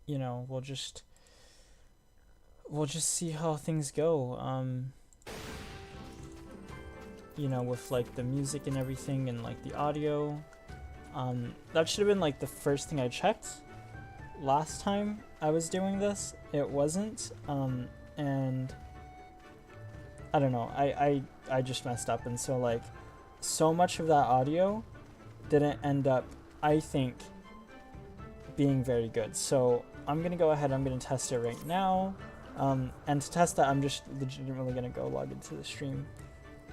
you know, we'll just see how things go. You know, with like the music and everything and like the audio. That should have been like the first thing I checked last time I was doing this. It wasn't. And I don't know. I just messed up, and so like so much of that audio didn't end up, I think, being very good. So I'm gonna go ahead. I'm gonna test it right now. And to test that, I'm just legitimately gonna go log into the stream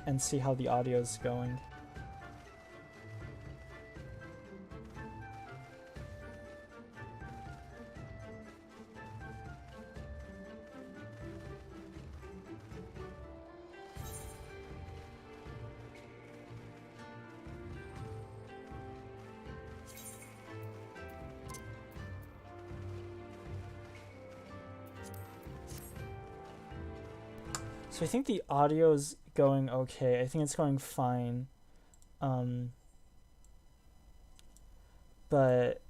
and see how the audio is going. So I think the audio's going okay. I think it's going fine. But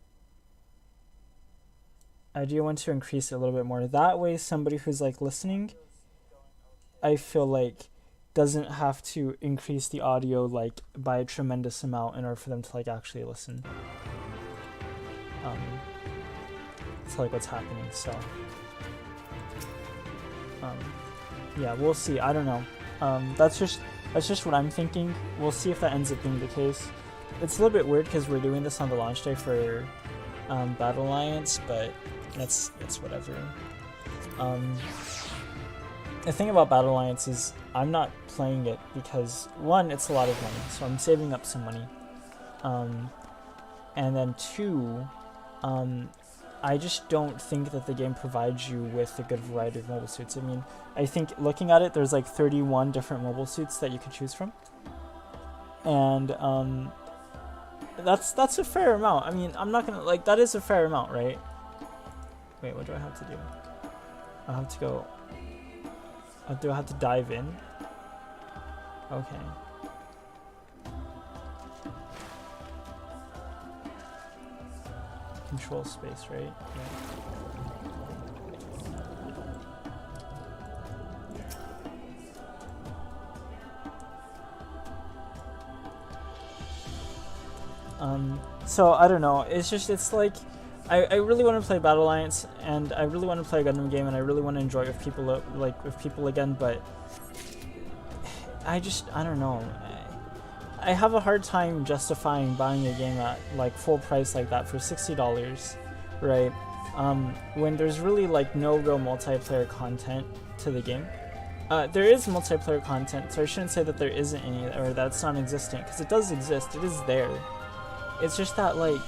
I do want to increase it a little bit more. That way somebody who's like listening, I feel like doesn't have to increase the audio like by a tremendous amount in order for them to like actually listen. To like what's happening. So yeah, we'll see. I don't know. That's just what I'm thinking. We'll see if that ends up being the case. It's a little bit weird because we're doing this on the launch day for Battle Alliance, but it's whatever. The thing about Battle Alliance is I'm not playing it because, one, it's a lot of money, so I'm saving up some money. And then two, I just don't think that the game provides you with a good variety of mobile suits. I mean, I think looking at it, there's like 31 different mobile suits that you could choose from. And that's a fair amount. I mean, I'm not gonna, like, that is a fair amount, right? Wait, what do I have to do? I have to go... do I have to dive in? Okay. Control space, right? Yeah. So I don't know. It's like I really want to play Battle Alliance, and I really want to play a Gundam game, and I really want to enjoy it with people again, but I don't know. I have a hard time justifying buying a game at like full price like that for $60, right? When there's really like no real multiplayer content to the game. There is multiplayer content, so I shouldn't say that there isn't any or that it's non-existent, because it does exist. It is there. It's just that, like...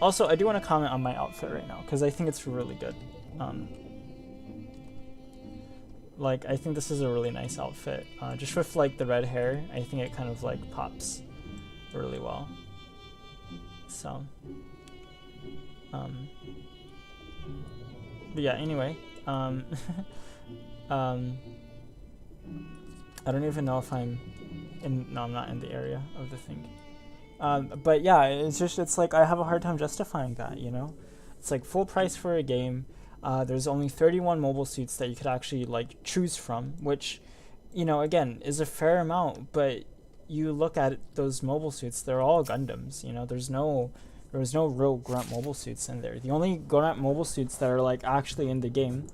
Also, I do want to comment on my outfit right now, because I think it's really good. Like, I think this is a really nice outfit. Just with, like, the red hair, I think it kind of, like, pops really well. So... but yeah, anyway. I don't even know if I'm in... No, I'm not in the area of the thing. But yeah, it's like I have a hard time justifying that, you know? It's like full price for a game. There's only 31 mobile suits that you could actually like choose from, which, you know, again, is a fair amount, but you look at those mobile suits, they're all Gundams, you know? There was no real Grunt mobile suits in there. The only Grunt mobile suits that are like actually in the game,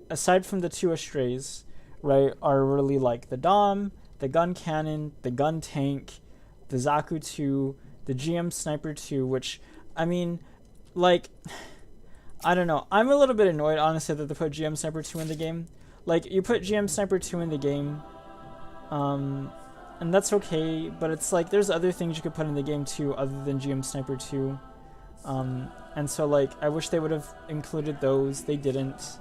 aside from the two Astrays, right, are really like the Dom, the Gun Cannon, the Gun Tank, the Zaku 2, the GM Sniper 2, which, I mean, like, I don't know. I'm a little bit annoyed, honestly, that they put GM Sniper 2 in the game. Like, you put GM Sniper 2 in the game, and that's okay, but it's like, there's other things you could put in the game, too, other than GM Sniper 2. And so, like, I wish they would have included those. They didn't.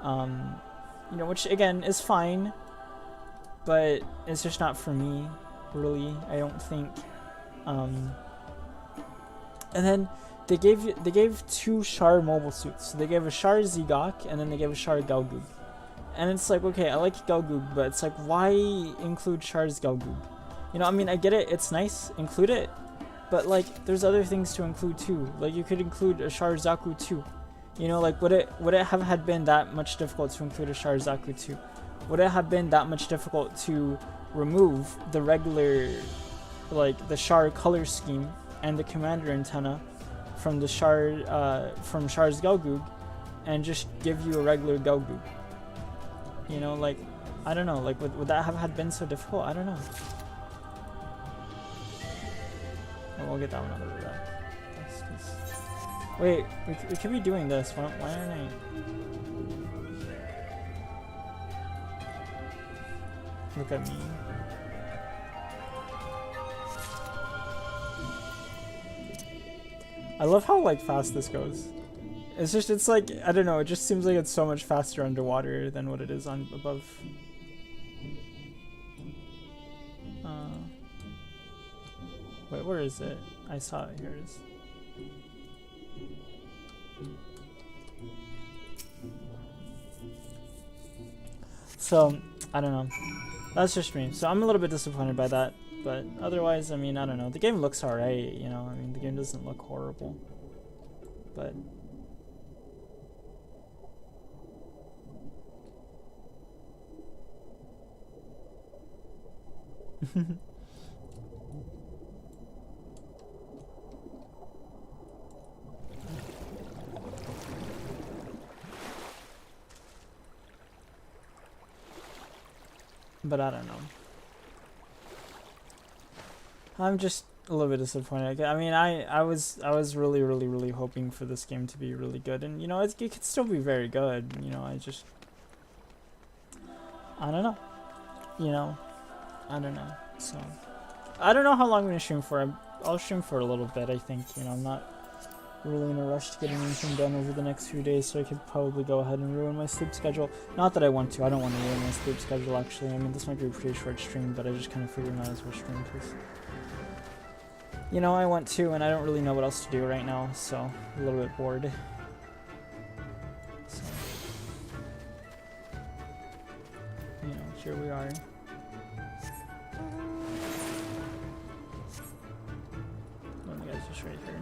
You know, which, again, is fine, but it's just not for me. Really, I don't think. And then they gave two Char mobile suits. So they gave a Char Zigok, and then they gave a Char Galgug. And it's like, okay, I like Galgug, but it's like, why include Char's Galgug? You know, I mean, I get it, it's nice, include it, But like, there's other things to include too. Like, you could include a Sharzaku too. You know, like, would it have had been that much difficult to include a Sharzaku too? Would it have been that much difficult to remove the regular, like, the Char color scheme and the commander antenna from the from Char's Gelgoog, and just give you a regular Gelgoog? You know, like, I don't know, like, would that have had been so difficult? I don't know. And we'll get that one out of the way. Wait, we could be doing this. Why aren't I? Look at me. I love how, like, fast this goes. It's like, I don't know, it just seems like it's so much faster underwater than what it is on above. Wait, where is it? I saw it, here it is. So, I don't know. That's just me. So I'm a little bit disappointed by that. But otherwise, I mean, I don't know. The game looks alright, you know. I mean, the game doesn't look horrible. But... But I don't know. I'm just a little bit disappointed. I mean, I was really hoping for this game to be really good, and you know, it could still be very good. You know, I don't know. You know, I don't know. So I don't know how long I'm gonna stream for. I'll stream for a little bit. I think, you know, I'm not really in a rush to get anything done over the next few days, so I could probably go ahead and ruin my sleep schedule. Not that I want to. I don't want to ruin my sleep schedule, actually. I mean, this might be a pretty short stream, but I just kind of figured might as well stream because, you know, I want to, and I don't really know what else to do right now, so I'm a little bit bored. So, you know, here we are. One guy's just right here.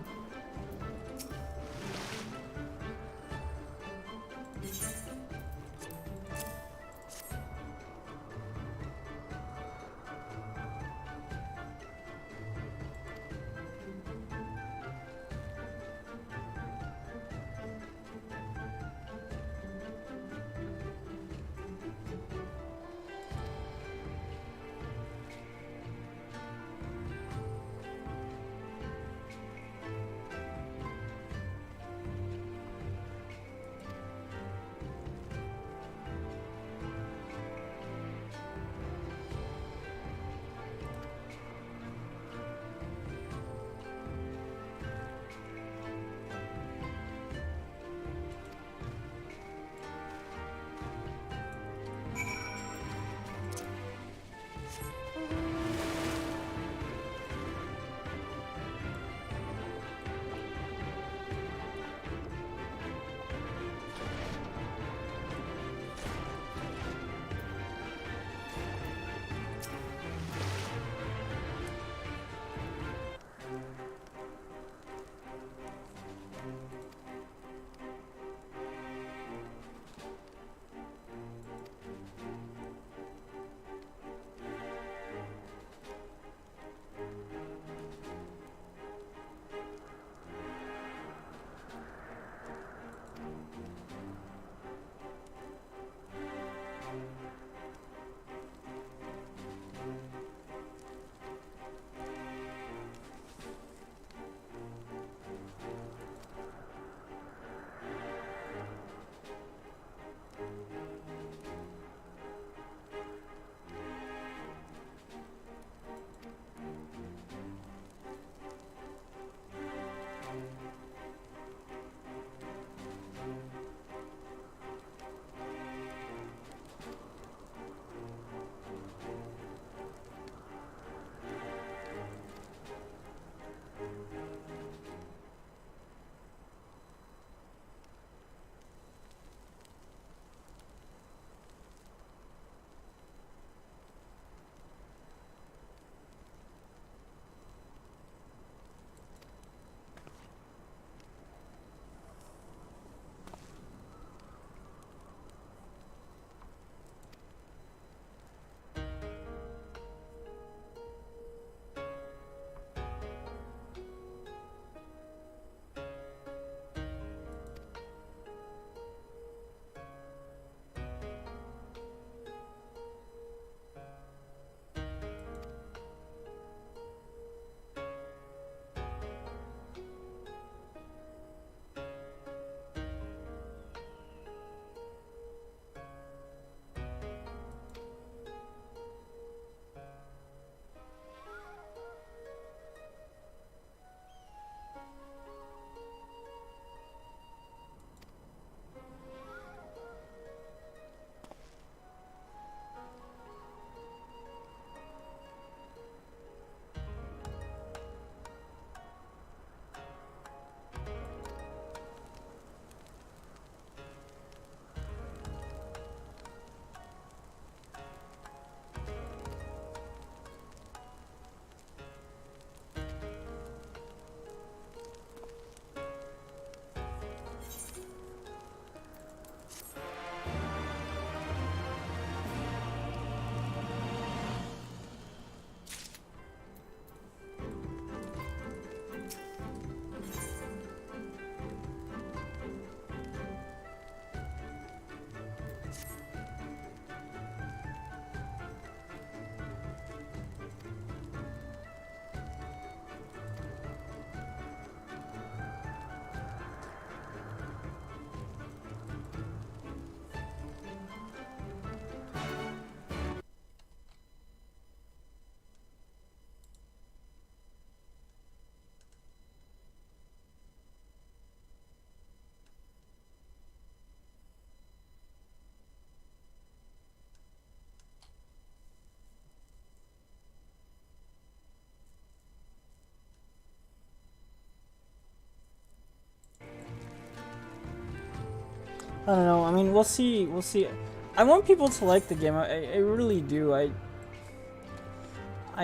I don't know. I mean, we'll see. We'll see. I want people to like the game. I really do. I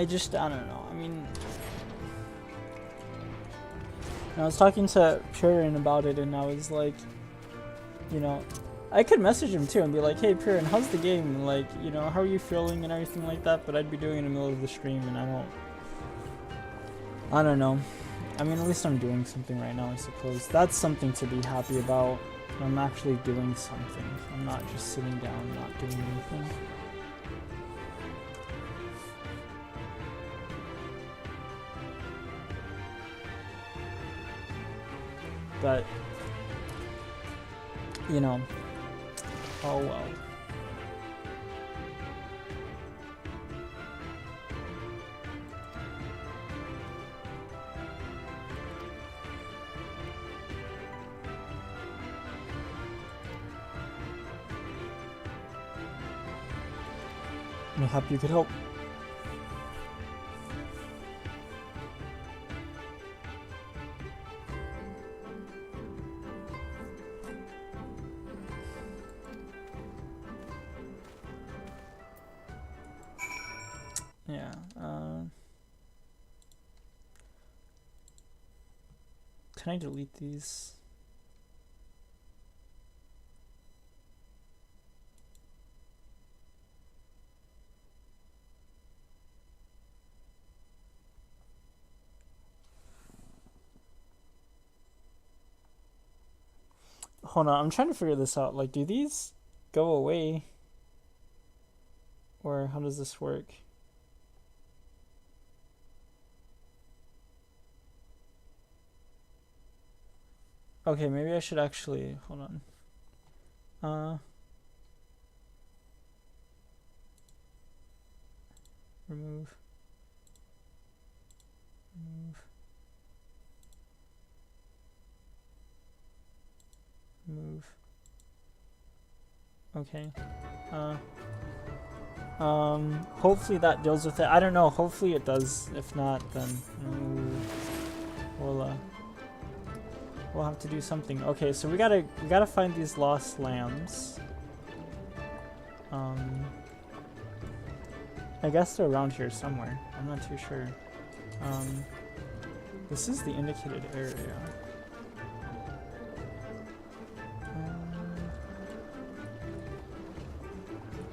just, I don't know. I mean, I was talking to Purin about it, and I was like, you know, I could message him too and be like, hey, Purin, how's the game? And like, you know, how are you feeling and everything like that? But I'd be doing it in the middle of the stream, and I don't know. I mean, at least I'm doing something right now, I suppose. That's something to be happy about. I'm actually doing something. I'm not just sitting down, not doing anything. But, you know, oh well. I'm happy you could help. Yeah, can I delete these? Hold on, I'm trying to figure this out. Like, do these go away? Or how does this work? Okay, maybe I should actually, hold on. Remove. Okay. Hopefully that deals with it. I don't know. Hopefully it does. If not, then we'll have to do something. Okay, so we gotta find these lost lambs. I guess they're around here somewhere. I'm not too sure. This is the indicated area.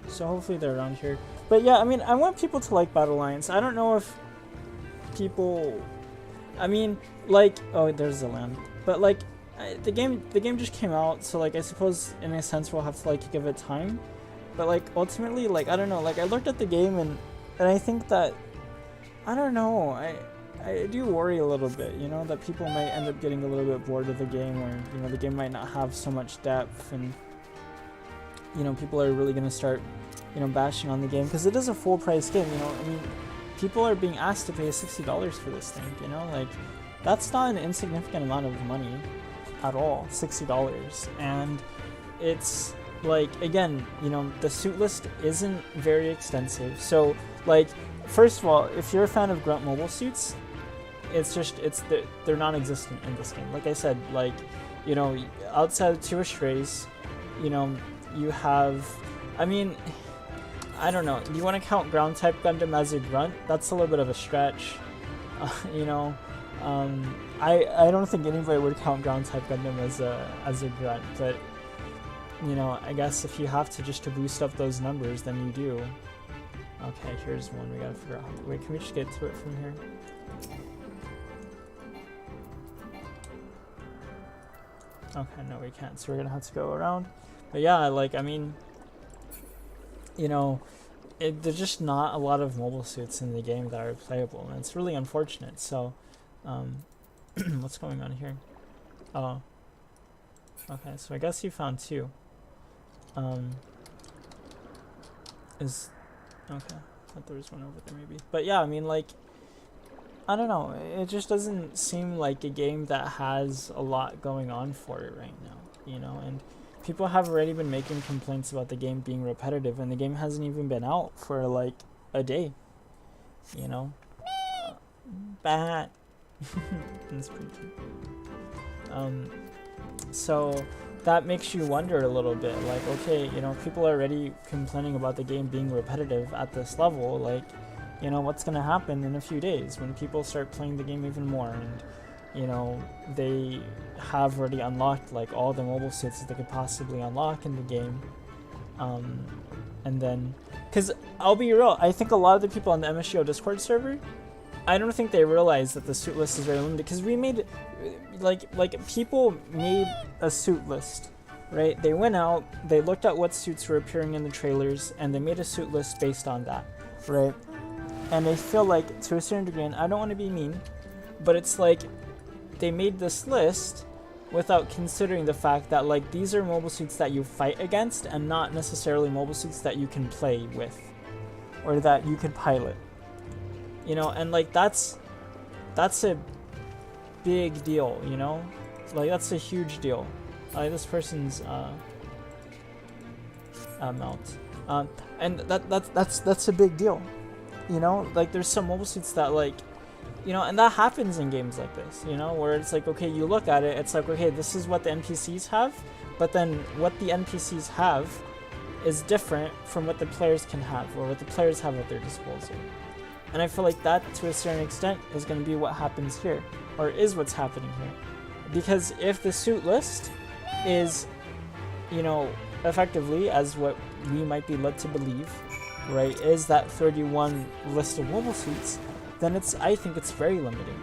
So hopefully they're around here. But yeah, I mean, I want people to like Battle Alliance. I don't know if people... I mean, like... Oh, there's the lamb. But like, the game just came out, so like, I suppose in a sense we'll have to like give it time. But like, ultimately, like, I don't know. Like, I looked at the game and I think that... I don't know. I do worry a little bit, you know, that people might end up getting a little bit bored of the game, or, you know, the game might not have so much depth, and, you know, people are really going to start, you know, bashing on the game, because it is a full price game, you know. I mean, people are being asked to pay $60 for this thing, you know, like, that's not an insignificant amount of money at all, $60, and it's, like, again, you know, the suit list isn't very extensive, so, like, first of all, if you're a fan of Grunt mobile suits, they're non-existent in this game. Like I said, like, you know, outside of 2 Strays, you know, you have, I mean, I don't know, do you want to count ground type Gundam as a grunt? That's a little bit of a stretch, you know. I don't think anybody would count ground type Gundam as a grunt, but, you know, I guess if you have to just to boost up those numbers, then you do. Okay, here's one. We gotta figure out how to... Wait, can we just get to it from here? Okay, no, we can't. So we're gonna have to go around. But yeah, like, I mean, you know, there's just not a lot of mobile suits in the game that are playable, and it's really unfortunate. So, what's going on here? Oh, okay. So I guess you found 2. Okay, I thought there was one over there maybe. But yeah, I mean, like, I don't know. It just doesn't seem like a game that has a lot going on for it right now, you know? And people have already been making complaints about the game being repetitive, and the game hasn't even been out for, like, a day, you know? Bat. That's pretty cute. So, that makes you wonder a little bit, like, okay, you know, people are already complaining about the game being repetitive at this level, like, you know, what's gonna happen in a few days when people start playing the game even more, and, you know, they have already unlocked, like, all the mobile suits that they could possibly unlock in the game, and then, because I'll be real, I think a lot of the people on the MSGO Discord server, I don't think they realize that the suit list is very limited, because we made, like people made a suit list, right? They went out, they looked at what suits were appearing in the trailers, and they made a suit list based on that, right? And I feel like, to a certain degree, and I don't want to be mean, but it's like, they made this list without considering the fact that, like, these are mobile suits that you fight against, and not necessarily mobile suits that you can play with, or that you could pilot. You know, and like that's a big deal, you know? Like that's a huge deal. Like this person's mount. And that's a big deal. You know? Like there's some mobile suits that, like, you know, and that happens in games like this, you know, where it's like, okay, you look at it, it's like, okay, this is what the NPCs have, but then what the NPCs have is different from what the players can have, or what the players have at their disposal. And I feel like that, to a certain extent, is going to be what happens here, or is what's happening here. Because if the suit list is, you know, effectively, as what we might be led to believe, right, is that 31 list of mobile suits, then I think it's very limiting.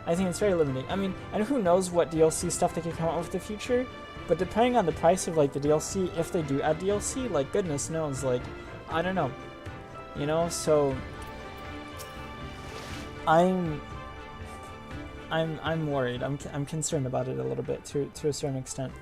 I think it's very limiting. I mean, and who knows what DLC stuff they could come out with in the future, but depending on the price of, like, the DLC, if they do add DLC, like, goodness knows, like, I don't know. You know, so I'm worried. I'm concerned about it a little bit to a certain extent.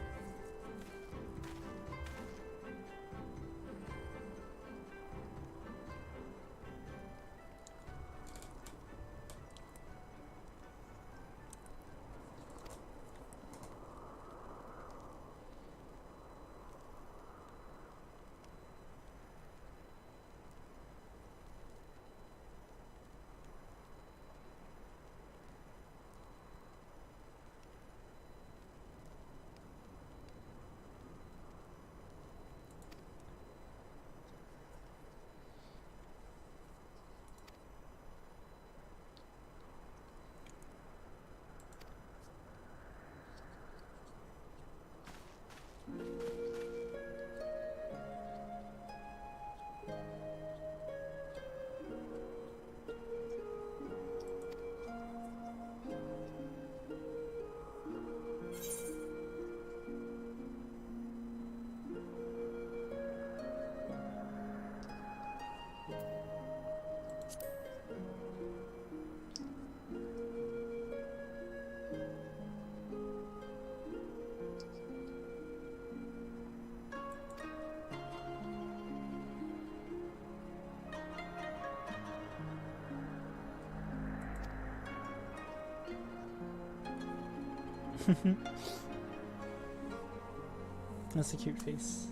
That's a cute face.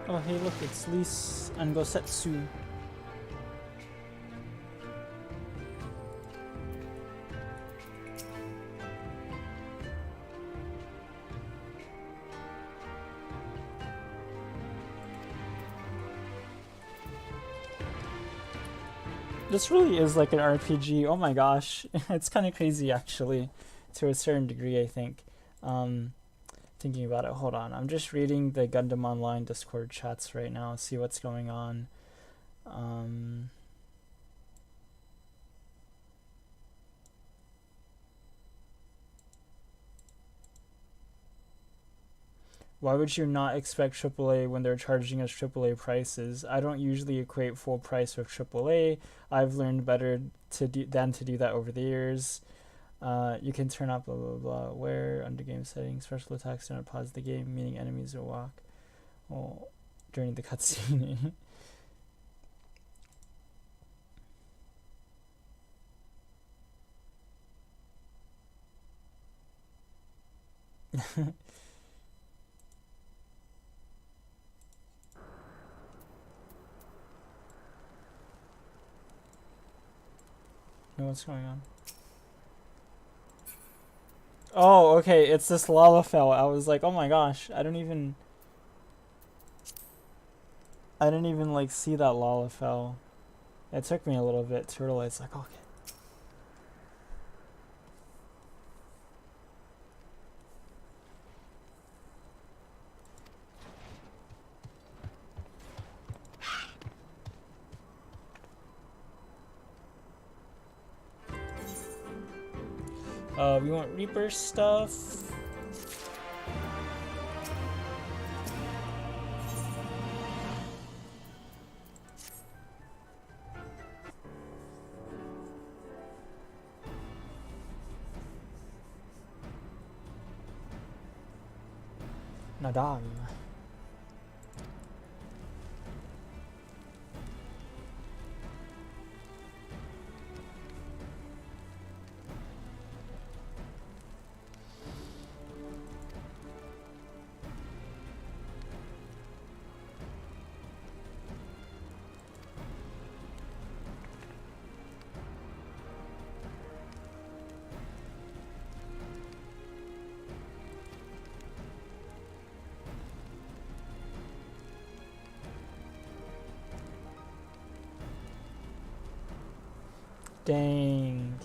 Oh hey look, it's Lise and Gosetsu. This really is like an RPG. Oh my gosh. It's kind of crazy actually, to a certain degree, I think. Thinking about it, hold on. I'm just reading the Gundam Online Discord chats right now, see what's going on. Why would you not expect AAA when they're charging us AAA prices? I don't usually equate full price with AAA. I've learned better than to do that over the years. You can turn up blah blah blah. Where under game settings, special attacks do not pause the game, meaning enemies will walk. Well, during the cutscene. No, what's going on? Oh, okay, it's this lava fell. I was like, oh my gosh, I didn't even like see that lava fell. It took me a little bit to realize, like, okay. We want Reaper stuff. Nadam. Dang.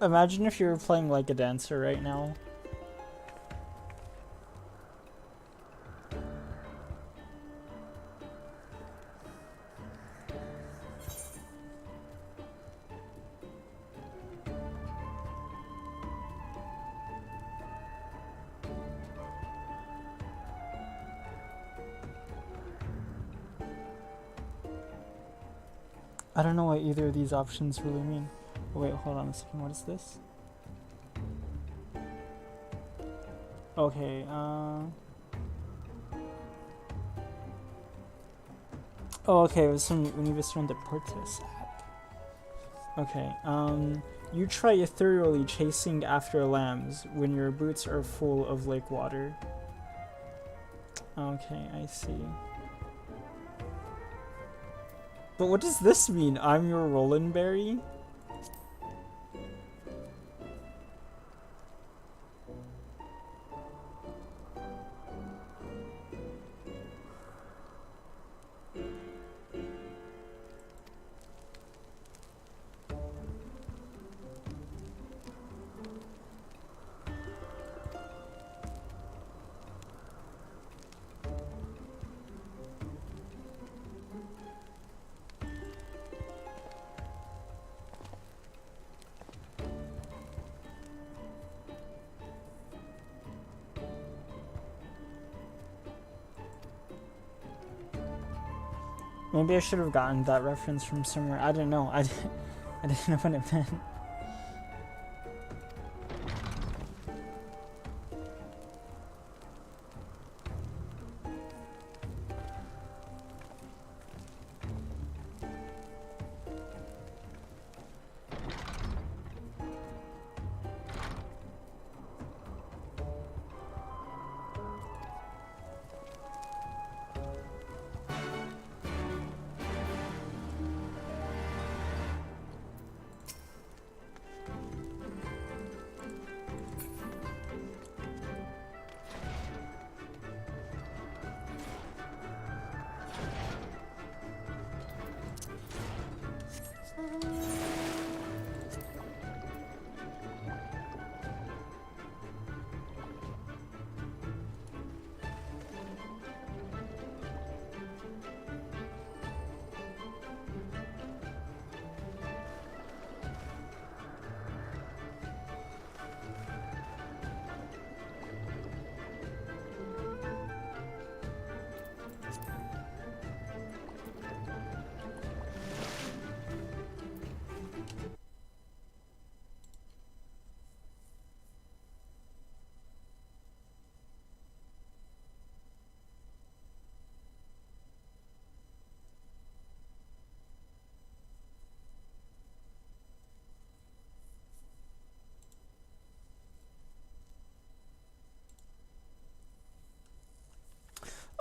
Imagine if you were playing like a dancer right now. I don't know what either of these options really mean. Oh, wait, hold on a second. What is this? Okay, oh, okay, it was from Univision Deportes app. Okay, you try thoroughly chasing after lambs when your boots are full of lake water. Okay, I see. But what does this mean? I'm your Roland Berry? Maybe I should have gotten that reference from somewhere. I don't know. I didn't know what it meant.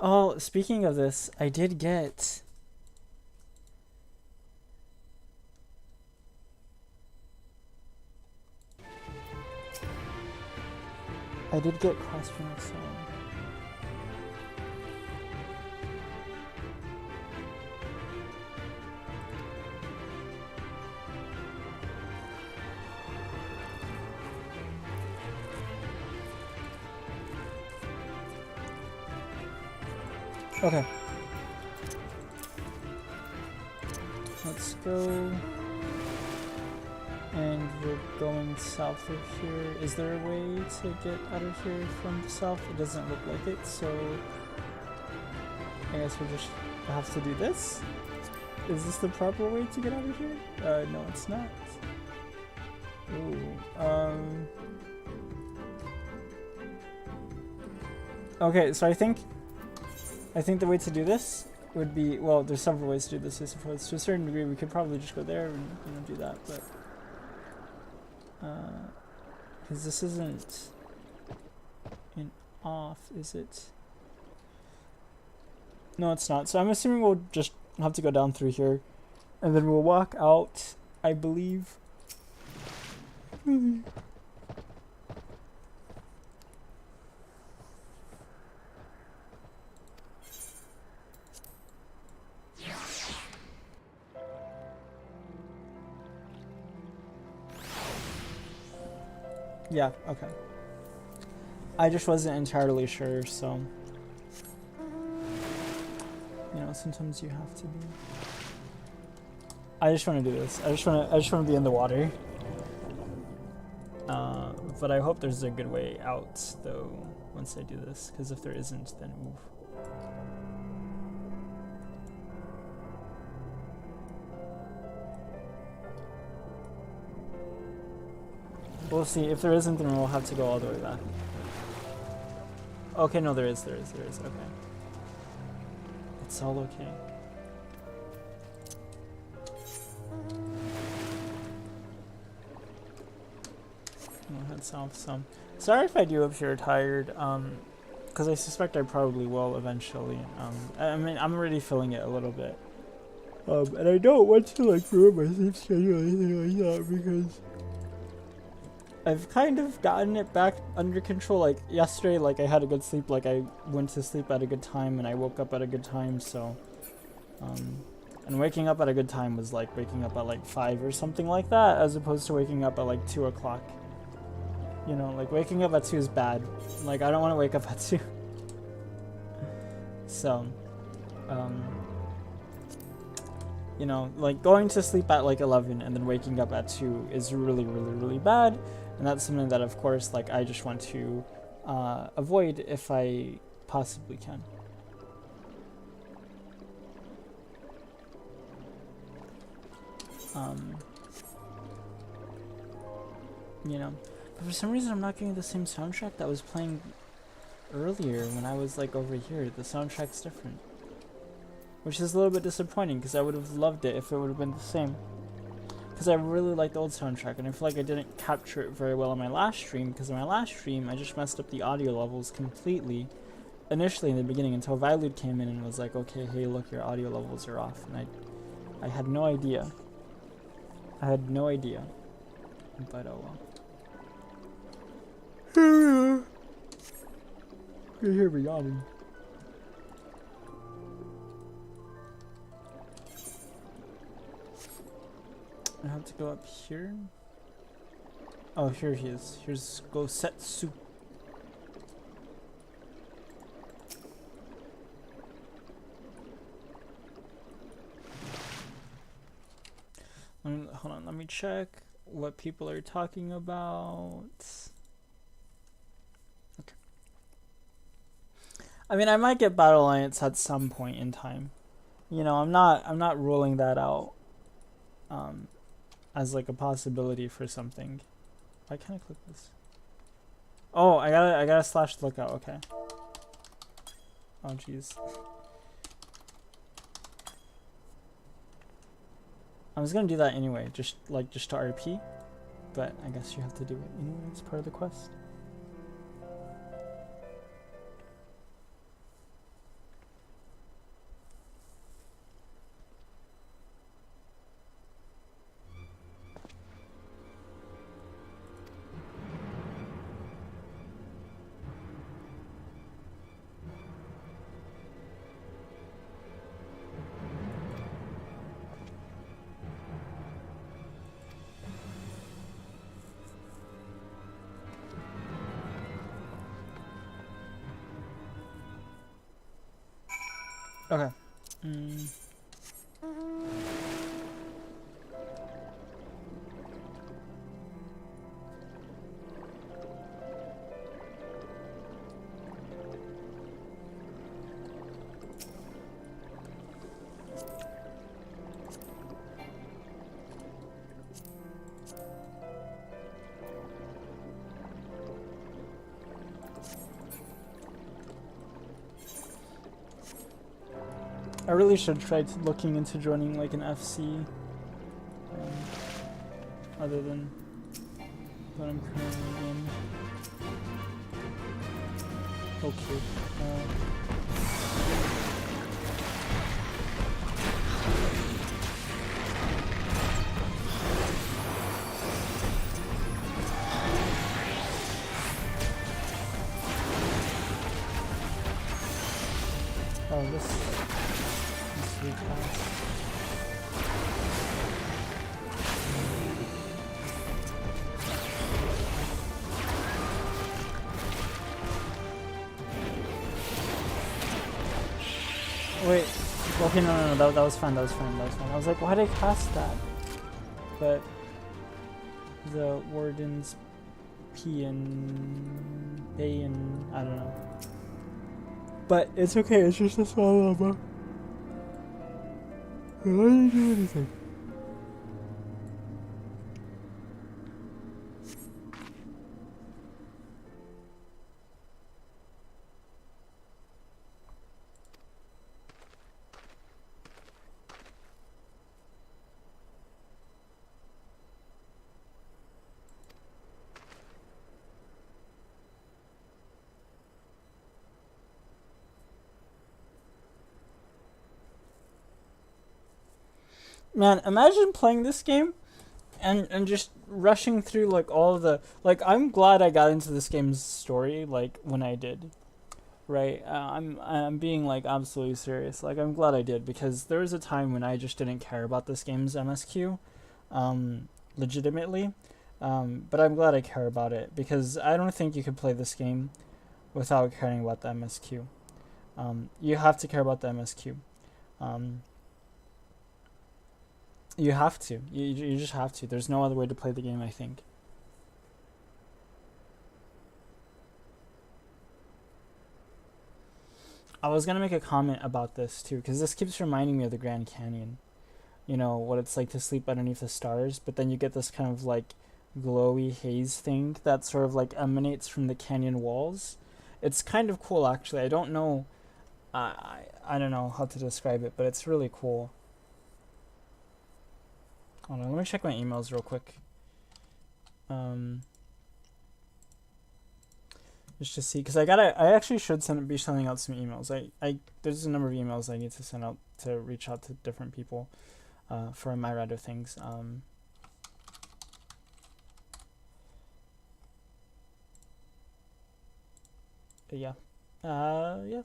Oh, speaking of this, I did get... Crossfit Excel. Okay. Let's go. And we're going south of here. Is there a way to get out of here from the south? It doesn't look like it, so I guess we just have to do this. Is this the proper way to get out of here? No, it's not. Ooh, okay, so I think the way to do this would be, well, there's several ways to do this, I suppose. To a certain degree, we could probably just go there and do that, but because this isn't an off, is it? No, it's not. So I'm assuming we'll just have to go down through here, and then we'll walk out, I believe. Yeah, okay. I just wasn't entirely sure, so you know, sometimes you have to be. I just want to do this. I just want to be in the water. But I hope there's a good way out though once I do this, because if there isn't, then oof. We'll see. If there isn't, then we'll have to go all the way back. Okay, no, there is. Okay. It's all okay. I'll head south some. Sorry if I do appear tired, because I suspect I probably will eventually. I mean, I'm already feeling it a little bit. And I don't want to, like, ruin my sleep schedule or anything like that, because I've kind of gotten it back under control. Like, yesterday, like, I had a good sleep, like, I went to sleep at a good time, and I woke up at a good time, so, and waking up at a good time was, like, waking up at, like, 5 or something like that, as opposed to waking up at, like, 2 o'clock. You know, like, waking up at 2 is bad. Like, I don't want to wake up at 2. So, you know, like, going to sleep at, like, 11 and then waking up at 2 is really, really, really bad. And that's something that, of course, like, I just want to avoid if I possibly can. You know, but for some reason I'm not getting the same soundtrack that was playing earlier when I was, like, over here. The soundtrack's different, which is a little bit disappointing, because I would have loved it if it would have been the same. Because I really like the old soundtrack, and I feel like I didn't capture it very well in my last stream, because in my last stream I just messed up the audio levels completely initially in the beginning, until Vilude came in and was like, okay, hey, look, your audio levels are off, and I had no idea. I had no idea. But oh well. You hear me yawning. I have to go up here. Oh, here he is. Here's Gosetsu. Hold on, let me check what people are talking about. Okay. I mean, I might get Battle Alliance at some point in time. You know, I'm not ruling that out as, like, a possibility for something. Why can't I click this? Oh, I gotta slash lookout. Okay. Oh jeez. I was gonna do that anyway, just to RP, but I guess you have to do it anyway. It's part of the quest. Okay. I really should try looking into joining, like, an FC, other than what I'm currently in. Okay. Oh, this week pass. Wait, okay, no, that was fine, that was fine. I was like, why did I cast that? But the Warden's P and A and I don't know. But it's okay, it's just a small lava. Why did I do anything? Man, imagine playing this game and just rushing through like all of the like. I'm glad I got into this game's story like when I did. Right, I'm being like absolutely serious. Like I'm glad I did because there was a time when I just didn't care about this game's MSQ, legitimately. But I'm glad I care about it because I don't think you could play this game without caring about the MSQ. You have to care about the MSQ. You have to. You just have to. There's no other way to play the game, I think. I was gonna make a comment about this too, because this keeps reminding me of the Grand Canyon. You know, what it's like to sleep underneath the stars, but then you get this kind of like glowy haze thing that sort of like emanates from the canyon walls. It's kind of cool actually. I don't know I don't know how to describe it, but it's really cool. Hold on, let me check my emails real quick. Just to see, because I actually should be sending out some emails. There's a number of emails I need to send out to reach out to different people, for my other things. But yeah, yeah.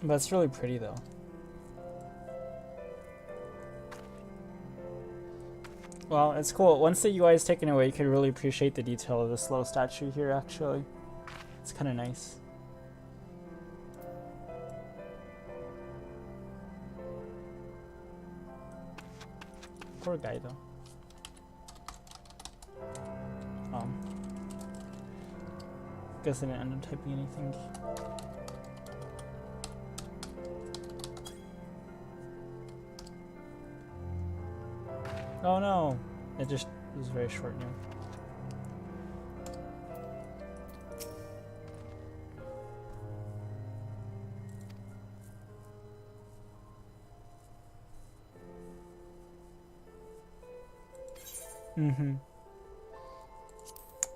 But it's really pretty though. Well, it's cool. Once the UI is taken away, you can really appreciate the detail of this little statue here, actually. It's kind of nice. Poor guy, though. Guess I didn't end up typing anything. Oh no! It was very short now.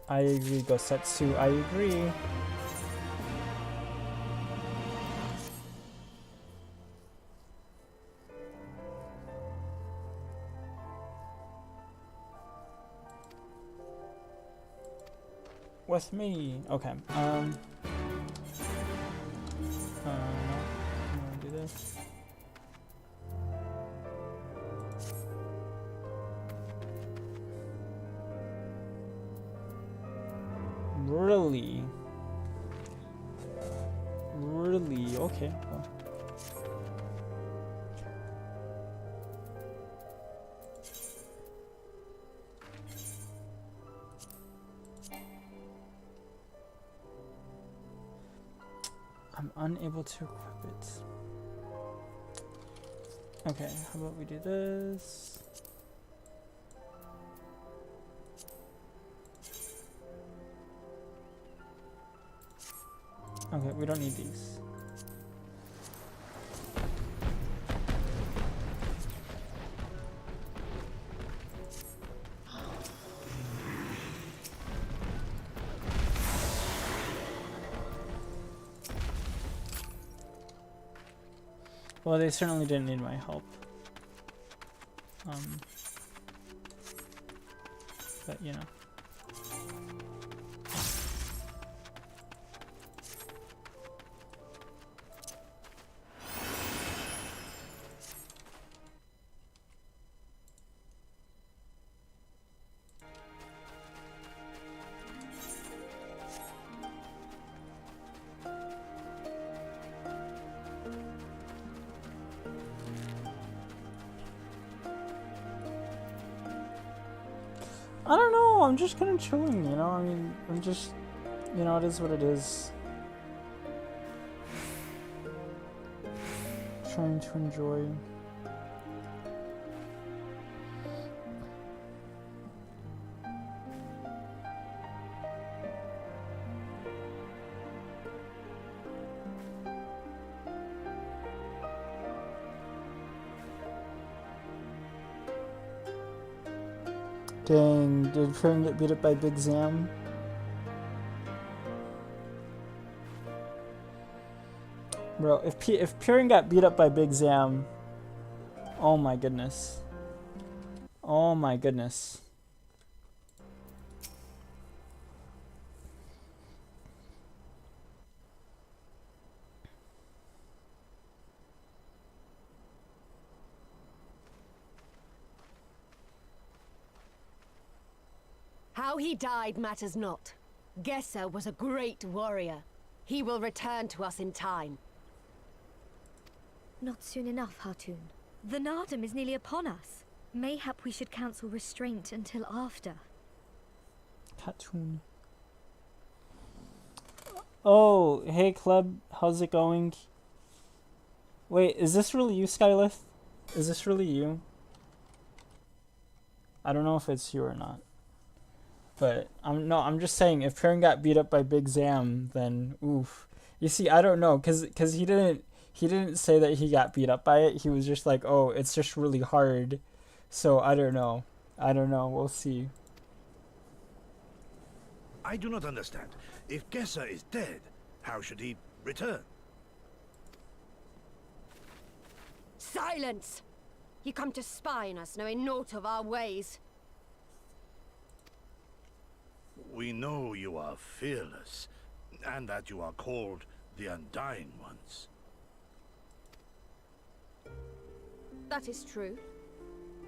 I agree, Gosetsu, I agree. With me. Okay. I'm gonna do this. Really? Really? Okay. Well. I'm unable to equip it. Okay, how about we do this? Okay, we don't need these. Well, they certainly didn't need my help. But you know. I don't know, I'm just kind of chilling, you know? I mean, I'm just, you know, it is what it is. Trying to enjoy. Dang, did Furin get beat up by Big Zam? Bro, if Furin got beat up by Big Zam, oh my goodness. Oh my goodness. How he died matters not. Gessa was a great warrior. He will return to us in time. Not soon enough, Hartoon. The Nardum is nearly upon us. Mayhap we should cancel restraint until after. Hartoon. Oh, hey Club, how's it going? Wait, is this really you, Skylith? Is this really you? I don't know if it's you or not. But I'm just saying, if Furin got beat up by Big Zam, then oof. You see, I don't know, cause he didn't say that he got beat up by it. He was just like, oh, it's just really hard. So I don't know. We'll see. I do not understand. If Gessa is dead, how should he return? Silence! You come to spy on us, knowing naught of our ways. We know you are fearless, and that you are called the Undying Ones. That is true.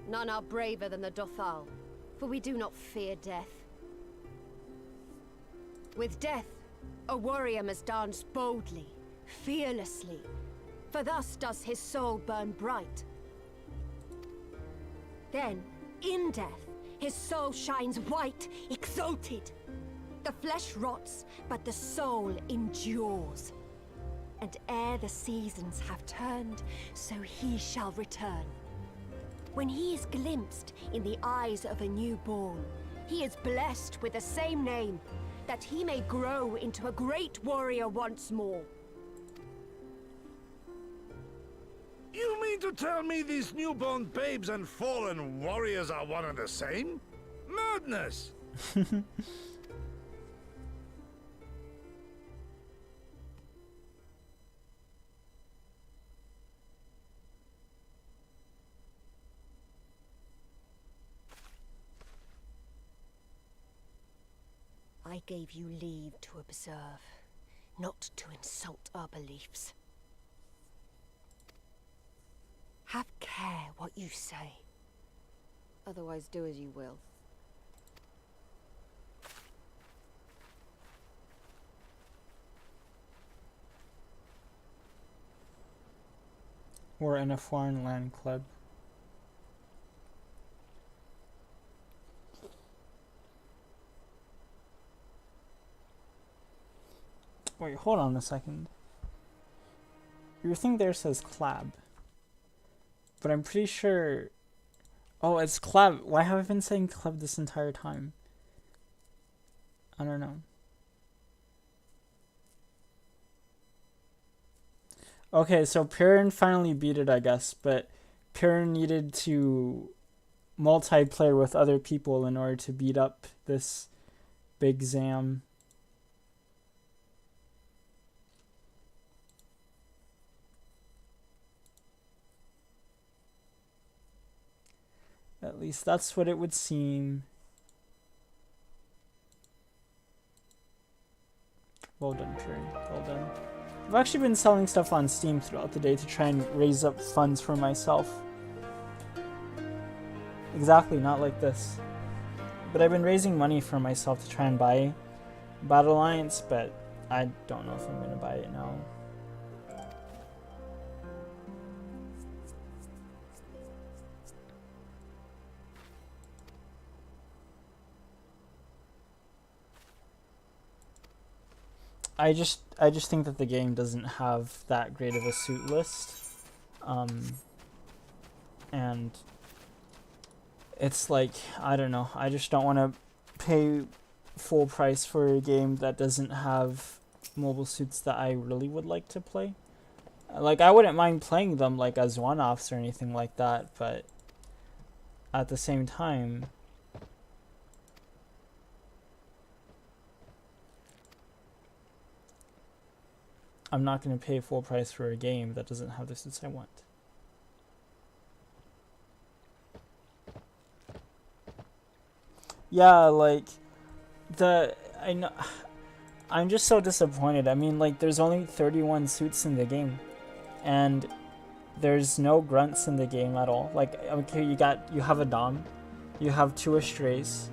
None are braver than the Dothal, for we do not fear death. With death, a warrior must dance boldly, fearlessly, for thus does his soul burn bright. Then, in death, his soul shines white, exalted. The flesh rots, but the soul endures. And ere the seasons have turned, so he shall return. When he is glimpsed in the eyes of a newborn, he is blessed with the same name, that he may grow into a great warrior once more. You mean to tell me these newborn babes and fallen warriors are one and the same? Madness! I gave you leave to observe, not to insult our beliefs. Have care what you say. Otherwise, do as you will. We're in a foreign land club. Wait, hold on a second. Your thing there says Clab. But I'm pretty sure... Oh, it's Clab. Why have I been saying Club this entire time? I don't know. Okay, so Piran finally beat it, I guess, but Piran needed to multiplayer with other people in order to beat up this big Zam. At least that's what it would seem. Well done, Piran. Well done. I've actually been selling stuff on Steam throughout the day to try and raise up funds for myself. Exactly, not like this. But I've been raising money for myself to try and buy Battle Alliance, but I don't know if I'm going to buy it now. I just think that the game doesn't have that great of a suit list. And it's like, I don't know, I just don't want to pay full price for a game that doesn't have mobile suits that I really would like to play. Like, I wouldn't mind playing them like as one-offs or anything like that, but at the same time, I'm not going to pay full price for a game that doesn't have the suits I want. Yeah, like, I'm just so disappointed. I mean, like, there's only 31 suits in the game, and there's no grunts in the game at all. Like, okay, you have a Dom, you have 2 Astrays,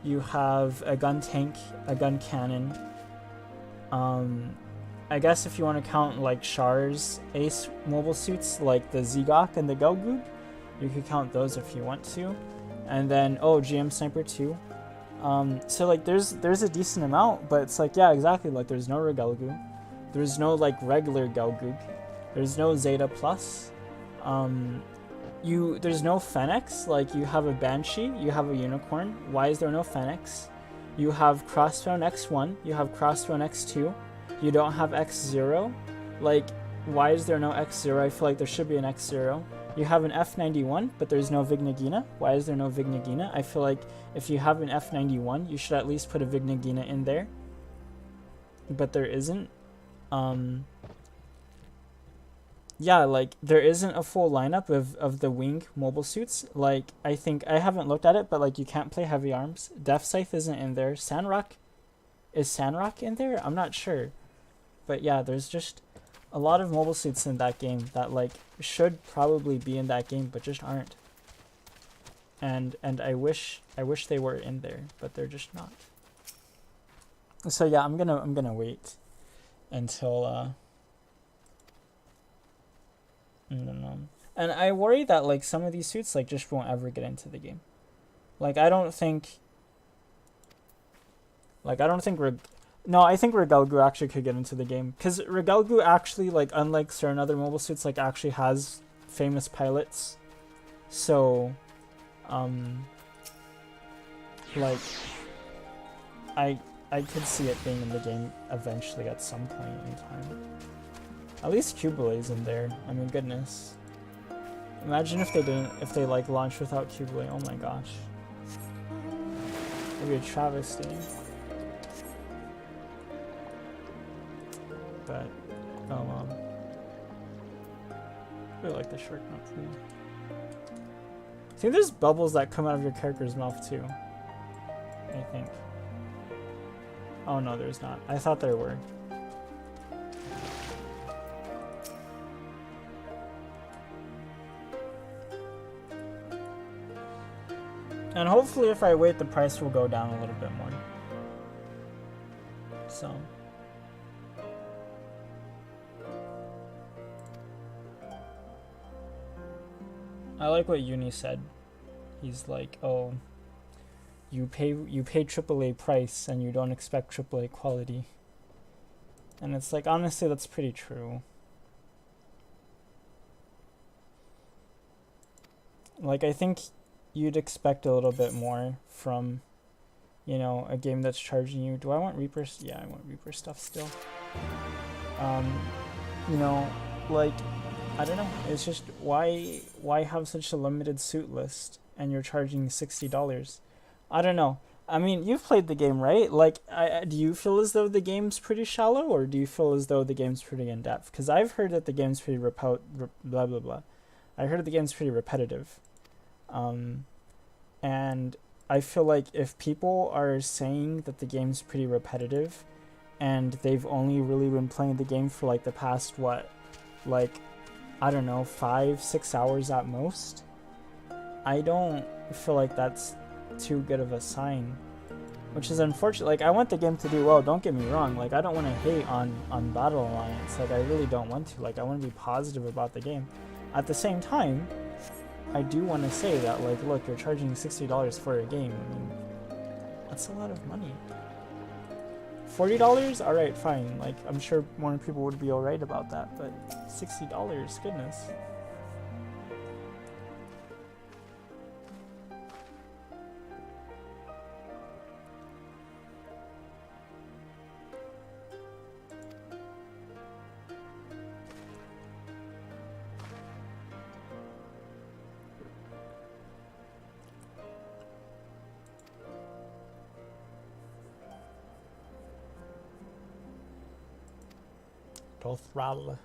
you have a gun tank, a gun cannon. I guess if you want to count like Char's ace mobile suits, like the Zigok and the Gelgoog, you could count those if you want to. And then GM Sniper 2. So like there's a decent amount, but it's like, yeah, exactly, like there's no Regelgu, there's no like regular Gelgoog, there's no Zeta Plus, there's no Fennex. Like, you have a Banshee, you have a Unicorn. Why is there no Fennex? You have Crossbound X1, you have Crossbound X2, you don't have X0. Like, why is there no X0? I feel like there should be an X0. You have an F91, but there's no Vignagina. Why is there no Vignagina? I feel like if you have an F91, you should at least put a Vignagina in there. But there isn't. Yeah, like, there isn't a full lineup of the wing mobile suits. Like, I think, I haven't looked at it, but like, you can't play heavy arms. Death Scythe isn't in there. Sandrock, is Sandrock in there? I'm not sure. But yeah, there's just a lot of mobile suits in that game that like should probably be in that game, but just aren't. And I wish they were in there, but they're just not. So yeah, I'm gonna wait until I don't know. And I worry that like some of these suits like just won't ever get into the game. Like, I think Regelgu actually could get into the game, because Regelgu actually, like, unlike certain other mobile suits, like, actually has famous pilots. So, like, I could see it being in the game eventually at some point in time. At least Cubulay's in there. I mean, goodness. Imagine if they like launched without Cubulay. Oh my gosh. It'd be a travesty. But, I really like the shortcut too. I think there's bubbles that come out of your character's mouth too. I think. Oh no, there's not. I thought there were. And hopefully if I wait, the price will go down a little bit more. So. I like what Uni said. He's like, oh, you pay AAA price and you don't expect AAA quality. And it's like, honestly, that's pretty true. Like, I think you'd expect a little bit more from, you know, a game that's charging you. Do I want Reaper? Yeah, I want Reaper stuff still. You know, Like, I don't know. It's just why have such a limited suit list and you're charging $60? I don't know. I mean, you've played the game, right? Like, do you feel as though the game's pretty shallow, or do you feel as though the game's pretty in depth? Because I've heard that the game's pretty blah blah blah. I heard the game's pretty repetitive, and I feel like if people are saying that the game's pretty repetitive, and they've only really been playing the game for like the past like, I don't know, 5-6 hours at most, I don't feel like that's too good of a sign, which is unfortunate. Like, I want the game to do well, don't get me wrong. Like, I don't want to hate on Battle Alliance. Like, I really don't want to. Like, I want to be positive about the game. At the same time, I do want to say that, like, look, you're charging $60 for a game. I mean, that's a lot of money. $40? Alright, fine. Like, I'm sure more people would be alright about that, but $60, goodness. Throttle.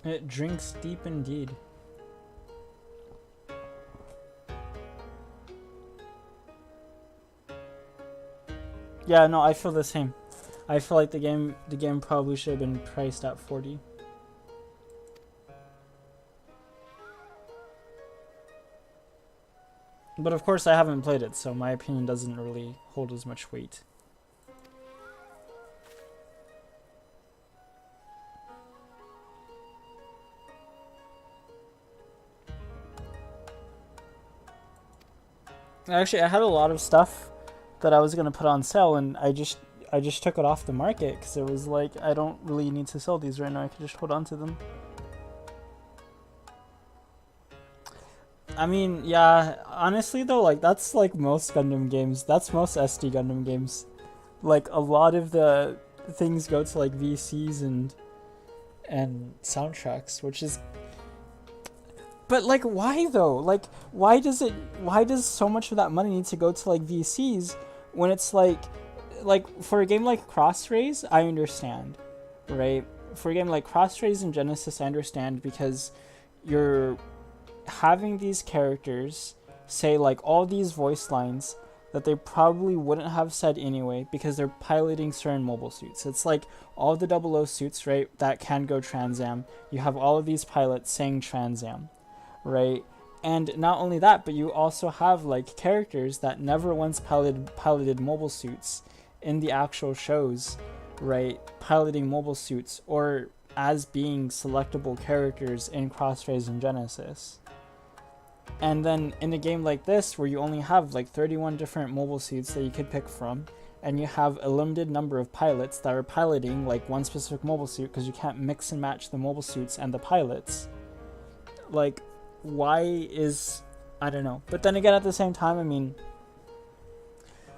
It drinks deep indeed. Yeah, no, I feel the same. I feel like the game probably should have been priced at 40. But of course I haven't played it, so my opinion doesn't really hold as much weight. Actually, I had a lot of stuff that I was gonna put on sale, and I just took it off the market because it was like, I don't really need to sell these right now. I could just hold on to them. I mean, yeah, honestly though, like, that's like most Gundam games. That's most SD Gundam games. Like, a lot of the things go to like VCs and soundtracks, which is... But like, why though? Like, why does so much of that money need to go to like VCs when it's like for a game like Crossrays, I understand, right? For a game like Crossrays and Genesis, I understand, because you're having these characters say like all these voice lines that they probably wouldn't have said anyway because they're piloting certain mobile suits. It's like all the 00 suits, right, that can go Trans Am. You have all of these pilots saying Trans Am, right? And not only that, but you also have like characters that never once piloted mobile suits in the actual shows, right, piloting mobile suits or as being selectable characters in Crossrays and Genesis. And then in a game like this, where you only have like 31 different mobile suits that you could pick from, and you have a limited number of pilots that are piloting like one specific mobile suit because you can't mix and match the mobile suits and the pilots, like, why is... I don't know. But then again, at the same time, I mean,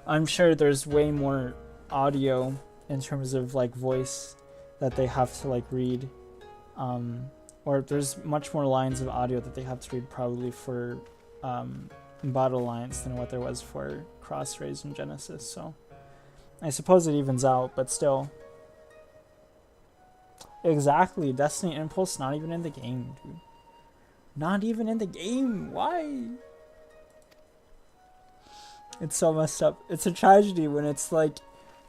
I'm sure there's way more audio in terms of like voice that they have to like read, or there's much more lines of audio that they have to read probably for Battle Alliance than what there was for Crossrays and Genesis. So I suppose it evens out, but still. Exactly, Destiny Impulse not even in the game, dude. Not even in the game. Why? It's so messed up. It's a tragedy when it's like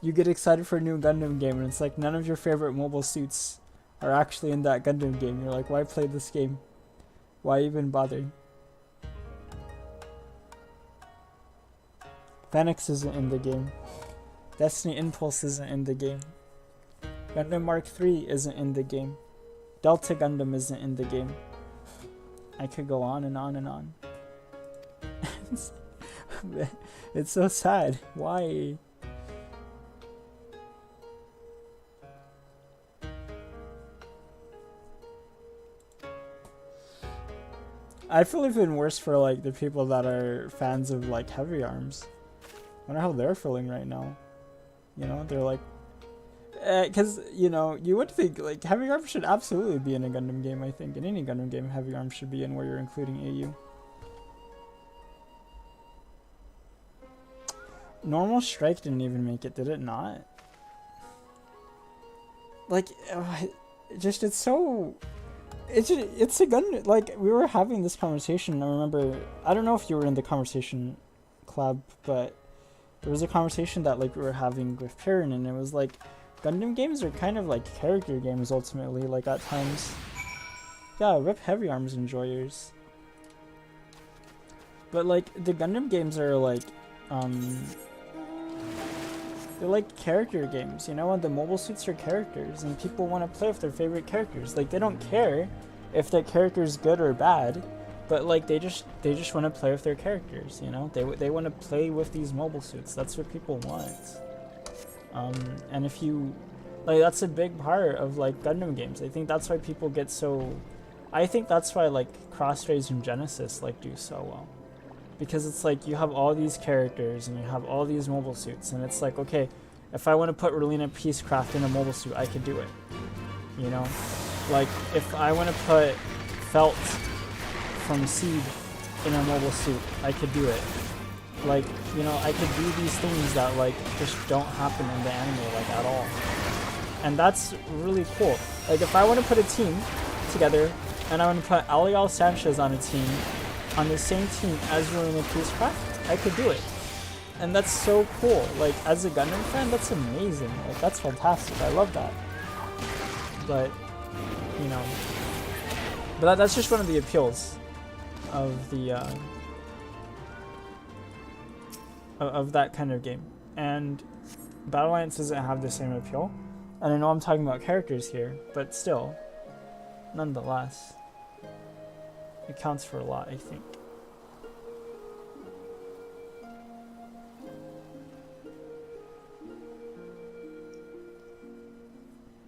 you get excited for a new Gundam game, and it's like none of your favorite mobile suits are actually in that Gundam game. You're like, why play this game? Why even bother? Phoenix isn't in the game. Destiny Impulse isn't in the game. Gundam Mark III isn't in the game. Delta Gundam isn't in the game. I could go on and on and on. It's so sad. Why? I feel even worse for like the people that are fans of like Heavy Arms. I wonder how they're feeling right now. You know, they're like, because you know, you would think like Heavy Arms should absolutely be in a Gundam game. I think in any Gundam game, Heavy Arms should be in where you're including AU. Normal Strike didn't even make it, did it not? Like, just it's so. It's a gun. Like we were having this conversation. I remember. I don't know if you were in the conversation, club, but there was a conversation that like we were having with Perrin, and it was like, Gundam games are kind of like character games ultimately. Like at times. Yeah, rip Heavy Arms enjoyers. But like the Gundam games are like, they're like character games, you know, and the mobile suits are characters, and people want to play with their favorite characters. Like they don't care if that character is good or bad, but like they just want to play with their characters, you know. They want to play with these mobile suits. That's what people want. And if you like, that's a big part of like Gundam games. I think that's why people get so. I think that's why like Crossrays and Genesis like do so well. Because it's like you have all these characters and you have all these mobile suits, and it's like, okay, if I want to put Relina Peacecraft in a mobile suit, I could do it. You know? Like, if I want to put Felt from Seed in a mobile suit, I could do it. Like, you know, I could do these things that, like, just don't happen in the anime, like, at all. And that's really cool. Like, if I want to put a team together, and I want to put Alial Sanchez on a team, on the same team as Relina Peacecraft, I could do it. And that's so cool. Like, as a Gundam fan, that's amazing. Like, that's fantastic. I love that. But, you know, but that's just one of the appeals of the, of that kind of game. And Battle Alliance doesn't have the same appeal. And I know I'm talking about characters here, but still, nonetheless, it counts for a lot, I think.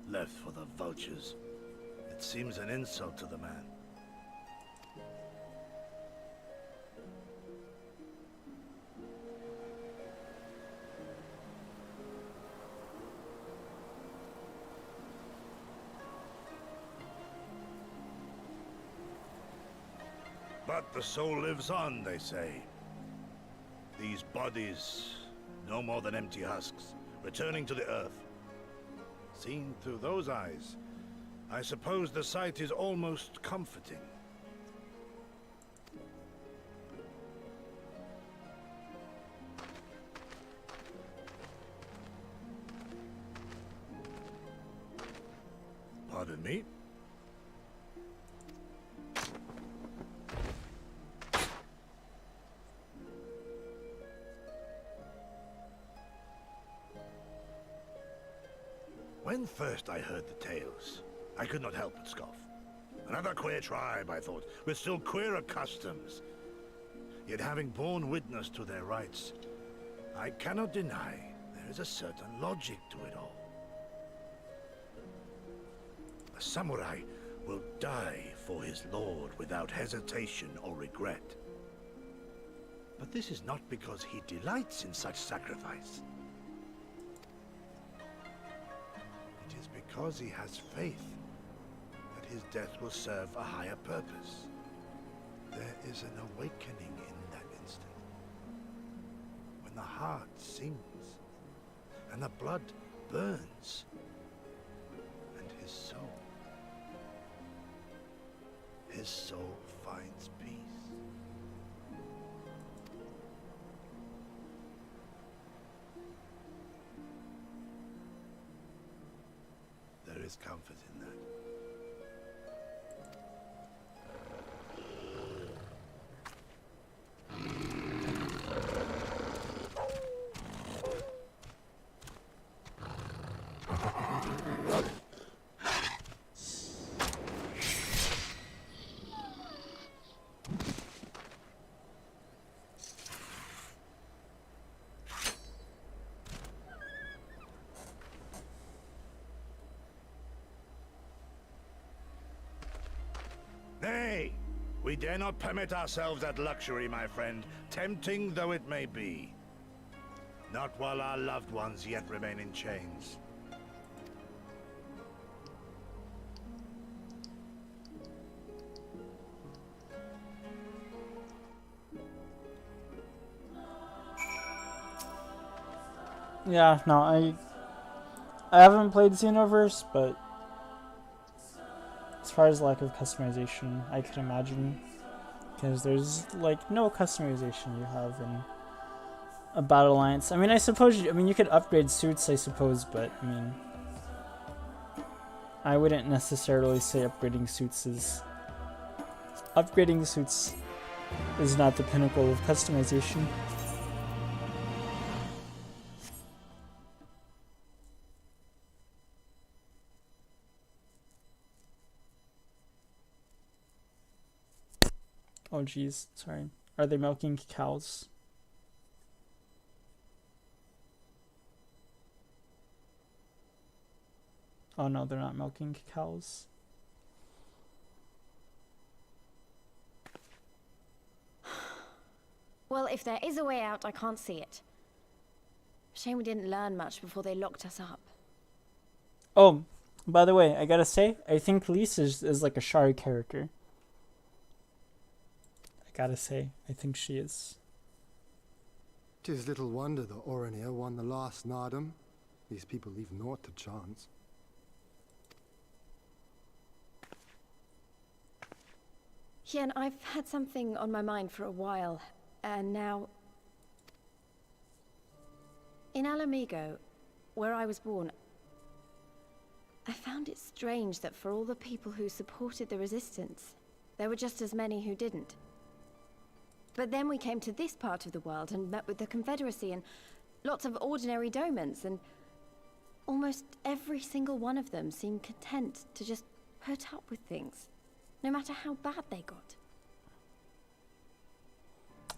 Left for the vultures. It seems an insult to the man. But the soul lives on, they say. These bodies, no more than empty husks, returning to the earth. Seen through those eyes, I suppose the sight is almost comforting. Pardon me? When first I heard the tales, I could not help but scoff. Another queer tribe, I thought, with still queerer customs. Yet having borne witness to their rites, I cannot deny there is a certain logic to it all. A samurai will die for his lord without hesitation or regret. But this is not because he delights in such sacrifice. It is because he has faith that his death will serve a higher purpose. There is an awakening in that instant, when the heart sings and the blood burns, and his soul finds peace. is comfort in that. Nay, we dare not permit ourselves that luxury, my friend, tempting though it may be. Not while our loved ones yet remain in chains. Yeah, no, I haven't played Xenoverse, but as far as lack of customization, I can imagine, because there's like no customization you have in a Battle Alliance. I mean, I suppose you could upgrade suits, I suppose, but I mean, I wouldn't necessarily say upgrading suits is not the pinnacle of customization. Oh geez, sorry. Are they milking cows? Oh no, they're not milking cows. Well, if there is a way out, I can't see it. Shame we didn't learn much before they locked us up. Oh, by the way, I gotta say, I think Lise is like a Shari character. I gotta say, I think she is. 'Tis little wonder the Orinir won the last Nardum. These people leave naught to chance. Hien, I've had something on my mind for a while, and now... In Alamigo, where I was born, I found it strange that for all the people who supported the resistance, there were just as many who didn't. But then we came to this part of the world and met with the Confederacy and lots of ordinary domans, and almost every single one of them seemed content to just put up with things, no matter how bad they got.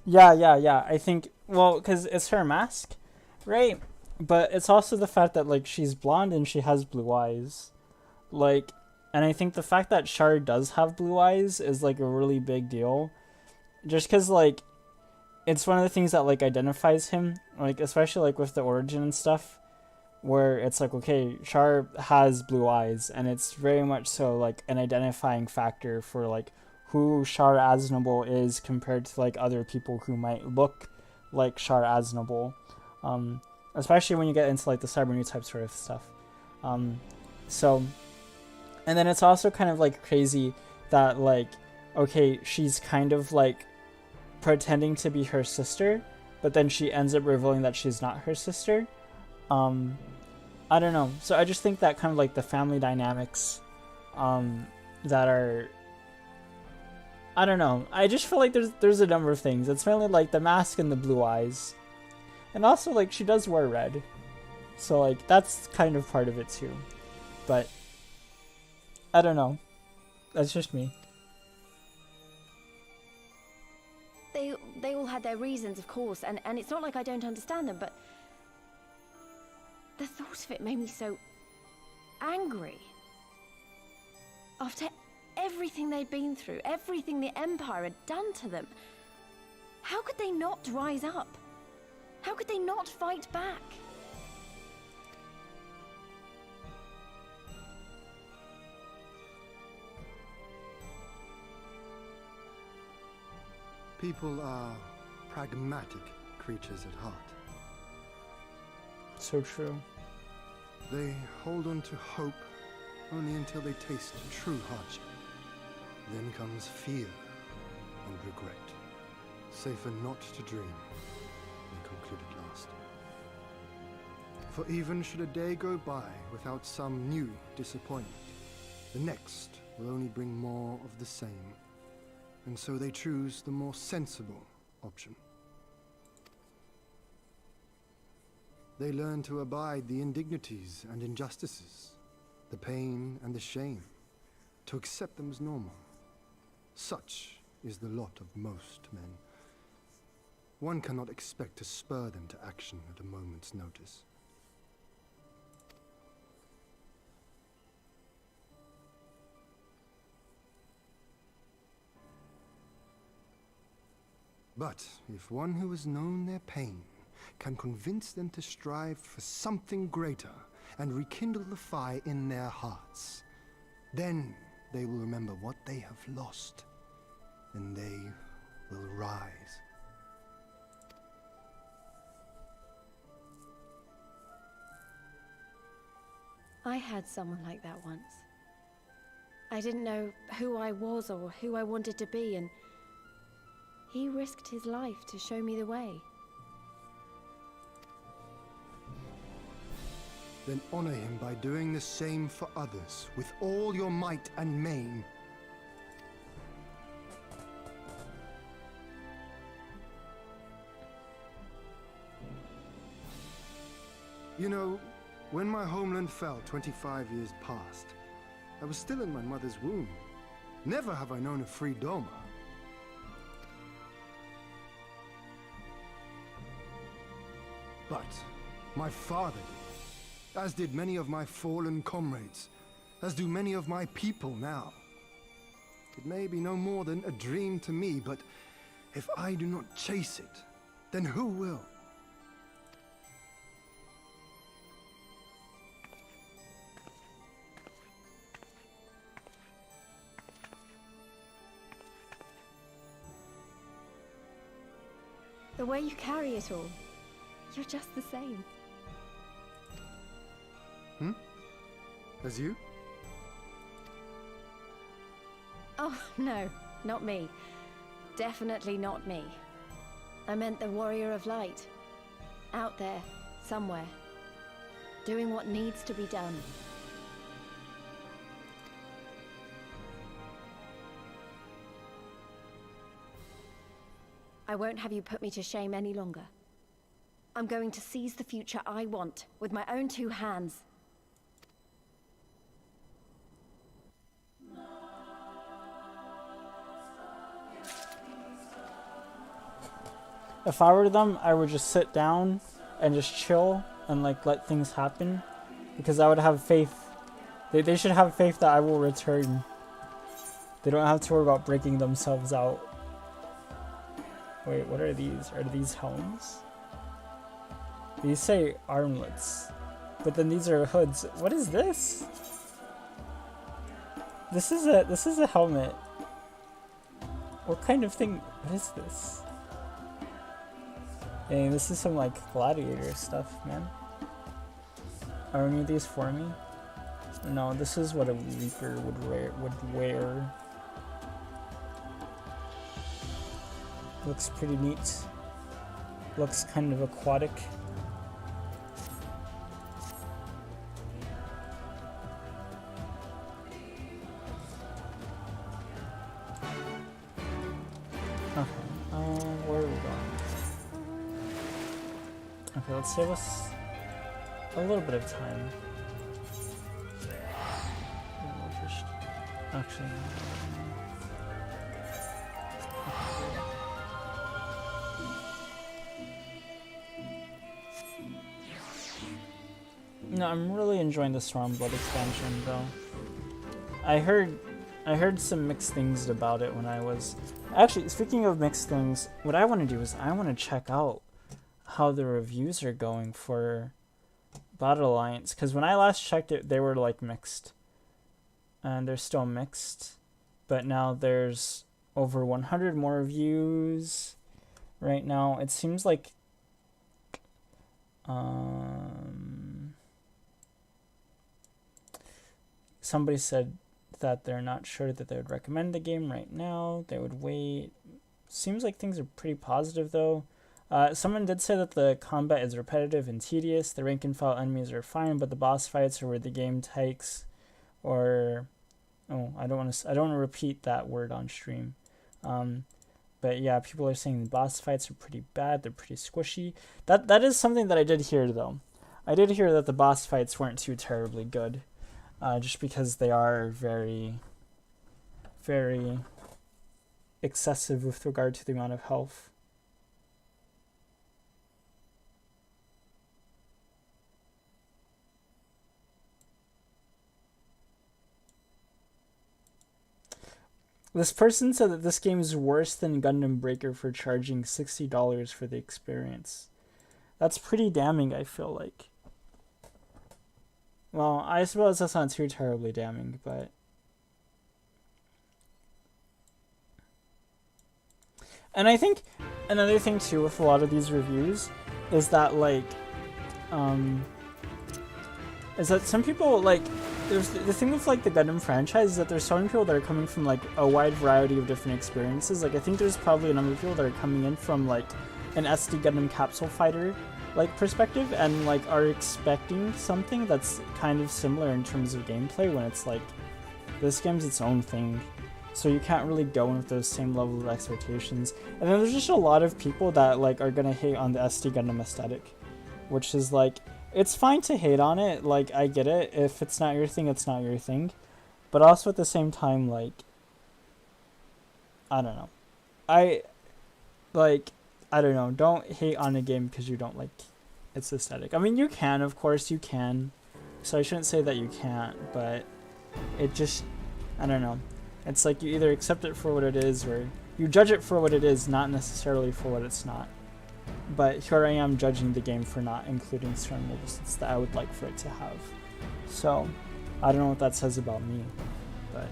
Yeah. I think, well, because it's her mask, right? But it's also the fact that, like, she's blonde and she has blue eyes. Like, and I think the fact that Char does have blue eyes is, like, a really big deal. Just because, like, it's one of the things that, like, identifies him, like, especially, like, with the origin and stuff, where it's like, okay, Char has blue eyes, and it's very much so, like, an identifying factor for, like, who Char Aznable is compared to, like, other people who might look like Char Aznable. Especially when you get into, like, the Cyber New type sort of stuff. So, and then it's also kind of, like, crazy that, like, okay, she's kind of, like, pretending to be her sister, but then she ends up revealing that she's not her sister. I don't know. So I just think that kind of, like, the family dynamics, that are, I don't know. I just feel like there's a number of things. It's mainly, like, the mask and the blue eyes. And also, like, she does wear red. So, like, that's kind of part of it, too. But, I don't know. That's just me. They all had their reasons, of course, and it's not like I don't understand them, but... the thought of it made me so... angry. After everything they'd been through, everything the Empire had done to them, how could they not rise up? How could they not fight back? People are pragmatic creatures at heart. So true. They hold on to hope only until they taste true hardship. Then comes fear and regret. Safer not to dream, they concluded last. For even should a day go by without some new disappointment, the next will only bring more of the same. And so they choose the more sensible option. They learn to abide the indignities and injustices, the pain and the shame, to accept them as normal. Such is the lot of most men. One cannot expect to spur them to action at a moment's notice. But if one who has known their pain can convince them to strive for something greater and rekindle the fire in their hearts, then they will remember what they have lost, and they will rise. I had someone like that once. I didn't know who I was or who I wanted to be, and he risked his life to show me the way. Then honor him by doing the same for others with all your might and main. You know, when my homeland fell 25 years past, I was still in my mother's womb. Never have I known a free Doma. But my father did, as did many of my fallen comrades, as do many of my people now. It may be no more than a dream to me, but if I do not chase it, then who will? The way you carry it all, you're just the same. As you? Oh, no, not me. Definitely not me. I meant the warrior of light. Out there, somewhere. Doing what needs to be done. I won't have you put me to shame any longer. I'm going to seize the future I want, with my own two hands. If I were them, I would just sit down and just chill and like let things happen, because I would have faith. They should have faith that I will return. They don't have to worry about breaking themselves out. Wait, what are these? Are these helms? These say armlets, but then these are hoods. What is this? This is a helmet. What kind of thing? What is this? Hey, this is some like gladiator stuff, man. Are any of these for me? No, this is what a Reaper would wear. Looks pretty neat. Looks kind of aquatic. Okay, where are we going? Okay, let's save us a little bit of time. We'll just actually. No, I'm really enjoying the Stormblood expansion, though. I heard some mixed things about it when I was... Actually, speaking of mixed things, what I want to do is I want to check out how the reviews are going for Battle Alliance, because when I last checked it, they were, like, mixed. And they're still mixed. But now there's over 100 more reviews right now. It seems like... somebody said that they're not sure that they would recommend the game right now. They would wait. Seems like things are pretty positive, though. Someone did say that the combat is repetitive and tedious. The rank and file enemies are fine, but the boss fights are where the game takes, or I don't want to repeat that word on stream. But yeah, people are saying the boss fights are pretty bad. They're pretty squishy. That is something that I did hear though. I did hear that the boss fights weren't too terribly good, just because they are very, very excessive with regard to the amount of health. This person said that this game is worse than Gundam Breaker for charging $60 for the experience. That's pretty damning, I feel like. Well, I suppose that's not too terribly damning, but... And I think another thing too with a lot of these reviews is that is that some people there's the thing with the Gundam franchise is that there's so many people that are coming from a wide variety of different experiences. I think there's probably a number of people that are coming in from an SD Gundam capsule fighter perspective and are expecting something that's kind of similar in terms of gameplay when it's this game's its own thing. So you can't really go in with those same level of expectations. And then there's just a lot of people that are gonna hate on the SD Gundam aesthetic, which is it's fine to hate on it. I get it. If it's not your thing, it's not your thing. But also at the same time, I don't know. I don't know. Don't hate on a game because you don't like its aesthetic. I mean, you can, of course, you can. So I shouldn't say that you can't, but it just, I don't know. It's you either accept it for what it is or you judge it for what it is, not necessarily for what it's not. But here I am judging the game for not including certain movements that I would like for it to have. So, I don't know what that says about me, but...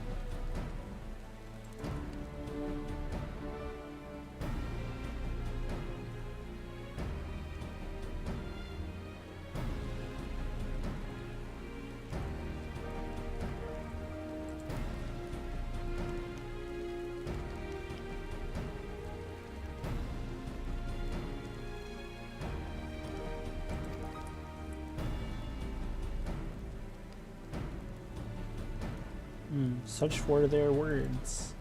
Such were their words.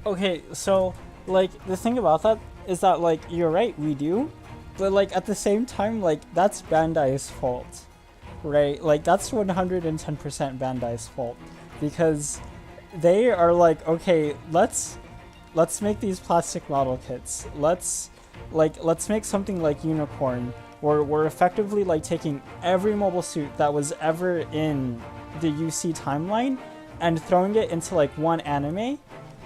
Okay, so, the thing about that is that, you're right, we do, but, at the same time, that's Bandai's fault, right? That's 110% Bandai's fault, because they are okay, let's let's make these plastic model kits. Let's make something like Unicorn, where we're effectively like taking every mobile suit that was ever in the UC timeline and throwing it into like one anime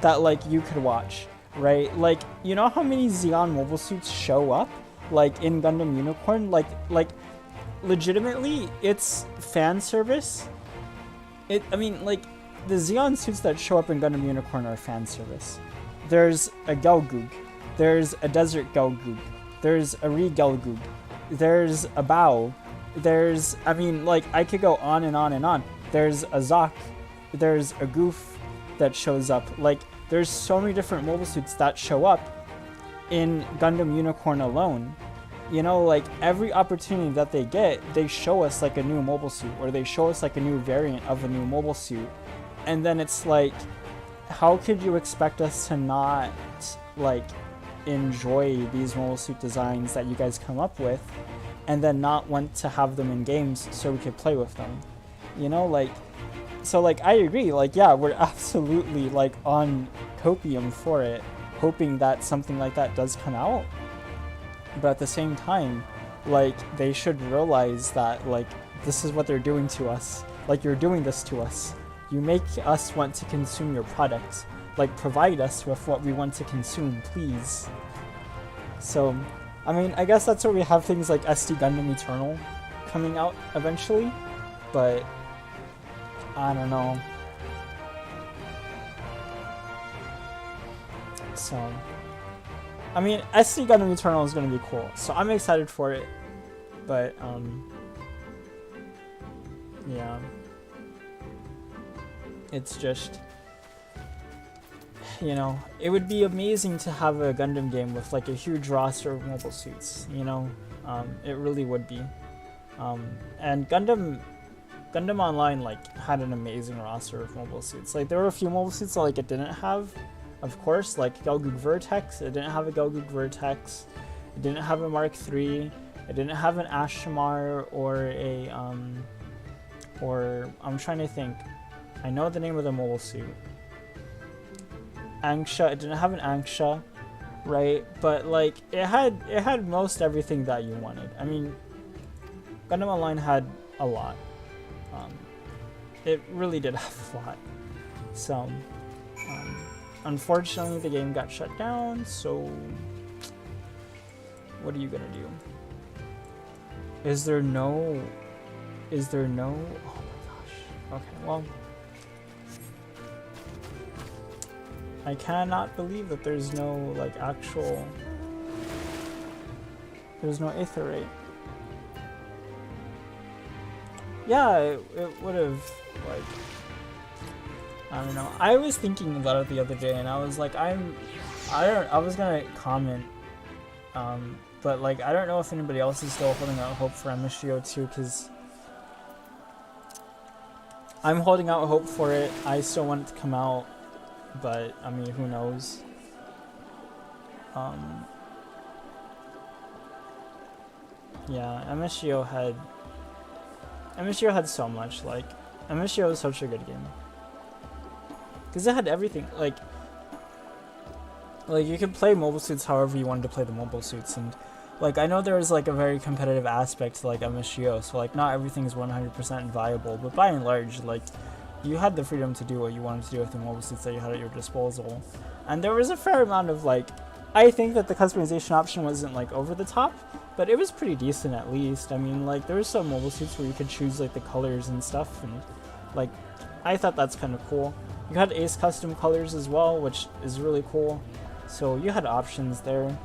that like you could watch, right? Like, you know how many Xeon mobile suits show up like in Gundam Unicorn? Like legitimately, it's fan service. I mean, like, the Xeon suits that show up in Gundam Unicorn are fan service. There's a Gelgoog. There's a Desert Gelgoog. There's a Re-Gelgoog. There's a Bao. There's, I mean, like, I could go on and on and on. There's a Zoc. There's a Goof that shows up. Like, there's so many different mobile suits that show up in Gundam Unicorn alone. You know, like, every opportunity that they get, they show us, like, a new mobile suit, or they show us, like, a new variant of a new mobile suit. And then it's like, how could you expect us to not, like, enjoy these mobile suit designs that you guys come up with, and then not want to have them in games so we could play with them? You know, like, so, like, I agree, like, yeah, we're absolutely, like, on copium for it, hoping that something like that does come out. But at the same time, like, they should realize that, like, this is what they're doing to us. Like, you're doing this to us. You make us want to consume your product. Like, provide us with what we want to consume, please. So, I mean, I guess that's where we have things like SD Gundam Eternal coming out eventually. But, I don't know. So, I mean, SD Gundam Eternal is going to be cool, so I'm excited for it, but, yeah, it's just, you know, it would be amazing to have a Gundam game with, like, a huge roster of mobile suits, you know, it really would be, and Gundam Online, like, had an amazing roster of mobile suits. Like, there were a few mobile suits that, like, it didn't have. Of course, like Gelgoog Vertex, it didn't have a Gelgoog Vertex, it didn't have a Mark III, it didn't have an Ashimar or a, or, I'm trying to think, I know the name of the mobile suit. Angsha, it didn't have an Angsha, right? But, like, it had most everything that you wanted. I mean, Gundam Online had a lot. It really did have a lot. So, unfortunately, the game got shut down, so what are you gonna do? Is there no, oh my gosh. Okay, well, I cannot believe that there's no, like, there's no Aetherite. Yeah, it would have, like, I don't know. I was thinking about it the other day, and I was like, I was gonna comment, but, like, I don't know if anybody else is still holding out hope for MSGO 2, because I'm holding out hope for it. I still want it to come out, but, I mean, who knows? Yeah, MSGO had so much, like, MSGO is such a good game. Because it had everything, like, you could play mobile suits however you wanted to play the mobile suits, and, like, I know there was, like, a very competitive aspect to, like, MSGO, so, like, not everything is 100% viable, but by and large, like, you had the freedom to do what you wanted to do with the mobile suits that you had at your disposal. And there was a fair amount of, like, I think that the customization option wasn't, like, over the top, but it was pretty decent at least. I mean, like, there were some mobile suits where you could choose, like, the colors and stuff, and, like, I thought that's kind of cool. You had Ace custom colors as well, which is really cool. So you had options there,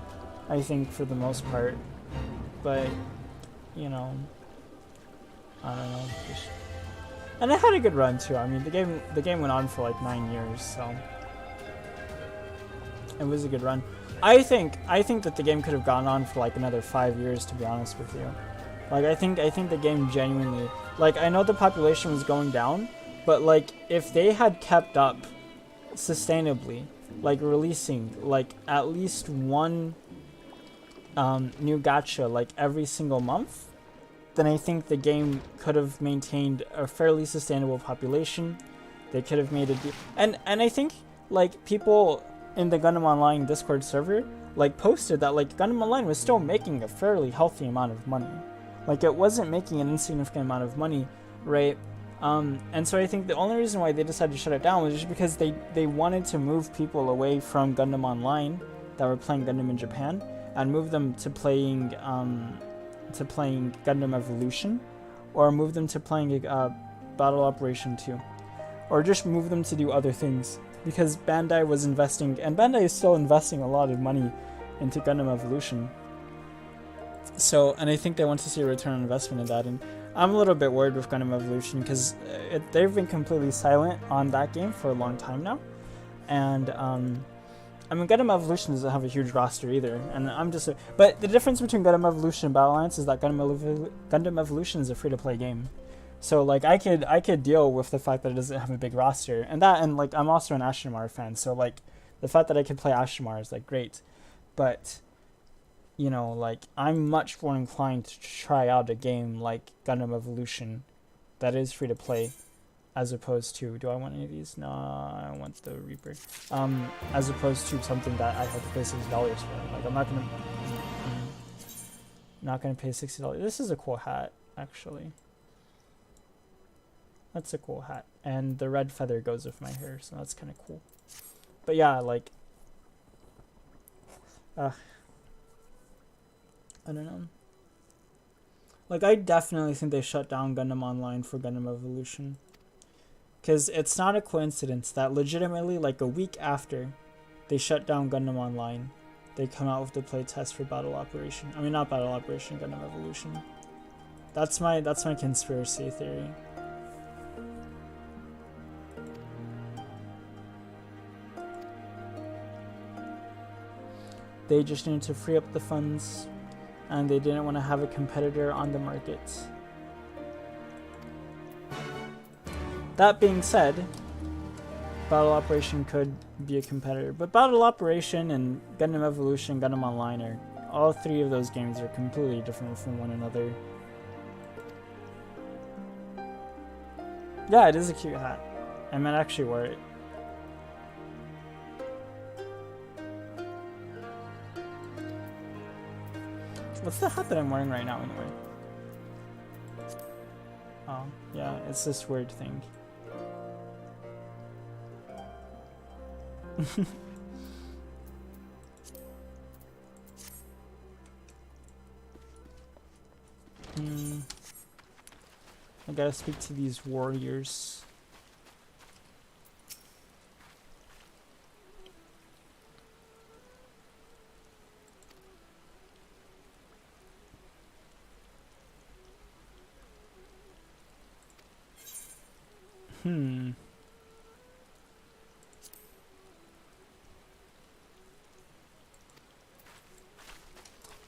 I think, for the most part. But, you know, I don't know. And it had a good run too. I mean, the game went on for like 9 years, so it was a good run. I think that the game could have gone on for like another 5 years, to be honest with you. Like, I think the game genuinely, like, I know the population was going down, but, like, if they had kept up sustainably, like, releasing, like, at least one new gacha, like, every single month, then I think the game could have maintained a fairly sustainable population. They could have made it... And I think, like, people in the Gundam Online Discord server, like, posted that, like, Gundam Online was still making a fairly healthy amount of money. Like, it wasn't making an insignificant amount of money, right? And so I think the only reason why they decided to shut it down was just because they wanted to move people away from Gundam Online that were playing Gundam in Japan and move them to playing Gundam Evolution, or move them to playing Battle Operation 2, or just move them to do other things, because Bandai was investing, and Bandai is still investing a lot of money into Gundam Evolution. So, and I think they want to see a return on investment in that, and I'm a little bit worried with Gundam Evolution because they've been completely silent on that game for a long time now, and I mean, Gundam Evolution doesn't have a huge roster either, and but the difference between Gundam Evolution and Battle Alliance is that Gundam Evolution is a free-to-play game. So, like, I could deal with the fact that it doesn't have a big roster, and like, I'm also an Ashinemar fan, so, like, the fact that I could play Ashinemar is, like, great. But, you know, like, I'm much more inclined to try out a game like Gundam Evolution that is free-to-play, as opposed to, do I want any of these? No, I want the Reaper. As opposed to something that I have to pay $60 for. Like, I'm not gonna pay $60. This is a cool hat, actually. That's a cool hat. And the red feather goes with my hair, so that's kind of cool. But yeah, like, I don't know. Like, I definitely think they shut down Gundam Online for Gundam Evolution. Because it's not a coincidence that legitimately, like, a week after they shut down Gundam Online, they come out with the playtest for Battle Operation. I mean, not Battle Operation, Gundam Evolution. That's my conspiracy theory. They just needed to free up the funds, and they didn't want to have a competitor on the market. That being said, Battle Operation could be a competitor, but Battle Operation and Gundam Evolution, Gundam Online, all three of those games are completely different from one another. Yeah, it is a cute hat. I might actually wear it. What's the hat that I'm wearing right now, anyway? Oh, yeah, it's this weird thing. I gotta speak to these warriors.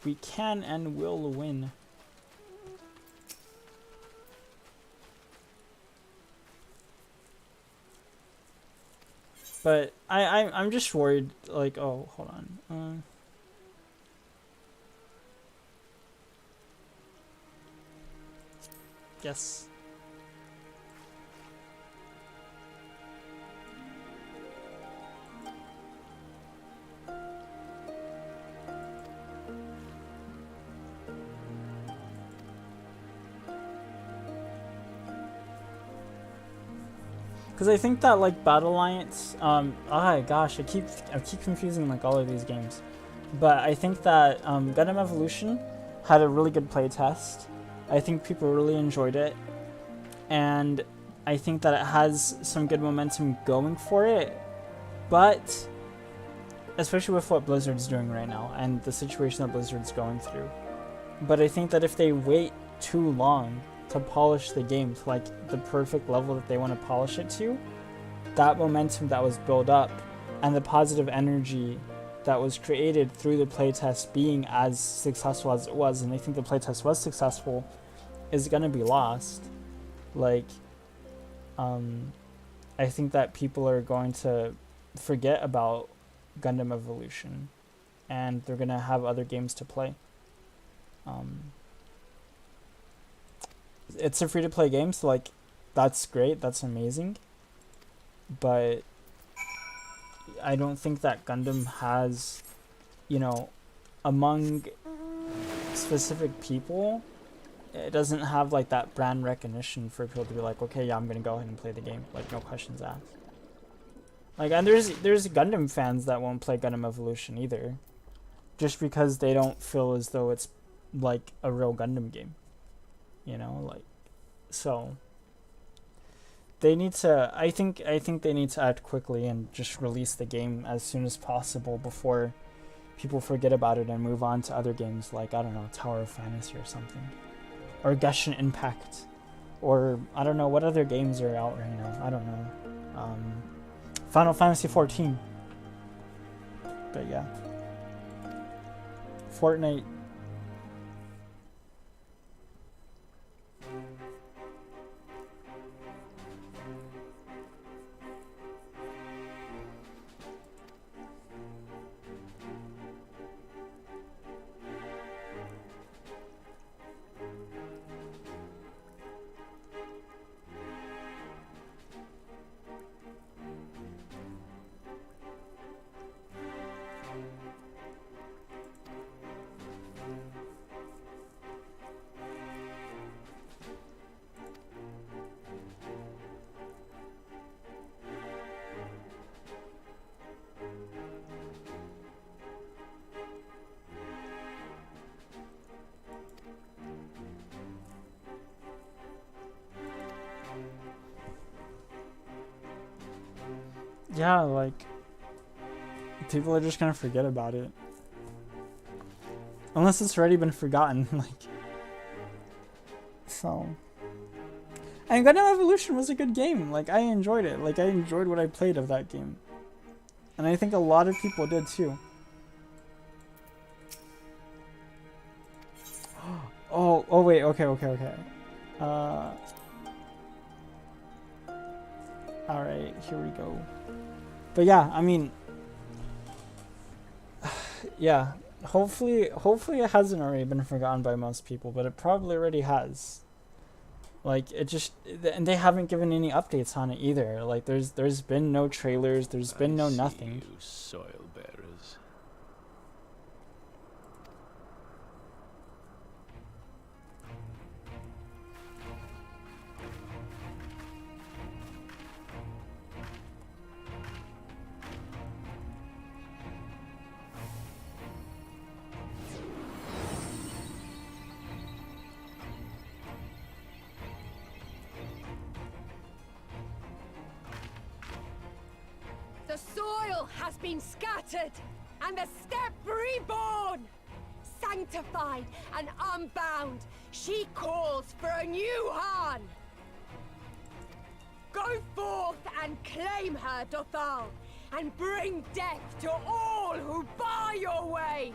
We can and will win. But I'm just worried, like, oh, hold on. Yes. Because I think that, like, Battle Alliance, gosh, I keep confusing, like, all of these games. But I think that Gundam Evolution had a really good playtest. I think people really enjoyed it. And I think that it has some good momentum going for it. But, especially with what Blizzard's doing right now and the situation that Blizzard's going through. But I think that if they wait too long to polish the game to, like, the perfect level that they want to polish it to, that momentum that was built up and the positive energy that was created through the playtest being as successful as it was, and I think the playtest was successful, is going to be lost. Like, I think that people are going to forget about Gundam Evolution, and they're going to have other games to play. It's a free-to-play game, so, like, that's great, that's amazing. But I don't think that Gundam has, you know, among specific people, it doesn't have like that brand recognition for people to be like, okay, yeah, I'm gonna go ahead and play the game, like no questions asked. Like, and there's Gundam fans that won't play Gundam Evolution either, just because they don't feel as though it's like a real Gundam game, you know, like, so they need to, I think they need to act quickly and just release the game as soon as possible before people forget about it and move on to other games like, I don't know, Tower of Fantasy or something, or Genshin Impact, or I don't know what other games are out right now. I don't know. Final Fantasy 14. But yeah, Fortnite. Yeah, like, people are just gonna forget about it. Unless it's already been forgotten, like. So. And Gundam Evolution was a good game. Like, I enjoyed it. Like, I enjoyed what I played of that game. And I think a lot of people did too. Oh wait, okay. Alright, here we go. But yeah, I mean, yeah, hopefully it hasn't already been forgotten by most people, but it probably already has. Like, it just, and they haven't given any updates on it either. Like, there's been no trailers, there's been no nothing. You soil bearers. The soil has been scattered, and the steppe reborn! Sanctified and unbound, she calls for a new Han! Go forth and claim her, Dothal, and bring death to all who bar your way!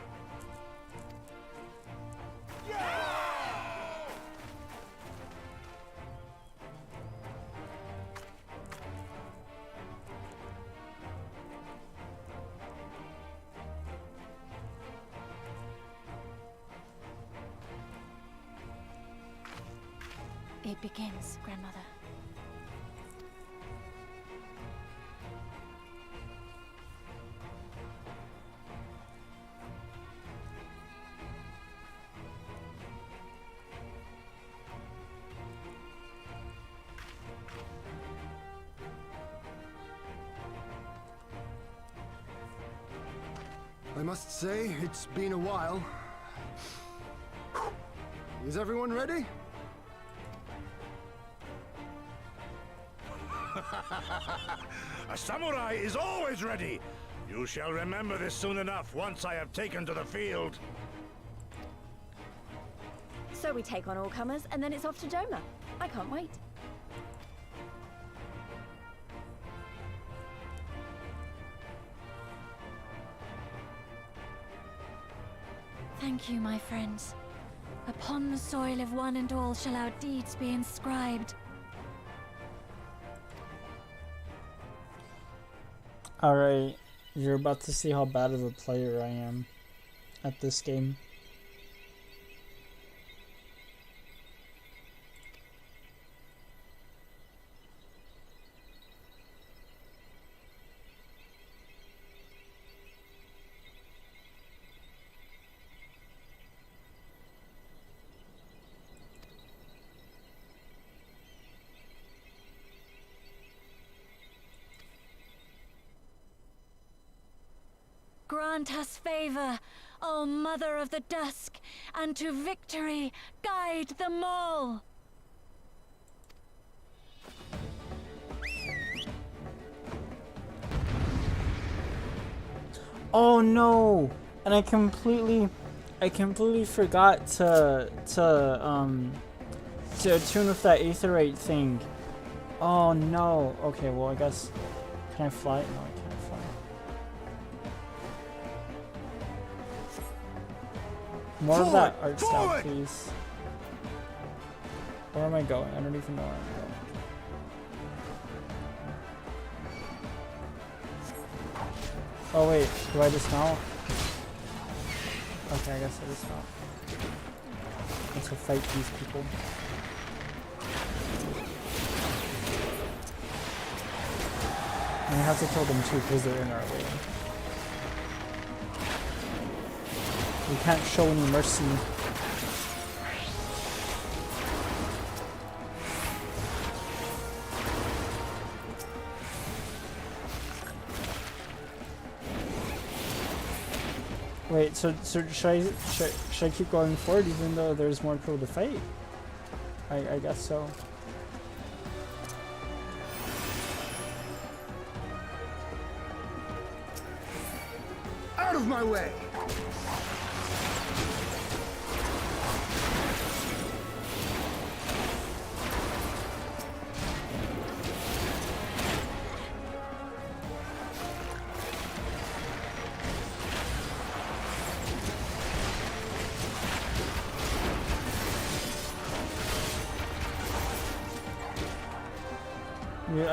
It begins, Grandmother. I must say, it's been a while. Is everyone ready? A samurai is always ready. You shall remember this soon enough once I have taken to the field. So we take on all comers, and then it's off to Doma. I can't wait. Thank you, my friends. Upon the soil of one and all shall our deeds be inscribed. Alright, you're about to see how bad of a player I am at this game. grant us favor, O Mother of the Dusk, and to victory guide them all. Oh no! And I completely forgot to attune with that aetherite thing. Oh no. Okay, well I guess, can I fly? No, I can't fly. More of that art style, please. Where am I going? I don't even know where I'm going. Oh wait, do I dismount? Okay, I guess I dismount. Let's go fight these people. And I have to kill them too because they're in our way. We can't show any mercy. Wait, so should I keep going forward even though there's more people to fight? I guess so. Out of my way!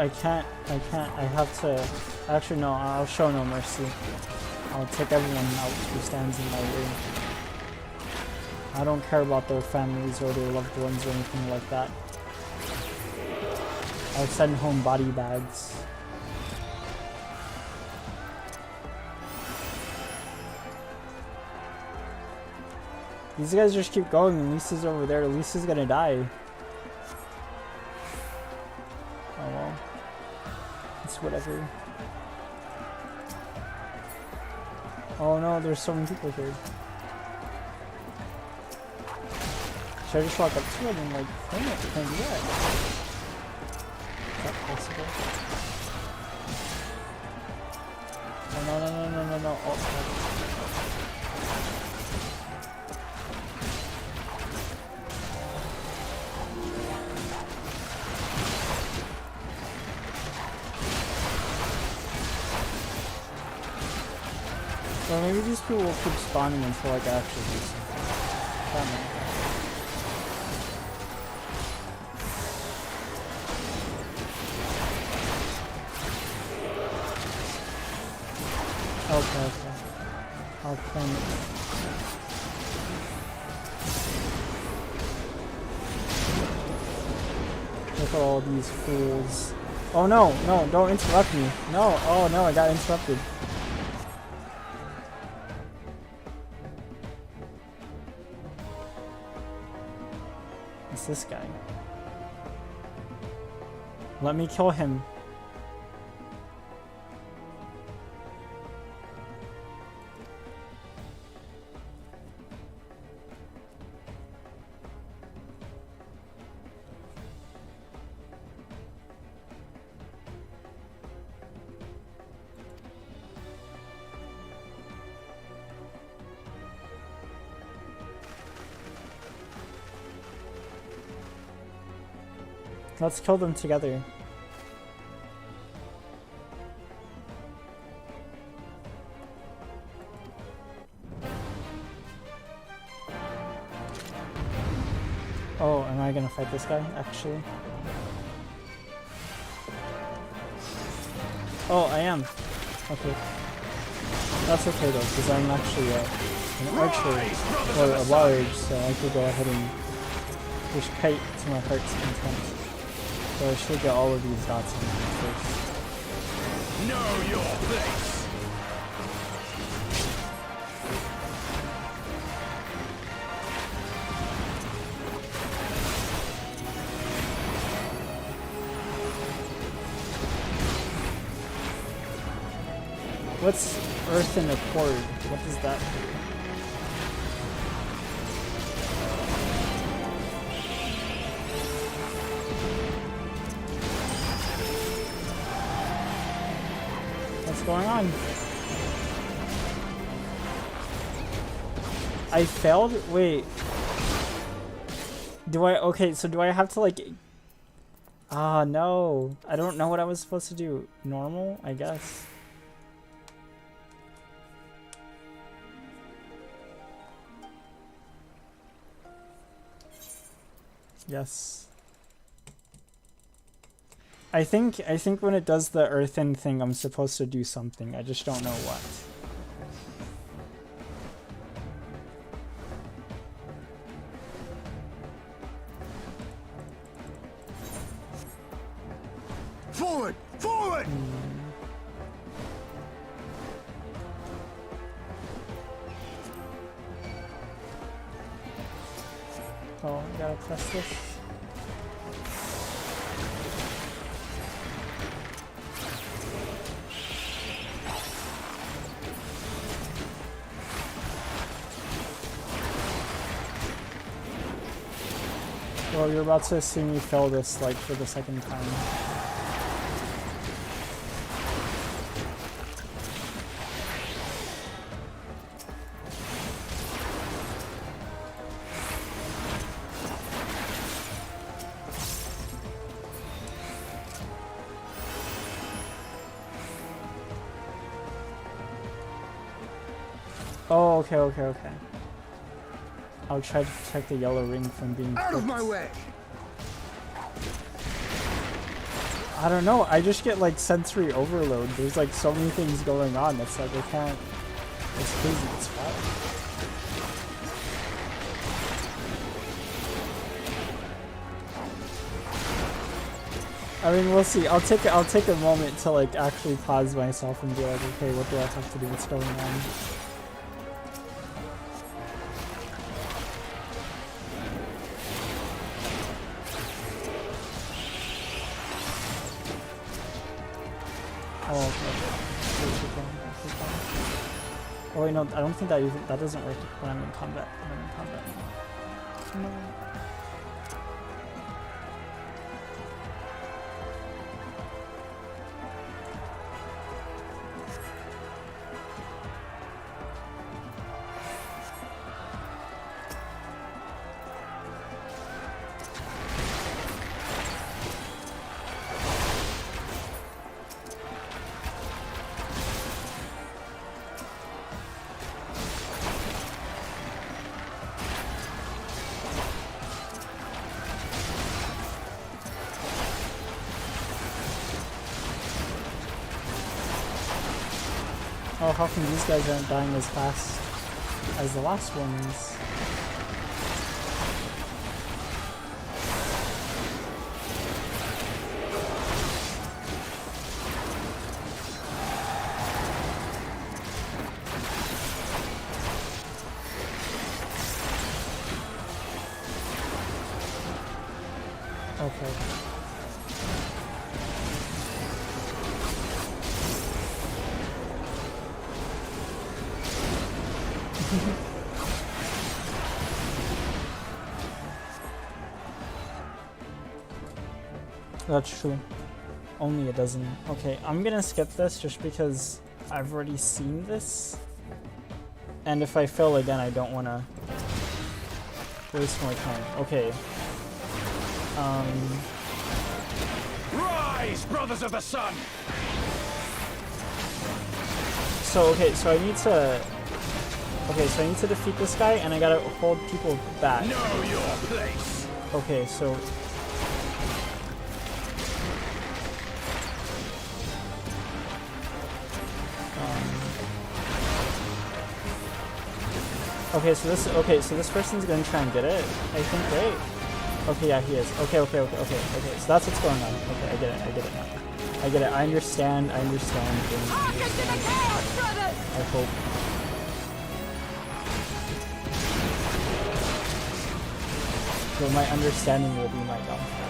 I have to, actually no, I'll show no mercy. I'll take everyone out who stands in my way. I don't care about their families or their loved ones or anything like that. I'll send home body bags. These guys just keep going and Lisa's over there. Lisa's gonna die. Oh well. It's whatever. Oh no, there's so many people here. Should I just walk up to them and like frame it? Can I do that? Is that possible? Oh no. Oh, God. Well, maybe these people will keep spawning until like I actually do something. That might happen. Okay. I'll claim it. Look at all these fools. Oh no, don't interrupt me. No, oh no, I got interrupted. It's this guy. Let me kill him. Let's kill them together. Oh, am I gonna fight this guy, actually? Oh, I am. Okay. That's okay though, because I'm actually an archer, or a large, so I could go ahead and push kite to my heart's content. So I should get all of these dots in first. Know your place! What's earth in accord? What does that do? What's going on? I failed? Wait. Okay, so do I have to like... Ah, no. I don't know what I was supposed to do. Normal, I guess. Yes. I think when it does the earthen thing, I'm supposed to do something. I just don't know what. Forward! Forward! Oh, I gotta press this. Well, you're about to see me fail this, like, for the second time. Oh, okay, okay, okay. I'll try to protect the yellow ring from being Out of clipped. my way! I don't know, I just get like sensory overload. There's like so many things going on. It's like I can't... It's crazy, it's wild. I mean, we'll see. I'll take a moment to like actually pause myself and be like, okay, what do I have to do? What's going on? Oh, okay. Oh wait, no, I don't think that doesn't work when I'm in combat. When I'm in combat. No. Oh, how come these guys aren't dying as fast as the last ones? Okay. That's true. Only it doesn't. Okay, I'm gonna skip this just because I've already seen this. And if I fail again, I don't wanna waste more time. Okay. Rise, brothers of the sun! So I need to... Okay, so I need to defeat this guy, and I gotta hold people back. Know your place! Okay, so... Okay, so this person's gonna try and get it, I think, right? Okay, yeah, he is. Okay, so that's what's going on. Okay, I get it now. I get it, I understand. I hope. So my understanding will be my downfall.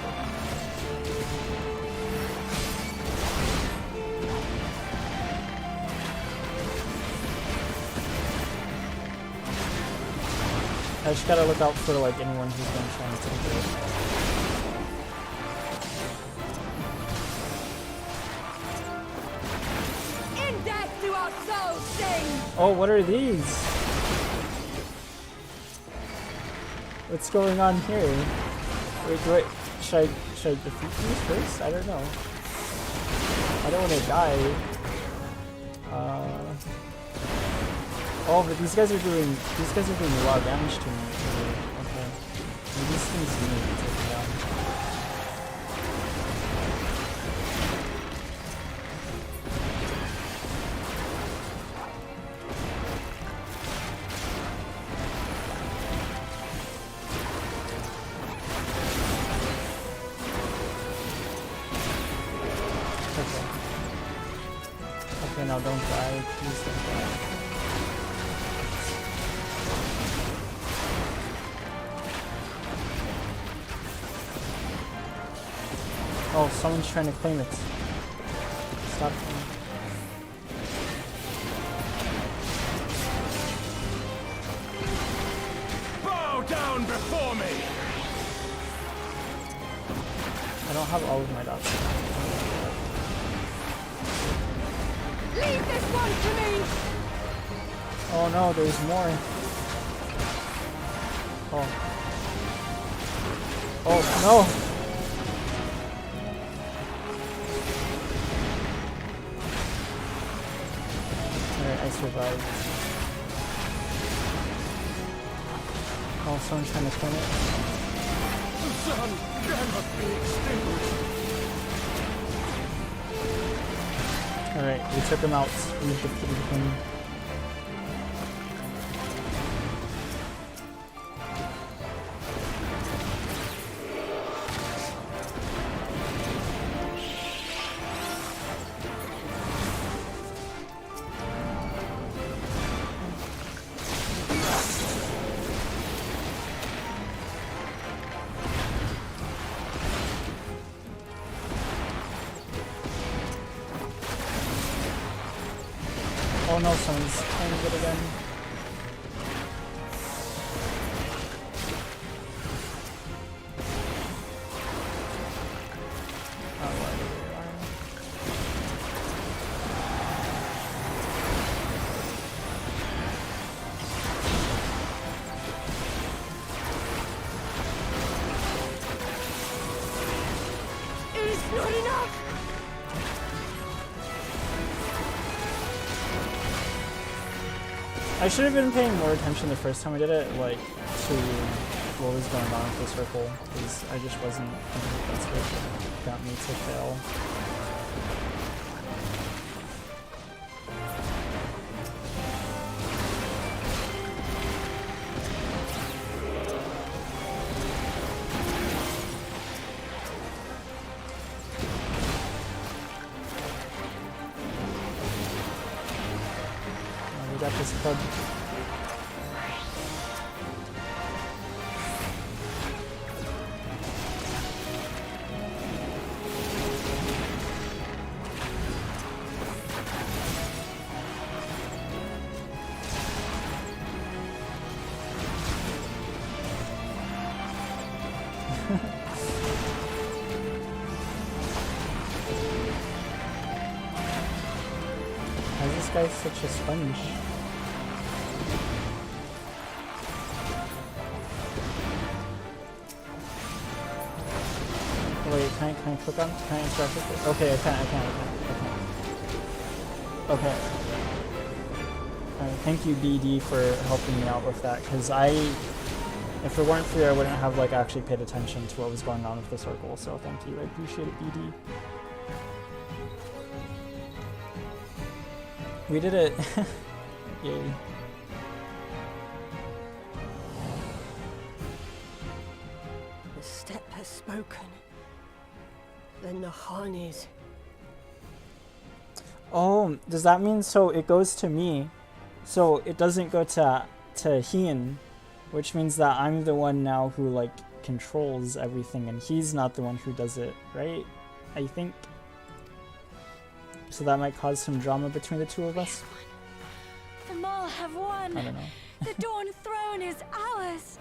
I just gotta look out for like anyone who's gonna try and take it. In death do our souls sing! Oh, what are these? What's going on here? Wait, should I defeat these first? I don't know. I don't want to die. Oh, but these guys are doing a lot of damage to me. Okay. Maybe these things need to take me down. Okay, now don't die. Please don't die. Oh, someone's trying to claim it. Stop them. Bow down before me! I don't have all of my dots. Leave this one to me! Oh no, there's more. Oh. Oh no! Alright, I survived. Oh, someone's trying to claim it. The sun cannot be extinguished. Alright, we took him out. We defeated him. Oh no, someone's trying to get it in. Oh, where are It is not enough! I should have been paying more attention the first time I did it, like, to what was going on with the circle, because I just wasn't thinking that's what got me to fail. We got this club. Why is this guy such a sponge? Wait, can I click on? Can I interact with it? Okay, I can't. Okay. Thank you, BD, for helping me out with that, because if it weren't for you, I wouldn't have like actually paid attention to what was going on with the circle, so thank you. I appreciate it, BD. We did it. Yay. The steppe has spoken. Then the Hanis. Oh, does that mean so it goes to me? So it doesn't go to Hien, which means that I'm the one now who like controls everything and he's not the one who does it, right? I think. So that might cause some drama between the two of us. The Maw have won. I don't know. The Dawn Throne is ours.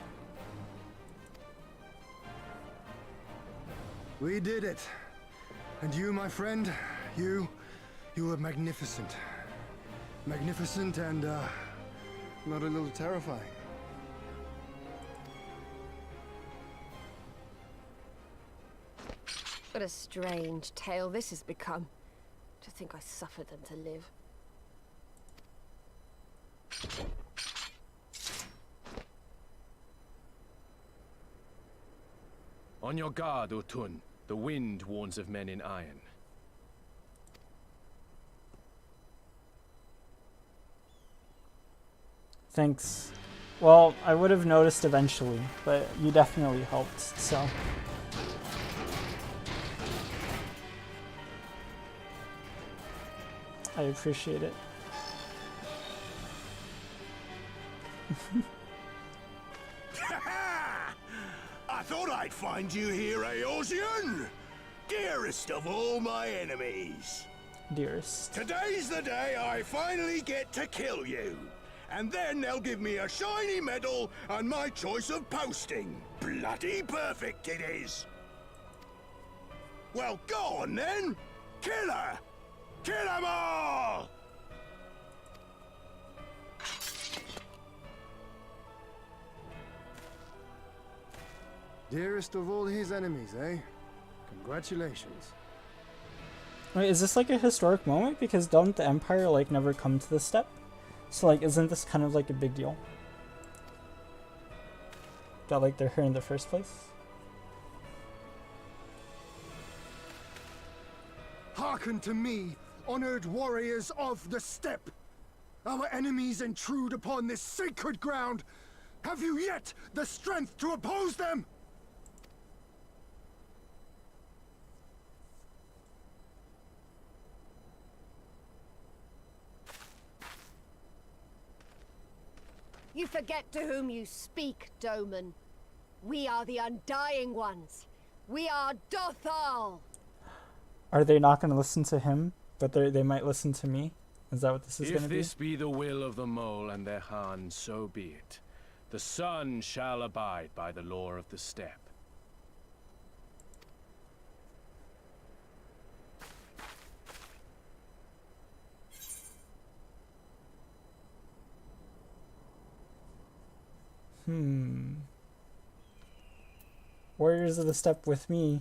We did it. And you, my friend, you were magnificent. Magnificent and, not a little terrifying. What a strange tale this has become. To think I suffered them to live. On your guard, Utun. The wind warns of men in iron. Thanks. Well, I would have noticed eventually, but you definitely helped, so. I appreciate it. I thought I'd find you here, Eorzean! Dearest of all my enemies. Dearest. Today's the day I finally get to kill you. And then they'll give me a shiny medal and my choice of posting. Bloody perfect it is. Well, go on then. Kill her! Kill them all! Dearest of all his enemies, eh? Congratulations. Wait, is this like a historic moment? Because don't the Empire like never come to this step? So like, isn't this kind of like a big deal? That like they're here in the first place? Hearken to me, honored warriors of the steppe. Our enemies intrude upon this sacred ground. Have you yet the strength to oppose them? You forget to whom you speak, Doman. We are the Undying Ones. We are Dothal. Are they not going to listen to him, but they might listen to me? Is that what this is going to If be? this be the will of the mole and their Khan, so be it. The sun shall abide by the law of the steppe. Warriors of the steppe with me.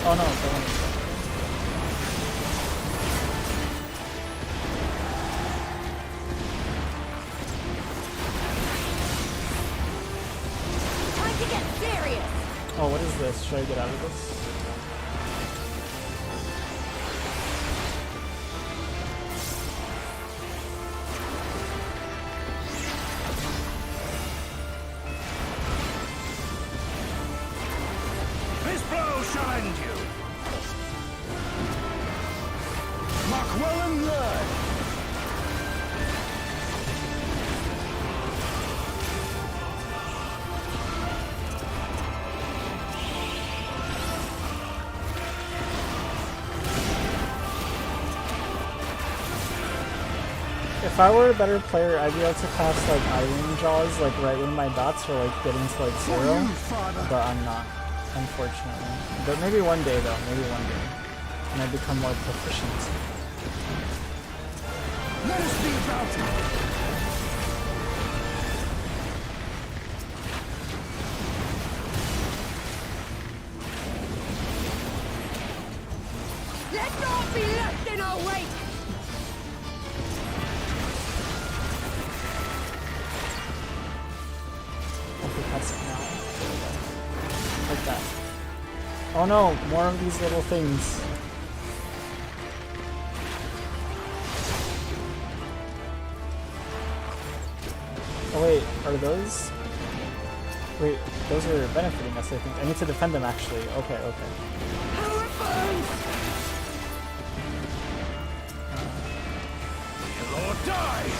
Oh no, that one is Time to get serious. Oh, what is this? Should I get out of this? This blow shall end you. Mark well and learn. If I were a better player, I'd be able to cast like Iron Jaws like right when my dots are like getting to like 0, but I'm not, unfortunately. But maybe one day though, maybe one day, and I become more proficient. Let us be about it. Let not be left in our wake. Okay, that's it now. Like that. Oh no, more of these little things. Oh wait, are those? Wait, those are benefiting us, I think. I need to defend them actually. Okay, okay. Our Kill or die!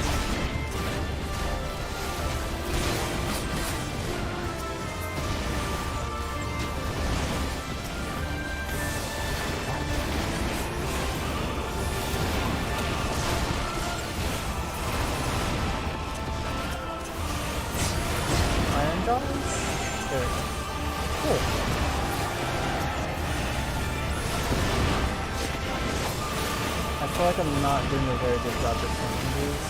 Iron jaws? There we go. Cool. I feel like I'm not doing a very good job at punching these,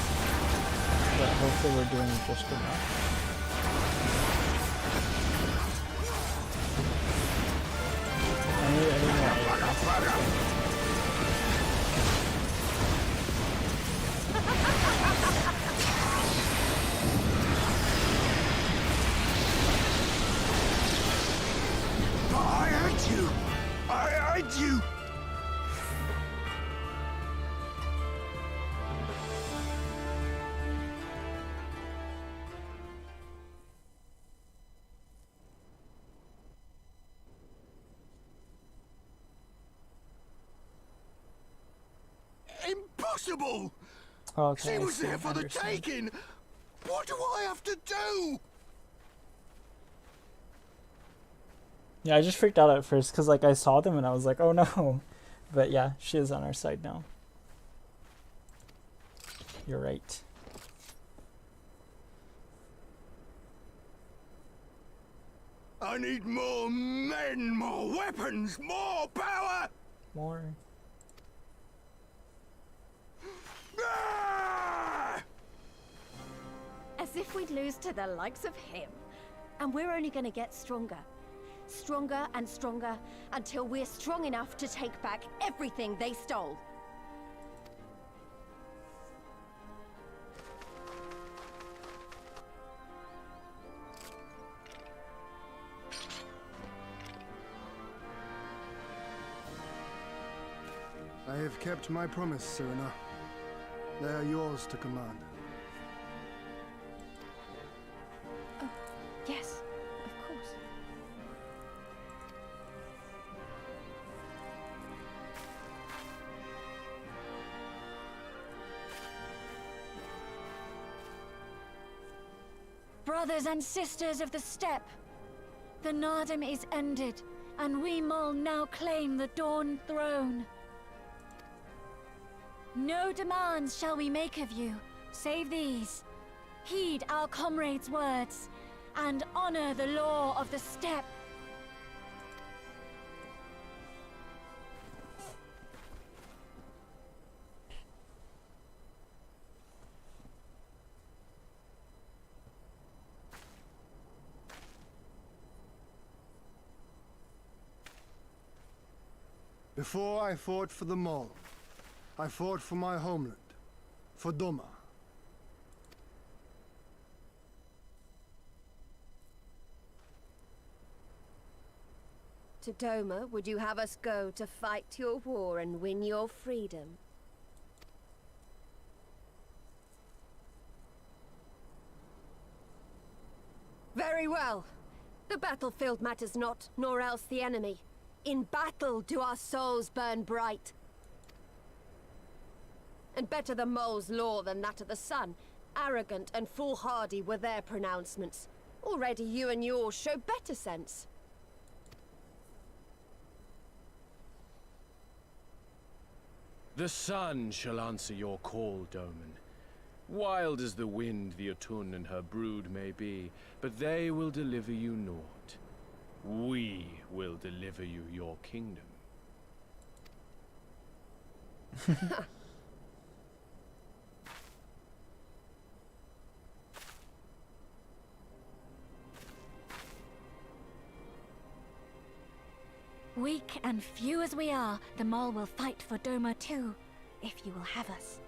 but hopefully we're doing just enough. I need more. I hate you! I hate you! Impossible! Okay, She I was see, there I for the understand. taking! What do I have to do? Yeah, I just freaked out at first because like I saw them and I was like, oh no. But yeah, she is on our side now. You're right. I need more men, more weapons, more power! More. Ah! As if we'd lose to the likes of him. And we're only gonna get stronger. Stronger and stronger until we're strong enough to take back everything they stole. I have kept my promise, Serena. They are yours to command. Oh, yes, of course. Brothers and sisters of the steppe, the Nardum is ended, and we Mol now claim the Dawn Throne. No demands shall we make of you, save these. Heed our comrades' words, and honor the law of the steppe. Before I fought for the Mall, I fought for my homeland, for Doma. To Doma, would you have us go to fight your war and win your freedom? Very well. The battlefield matters not, nor else the enemy. In battle do our souls burn bright. And better the mole's law than that of the sun. Arrogant and foolhardy were their pronouncements. Already you and yours show better sense. The sun shall answer your call, Doman. Wild as the wind the Atun and her brood may be, but they will deliver you naught. We will deliver you your kingdom. Weak and few as we are, the Mol will fight for Doma too, if you will have us.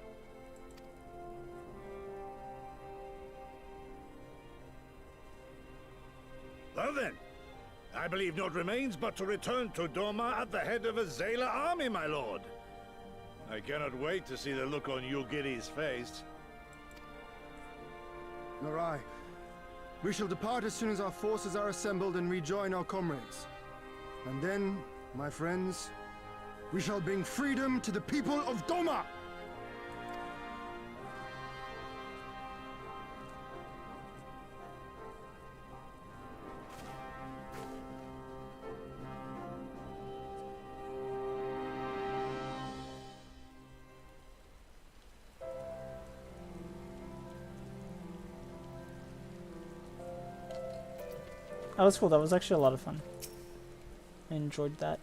Well then, I believe naught remains but to return to Doma at the head of a Zayla army, my lord. I cannot wait to see the look on Yugiri's face. Nor I. We shall depart as soon as our forces are assembled and rejoin our comrades. And then, my friends, we shall bring freedom to the people of Doma! That was cool. That was actually a lot of fun. I enjoyed that.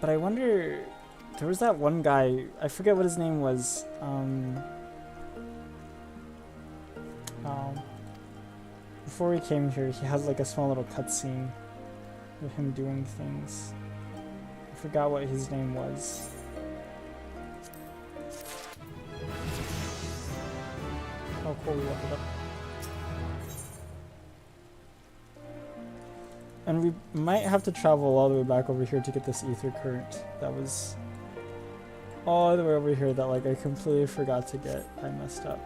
But I wonder, there was that one guy, I forget what his name was. Before we came here, he had like a small little cutscene of him doing things. I forgot what his name was. Oh cool, we leveled up. And we might have to travel all the way back over here to get this ether current that was all the way over here that like I completely forgot to get. I messed up.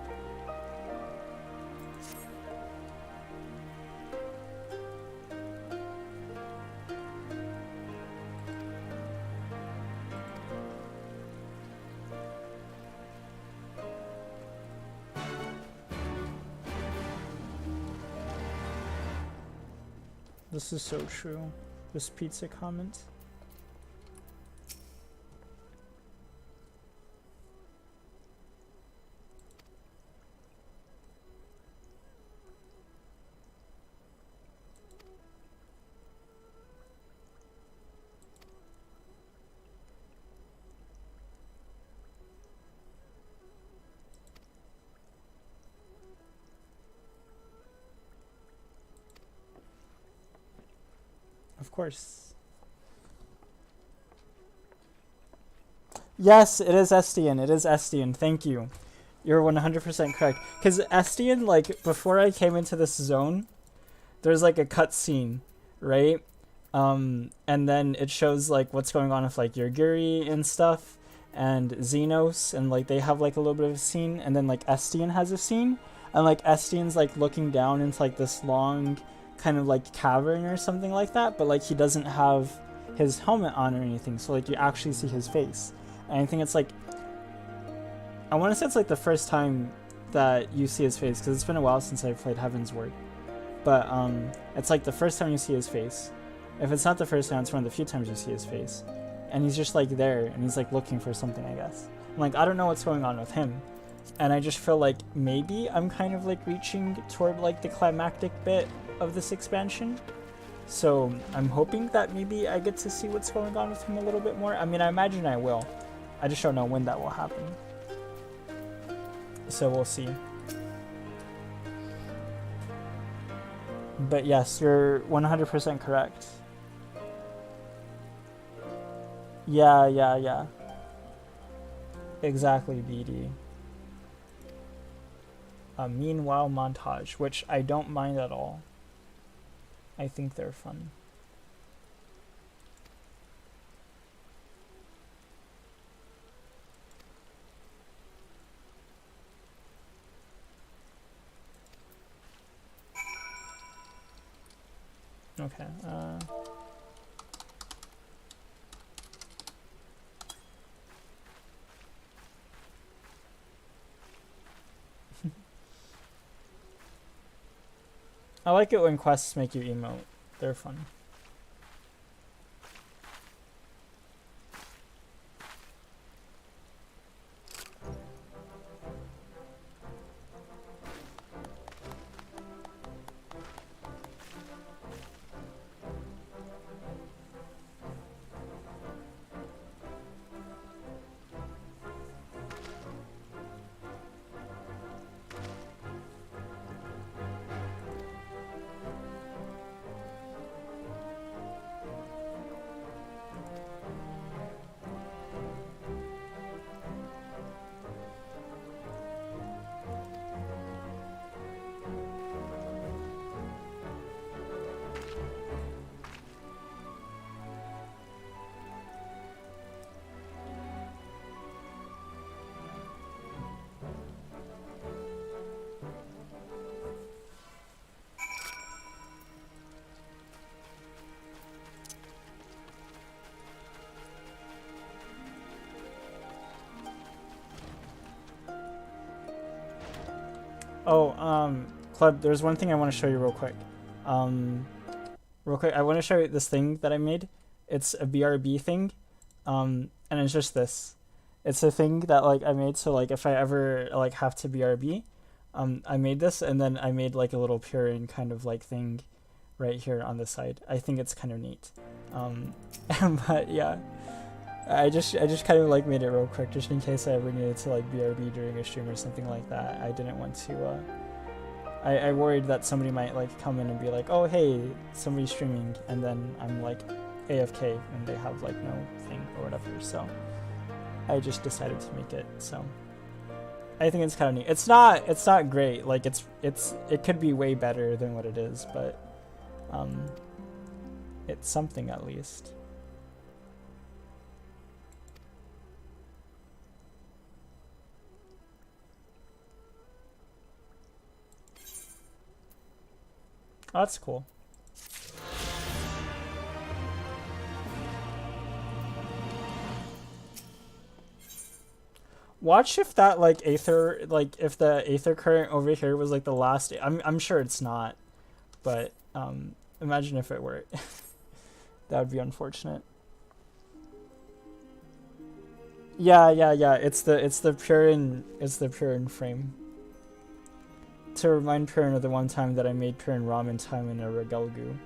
This is so true. This pizza comment. Of course. Yes, it is Estian. It is Estian. Thank you. You're 100% correct. Because Estian, like, before I came into this zone, there's like a cutscene, right? And then it shows like what's going on with like Yurgiri and stuff, and Xenos, and like they have like a little bit of a scene, and then like Estian has a scene, and like Estian's like looking down into like this long kind of like cavern or something like that, but like he doesn't have his helmet on or anything, so like you actually see his face. And I think it's like, I want to say it's like the first time that you see his face, because it's been a while since I've played Heaven's Word, but it's like the first time you see his face. If it's not the first time, it's one of the few times you see his face, and he's just like there, and he's like looking for something, I guess. I'm like, I don't know what's going on with him, and I just feel like maybe I'm kind of like reaching toward like the climactic bit of this expansion, so I'm hoping that maybe I get to see what's going on with him a little bit more. I mean, I imagine I will. I just don't know when that will happen. So we'll see. But yes, you're 100% correct. Yeah. Exactly, BD. A meanwhile montage, which I don't mind at all. I think they're fun. Okay, I like it when quests make you emote. They're fun. Oh, Club, there's one thing I want to show you real quick. I want to show you this thing that I made. It's a BRB thing, and it's just this. It's a thing that like I made so like if I ever like have to BRB, I made this and then I made like a little Purin kind of like thing right here on the side. I think it's kind of neat. But yeah, I just kind of like made it real quick just in case I ever needed to like BRB during a stream or something like that. I didn't want to. I worried that somebody might like come in and be like, oh hey, somebody's streaming, and then I'm like AFK and they have like no thing or whatever. So I just decided to make it. So I think it's kind of neat. It's not great. Like it could be way better than what it is, but it's something at least. Oh, that's cool. Watch if that like aether, like if the aether current over here was like the last. I'm sure it's not, but imagine if it were. That would be unfortunate. Yeah. It's the Purin frame. To remind Purin of the one time that I made Purin ramen time in a Regelgu.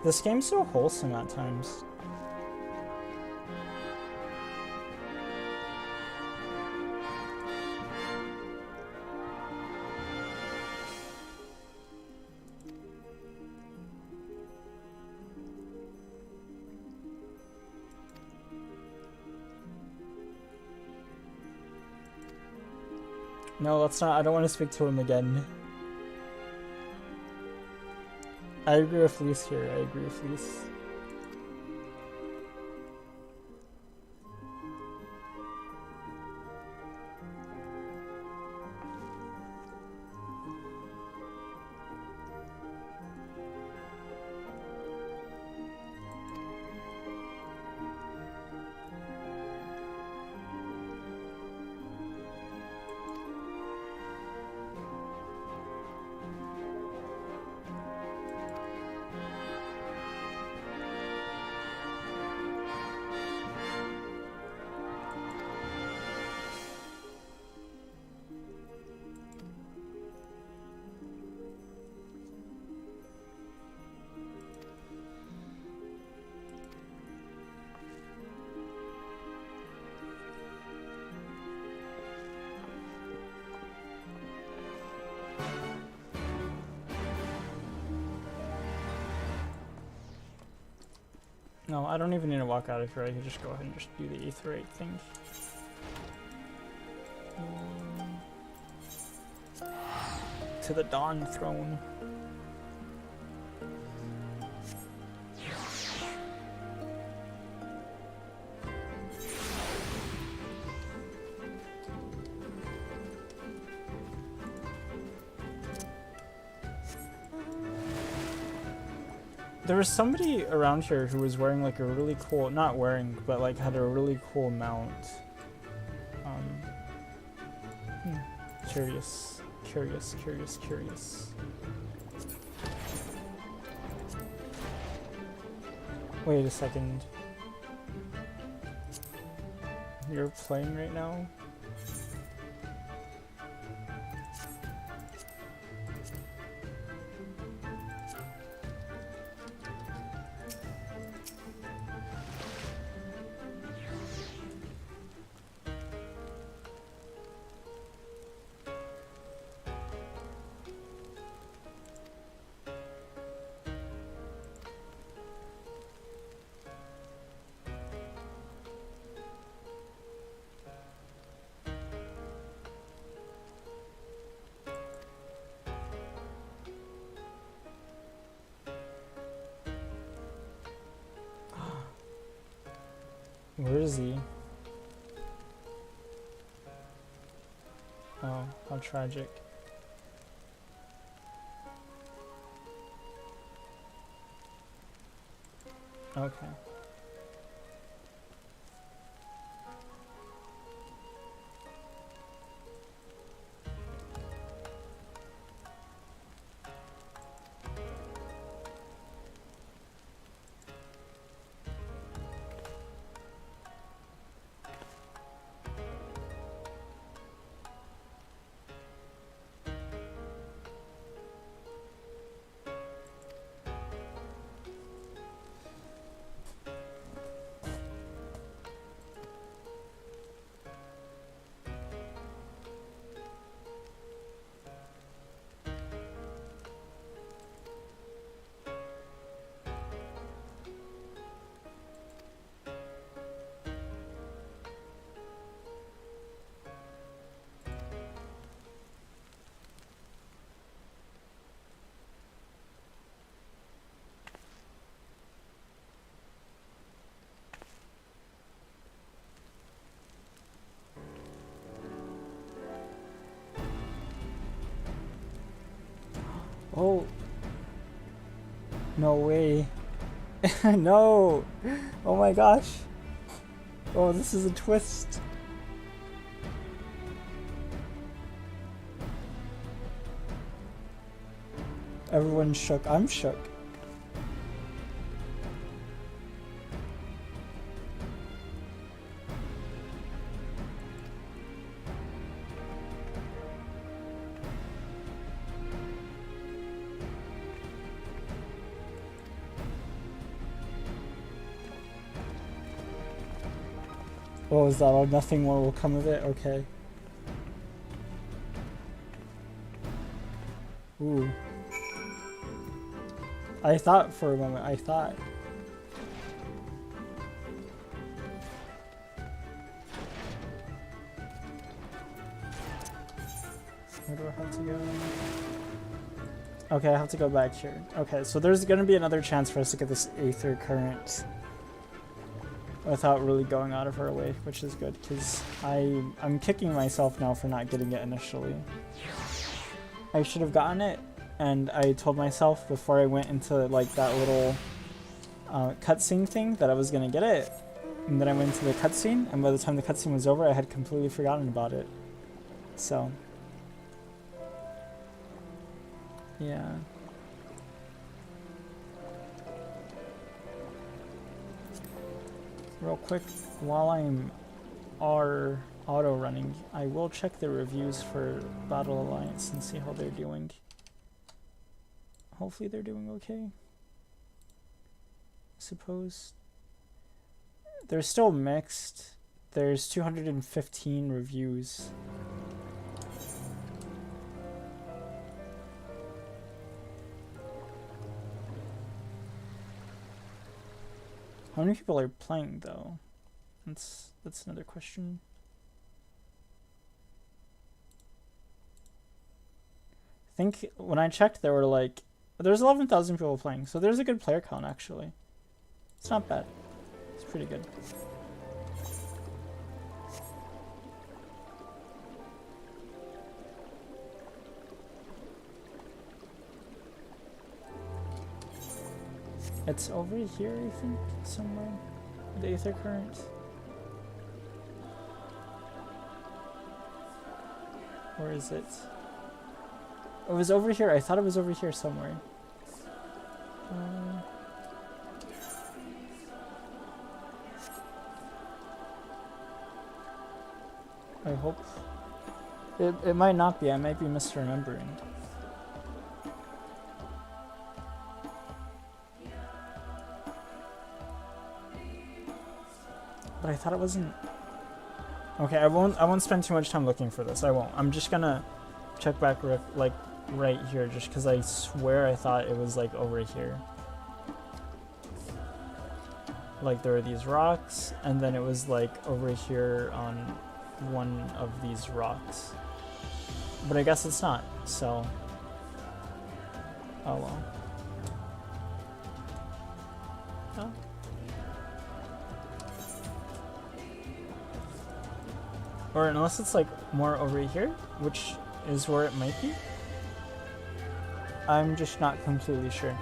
This game's so wholesome at times. No, let's not. I don't want to speak to him again. I agree with Lise here. I agree with Lise. No, I don't even need to walk out of here. I can just go ahead and just do the aetherite thing. To the Dawn Throne. There was somebody around here who was wearing like a really cool, not wearing, but like had a really cool mount. Curious. Wait a second. You're playing right now? Where is he? Oh, how tragic. Okay. Oh. No way. No. Oh my gosh. Oh, this is a twist. Everyone's shook. I'm shook. Oh, is that all? Nothing more will come of it? Okay. Ooh. I thought for a moment, I thought. Where do I have to go? Okay, I have to go back here. Okay, so there's gonna be another chance for us to get this Aether Current without really going out of our way, which is good, because I'm kicking myself now for not getting it initially. I should have gotten it, and I told myself before I went into like that little cutscene thing that I was gonna get it, and then I went into the cutscene, and by the time the cutscene was over, I had completely forgotten about it. So, yeah. Real quick, while I'm auto running, I will check the reviews for Battle Alliance and see how they're doing. Hopefully they're doing okay. I suppose. They're still mixed. There's 215 reviews. How many people are playing though? That's another question. I think when I checked there were like there's 11,000 people playing, so there's a good player count actually. It's not bad. It's pretty good. It's over here, I think, somewhere. The Aether Current. Where is it? It was over here. I thought it was over here somewhere. I hope. It might not be. I might be misremembering. But I thought it wasn't. Okay, I won't spend too much time looking for this. I won't. I'm just gonna check back like right here, just because I swear I thought it was like over here. Like there were these rocks, and then it was like over here on one of these rocks. But I guess it's not. So. Oh well. Oh. Or unless it's like more over here, which is where it might be. I'm just not completely sure.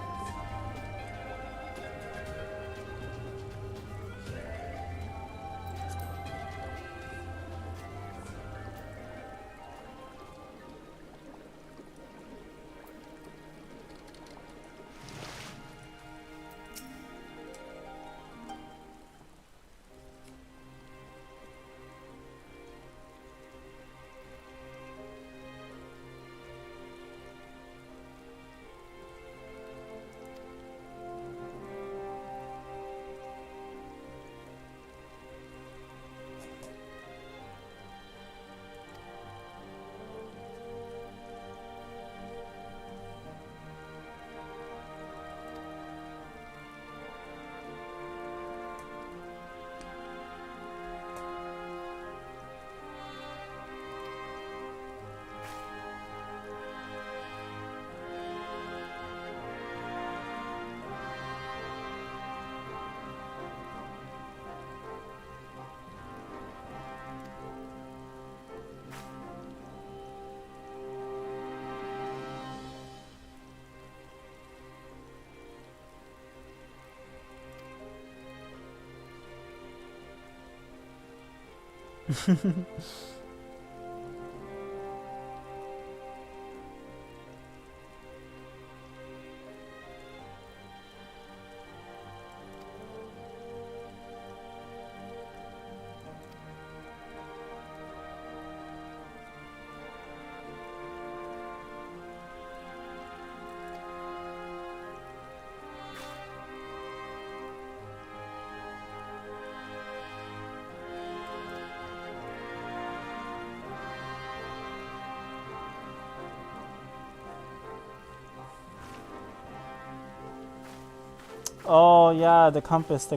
Oh yeah, the compass.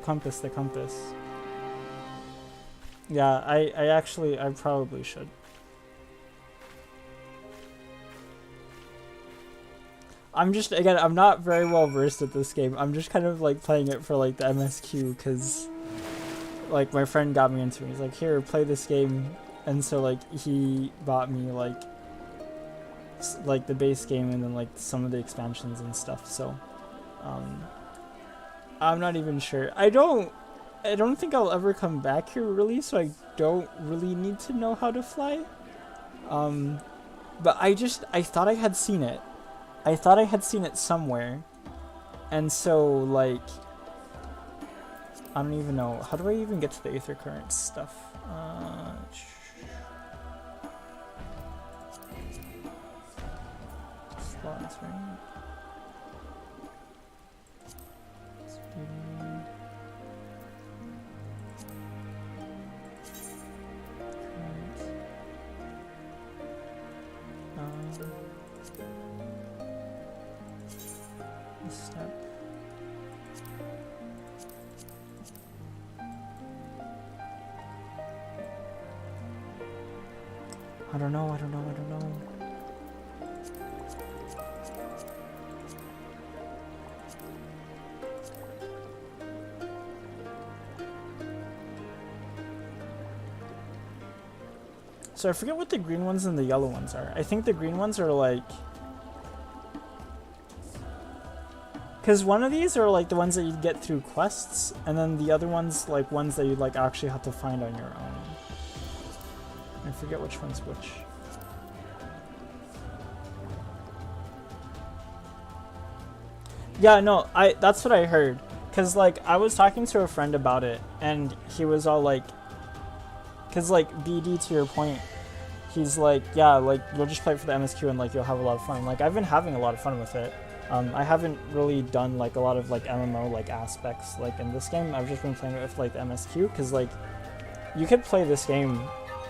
Yeah, I probably should. I'm not very well versed at this game. I'm just kind of like playing it for like the MSQ because like my friend got me into it. He's like, here, play this game. And so like he bought me like the base game and then like some of the expansions and stuff. So I'm not even sure. I don't think I'll ever come back here really, so I don't really need to know how to fly. But I thought I had seen it. I thought I had seen it somewhere. And so like I don't even know. How do I even get to the Aether Current stuff? Slots, right? Step. I don't know. So I forget what the green ones and the yellow ones are. I think the green ones are like... Because one of these are like the ones that you get through quests, and then the other ones like ones that you like actually have to find on your own. I forget which one's which. Yeah, no, that's what I heard. Cause like I was talking to a friend about it, and he was all like, cause like BD, to your point, he's like, yeah, like you'll just play it for the MSQ and like you'll have a lot of fun. Like I've been having a lot of fun with it. I haven't really done like a lot of like MMO like aspects like in this game. I've just been playing it with like the MSQ, because like you could play this game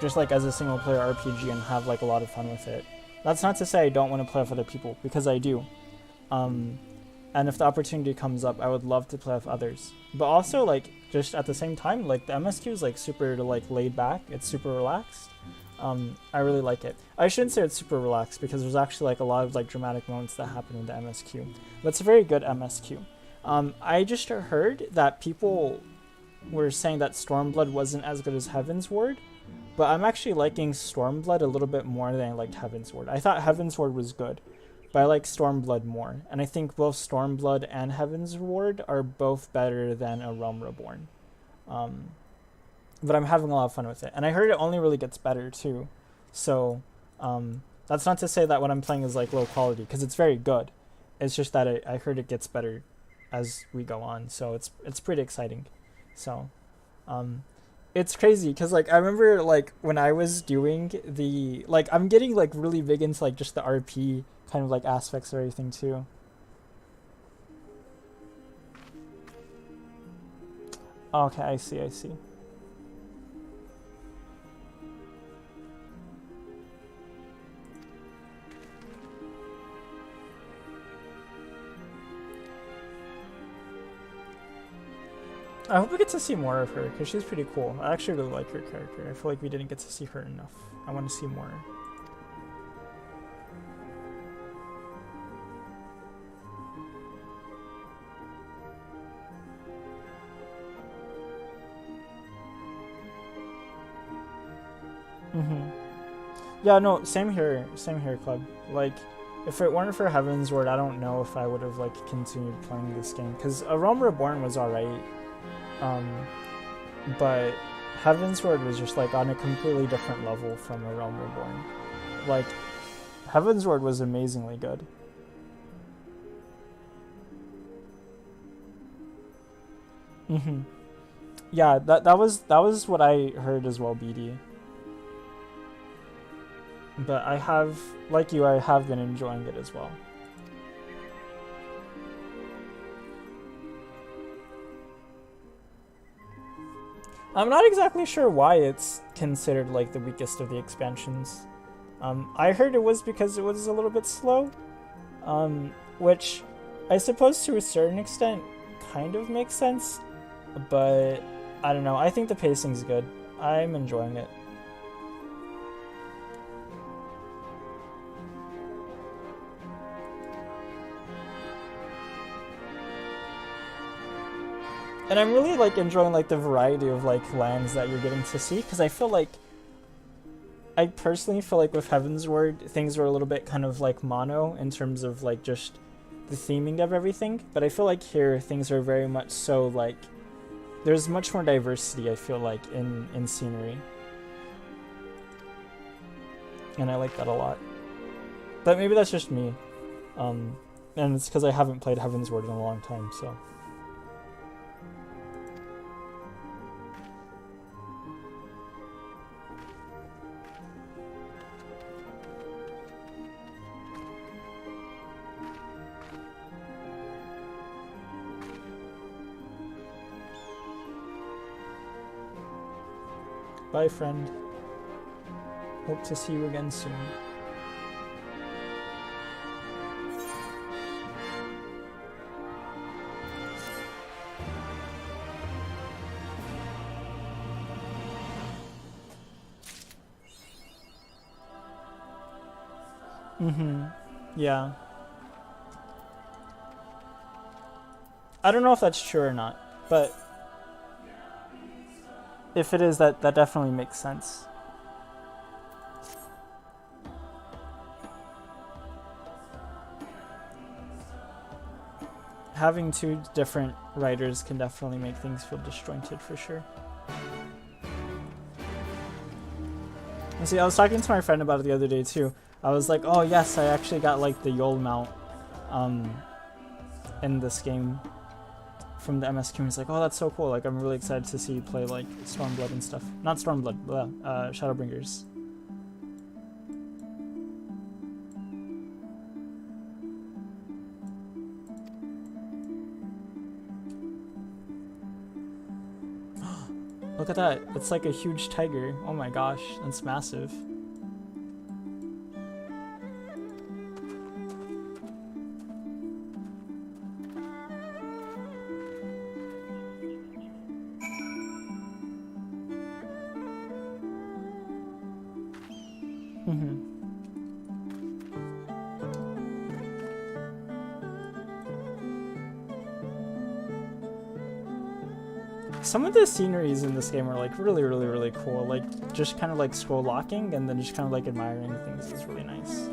just like as a single player RPG and have like a lot of fun with it. That's not to say I don't want to play with other people, because I do. And if the opportunity comes up, I would love to play with others. But also like just at the same time, like the MSQ is like super like laid back. It's super relaxed. I really like it. I shouldn't say it's super relaxed, because there's actually like a lot of like dramatic moments that happen in the MSQ. But it's a very good MSQ. I just heard that people were saying that Stormblood wasn't as good as Heaven's Ward. but I'm actually liking Stormblood a little bit more than I liked Heavensward. I thought Heavensward was good, but I like Stormblood more, and I think both Stormblood and Heavensward are both better than A Realm Reborn. But I'm having a lot of fun with it, and I heard it only really gets better too. So that's not to say that what I'm playing is like low quality, because it's very good. It's just that I heard it gets better as we go on, so it's pretty exciting. So it's crazy because like I remember like when I was doing the like I'm getting like really big into like just the RP kind of like aspects of everything too. Okay, I see. I hope we get to see more of her, because she's pretty cool. I actually really like her character. I feel like we didn't get to see her enough. I want to see more. Yeah, no, same here, Club. Like, if it weren't for Heavensward, I don't know if I would have, like, continued playing this game. Because A Realm Reborn was alright. But Heavensward was just like on a completely different level from A Realm Reborn. Like, Heavensward was amazingly good. Yeah, that was what I heard as well, BD. But I have, like you, I have been enjoying it as well. I'm not exactly sure why it's considered like the weakest of the expansions. I heard it was because it was a little bit slow, which I suppose to a certain extent kind of makes sense, but I don't know. I think the pacing's good. I'm enjoying it. And I'm really like enjoying like the variety of like lands that you're getting to see, because I personally feel like with Heavensward things were a little bit kind of like mono in terms of like just the theming of everything, but I feel like here things are very much so like there's much more diversity, I feel like, in scenery, and I like that a lot. But maybe that's just me, and it's because I haven't played Heavensward in a long time, so. Bye, friend. Hope to see you again soon. Yeah. I don't know if that's true or not, but if it is, that definitely makes sense. Having two different writers can definitely make things feel disjointed for sure. And see, I was talking to my friend about it the other day too. I was like, oh yes, I actually got like the Yol mount in this game from the MSQ. He's like, oh, that's so cool. Like, I'm really excited to see you play like Stormblood and stuff. Not Stormblood, Shadowbringers. Look at that. It's like a huge tiger. Oh my gosh, that's massive. Some of the sceneries in this game are like really, really, really cool. Like just kind of like scroll locking and then just kind of like admiring things is really nice.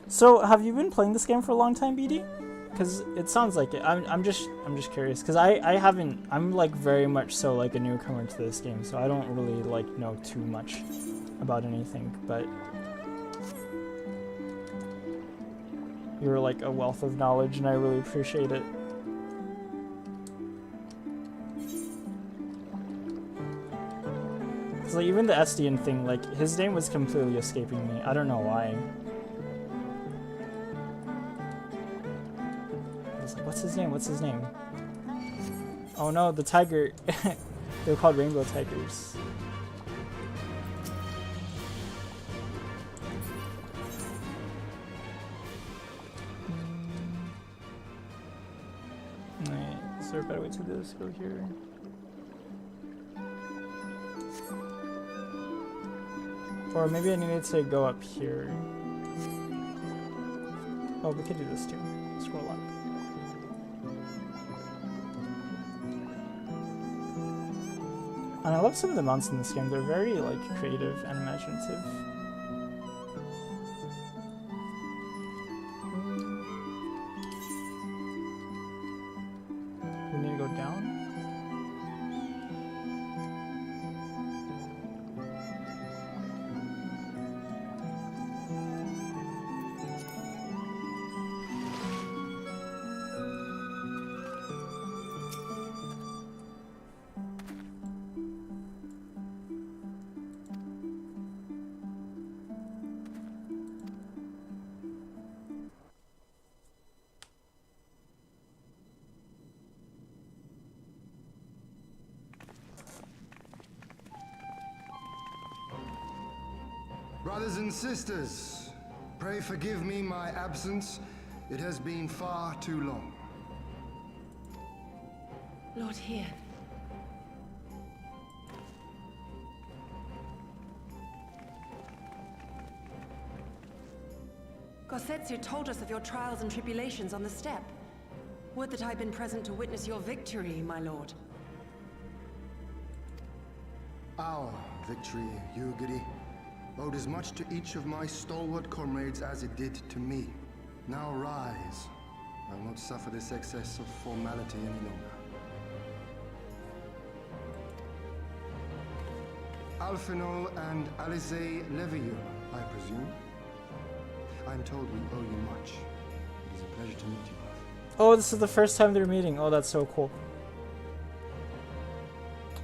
So have you been playing this game for a long time, BD? Because it sounds like it. I'm just curious because I haven't. I'm like very much so like a newcomer to this game, so I don't really like know too much about anything. But you're like a wealth of knowledge, and I really appreciate it. Cause like even the Estian thing, like his name was completely escaping me. I don't know why. What's his name? What's his name? Oh no, the tiger. They're called rainbow tigers. Alright, is there a better way to do this? Go here. Or maybe I needed to go up here. Oh, we could do this too. Scroll up. And I love some of the mounts in this game. They're very like creative and imaginative. We need to go down. Brothers and sisters, pray forgive me my absence. It has been far too long. Lord here. Gosetsu told us of your trials and tribulations on the steppe. Would that I'd been present to witness your victory, my lord. Our victory, Yugiri, owed as much to each of my stalwart comrades as it did to me. Now rise. I will not suffer this excess of formality any longer. Alphino and Alice Levieux, I presume. I'm told we owe you much. It is a pleasure to meet you both. Oh, this is the first time they're meeting. Oh, that's so cool.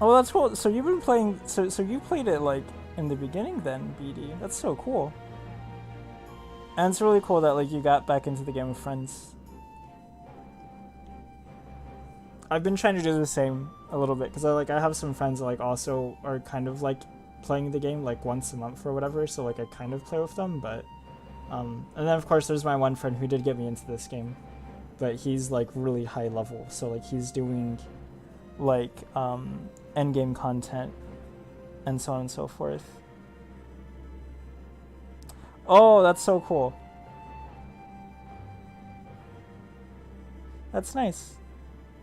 Oh, that's cool. So you've been playing. So you played it like in the beginning, then, BD. That's so cool. And it's really cool that like you got back into the game with friends. I've been trying to do the same a little bit because I have some friends that like also are kind of like playing the game like once a month or whatever. So like I kind of play with them, but and then of course there's my one friend who did get me into this game, but he's like really high level. So like he's doing like end game content and so on and so forth. Oh, that's so cool. That's nice.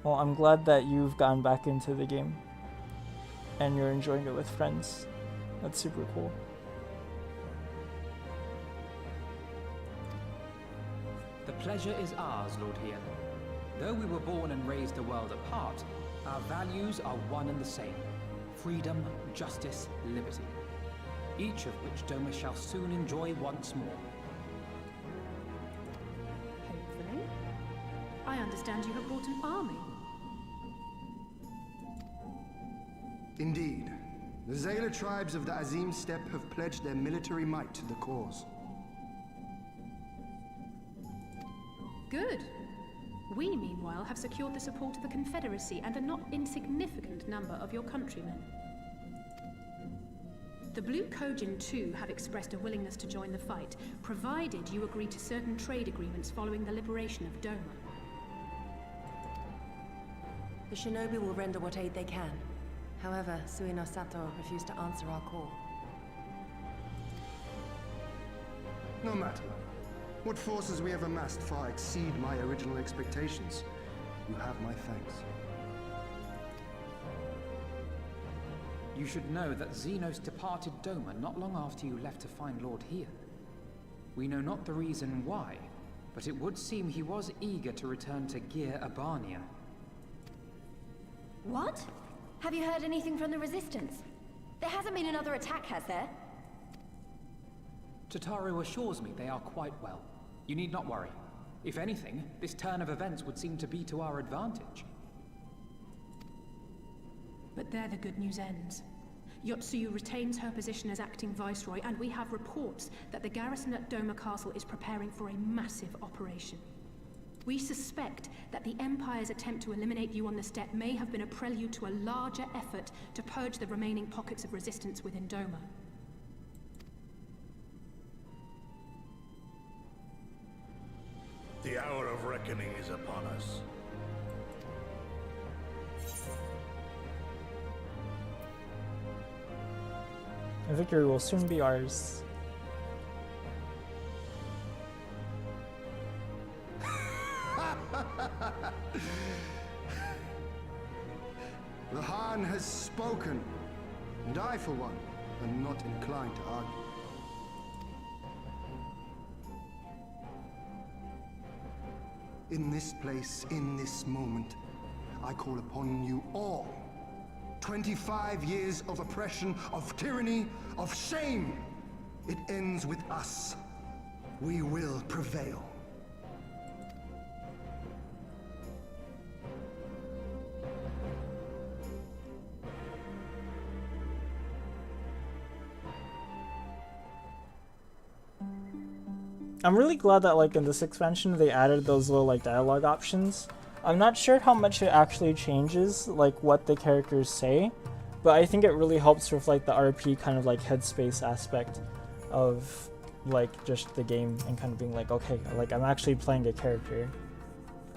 Well, I'm glad that you've gone back into the game and you're enjoying it with friends. That's super cool. The pleasure is ours, Lord Here. Though we were born and raised a world apart, our values are one and the same. Freedom, justice, liberty. Each of which Doma shall soon enjoy once more. Hopefully. I understand you have brought an army. Indeed. The Zayla tribes of the Azim Steppe have pledged their military might to the cause. Good. We, meanwhile, have secured the support of the Confederacy and a not insignificant number of your countrymen. The Blue Kojin, too, have expressed a willingness to join the fight, provided you agree to certain trade agreements following the liberation of Doma. The shinobi will render what aid they can. However, Suino Sato refused to answer our call. No matter. What forces we have amassed far exceed my original expectations. You have my thanks. You should know that Xenos departed Doma not long after you left to find Lord Hian. We know not the reason why, but it would seem he was eager to return to Gir Abania. What? Have you heard anything from the Resistance? There hasn't been another attack, has there? Tataru assures me they are quite well. You need not worry. If anything, this turn of events would seem to be to our advantage. But there the good news ends. Yotsuyu retains her position as acting viceroy, and we have reports that the garrison at Doma Castle is preparing for a massive operation. We suspect that the Empire's attempt to eliminate you on the steppe may have been a prelude to a larger effort to purge the remaining pockets of resistance within Doma. The hour of reckoning is upon us. And victory will soon be ours. The Han has spoken, and I, for one, am not inclined to argue. In this place, in this moment, I call upon you all. 25 years of oppression, of tyranny, of shame. It ends with us. We will prevail. I'm really glad that like in this expansion they added those little like dialogue options. I'm not sure how much it actually changes like what the characters say, but I think it really helps with like the RP kind of like headspace aspect of like just the game and kind of being like, okay, like I'm actually playing a character.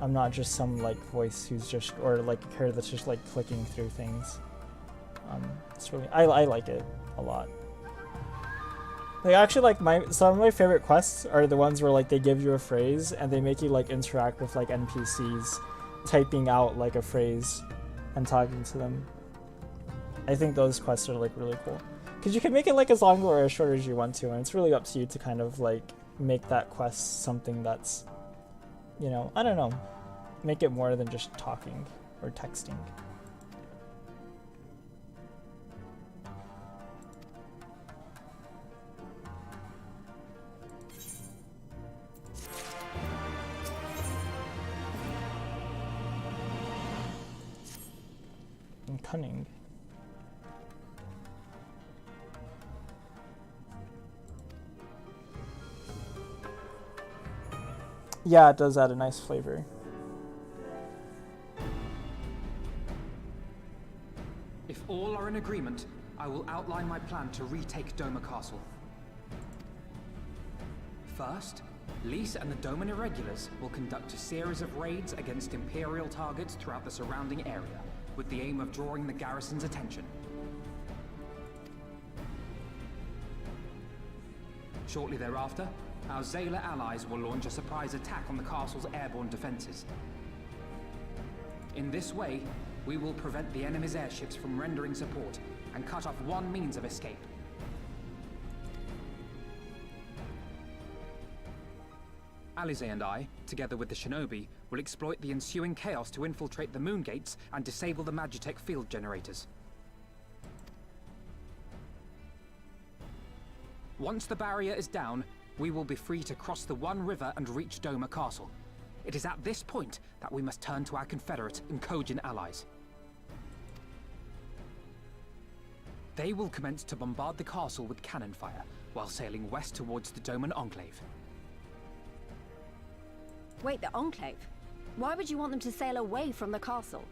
I'm not just some like voice who's just, or like a character that's just like clicking through things. It's really, I like it a lot. Like actually like some of my favorite quests are the ones where like they give you a phrase and they make you like interact with like NPCs typing out like a phrase and talking to them. I think those quests are like really cool. Because you can make it like as long or as short as you want to, and it's really up to you to kind of like make that quest something that's, you know, I don't know, make it more than just talking or texting. And cunning. Yeah, it does add a nice flavor. If all are in agreement, I will outline my plan to retake Doma Castle. First, Lise and the Doman Irregulars will conduct a series of raids against Imperial targets throughout the surrounding area, with the aim of drawing the garrison's attention. Shortly thereafter, our Zayla allies will launch a surprise attack on the castle's airborne defenses. In this way, we will prevent the enemy's airships from rendering support and cut off one means of escape. Alize and I, together with the shinobi, will exploit the ensuing chaos to infiltrate the moon gates and disable the Magitech field generators. Once the barrier is down, we will be free to cross the One River and reach Doma Castle. It is at this point that we must turn to our Confederate and Kojin allies. They will commence to bombard the castle with cannon fire, while sailing west towards the Doman Enclave. Wait, the Enclave? Why would you want them to sail away from the castle?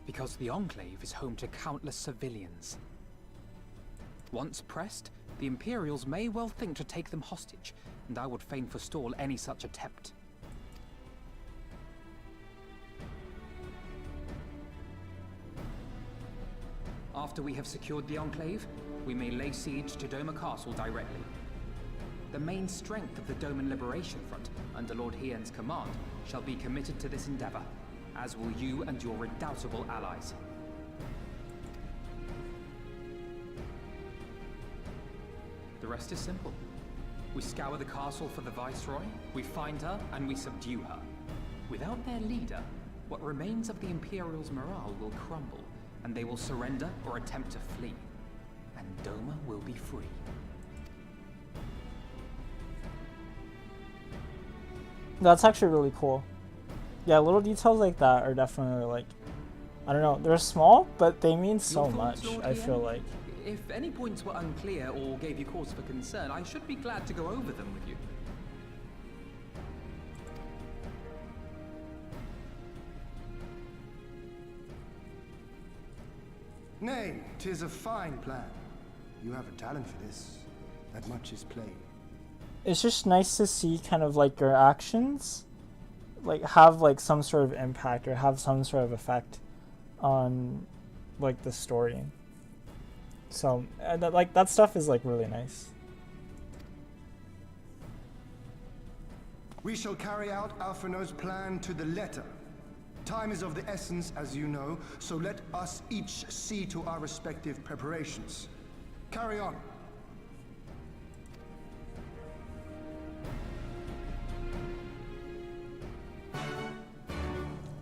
Because the Enclave is home to countless civilians. Once pressed, the Imperials may well think to take them hostage, and I would fain forestall any such attempt. After we have secured the Enclave, we may lay siege to Doma Castle directly. The main strength of the Doman Liberation Front, under Lord Hien's command, shall be committed to this endeavor, as will you and your redoubtable allies. The rest is simple. We scour the castle for the Viceroy, we find her, and we subdue her. Without their leader, what remains of the Imperial's morale will crumble, and they will surrender or attempt to flee. And Doma will be free. That's actually really cool. Yeah, little details like that are definitely like, I don't know, they're small, but they mean so much, I feel like. If any points were unclear or gave you cause for concern, I should be glad to go over them with you. Nay, 'tis a fine plan. You have a talent for this. That much is plain. It's just nice to see kind of like your actions like have like some sort of impact or have some sort of effect on like the story. So that stuff is like really nice. We shall carry out Alphino's plan to the letter. Time is of the essence, as you know, so let us each see to our respective preparations. Carry on.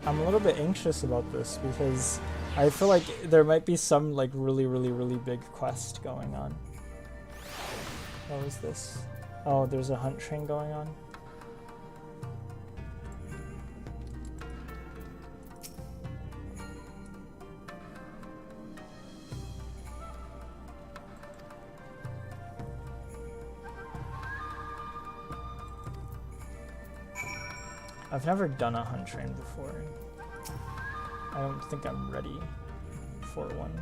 I'm a little bit anxious about this because I feel like there might be some like really big quest going on. What was this? Oh, there's a hunt train going on. I've never done a hunt train before. I don't think I'm ready for one.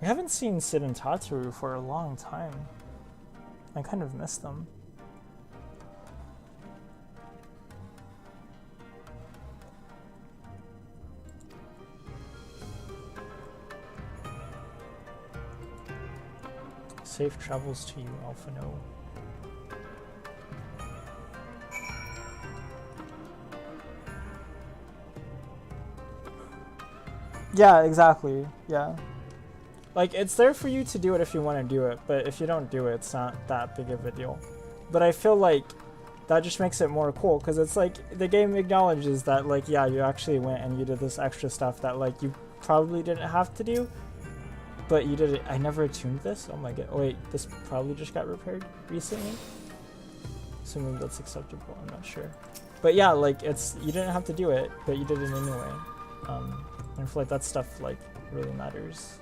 We haven't seen Sid and Tataru for a long time. I kind of miss them. Safe travels to you, Alphino. Yeah, exactly. Yeah. Like, it's there for you to do it if you want to do it, but if you don't do it, it's not that big of a deal. But I feel like that just makes it more cool, because it's like, the game acknowledges that, like, yeah, you actually went and you did this extra stuff that, like, you probably didn't have to do, but you did it. I never tuned this? Oh my god. Oh, wait, this probably just got repaired recently? Assuming that's acceptable, I'm not sure. But yeah, like, it's, you didn't have to do it, but you did it anyway. I feel like that stuff, like, really matters.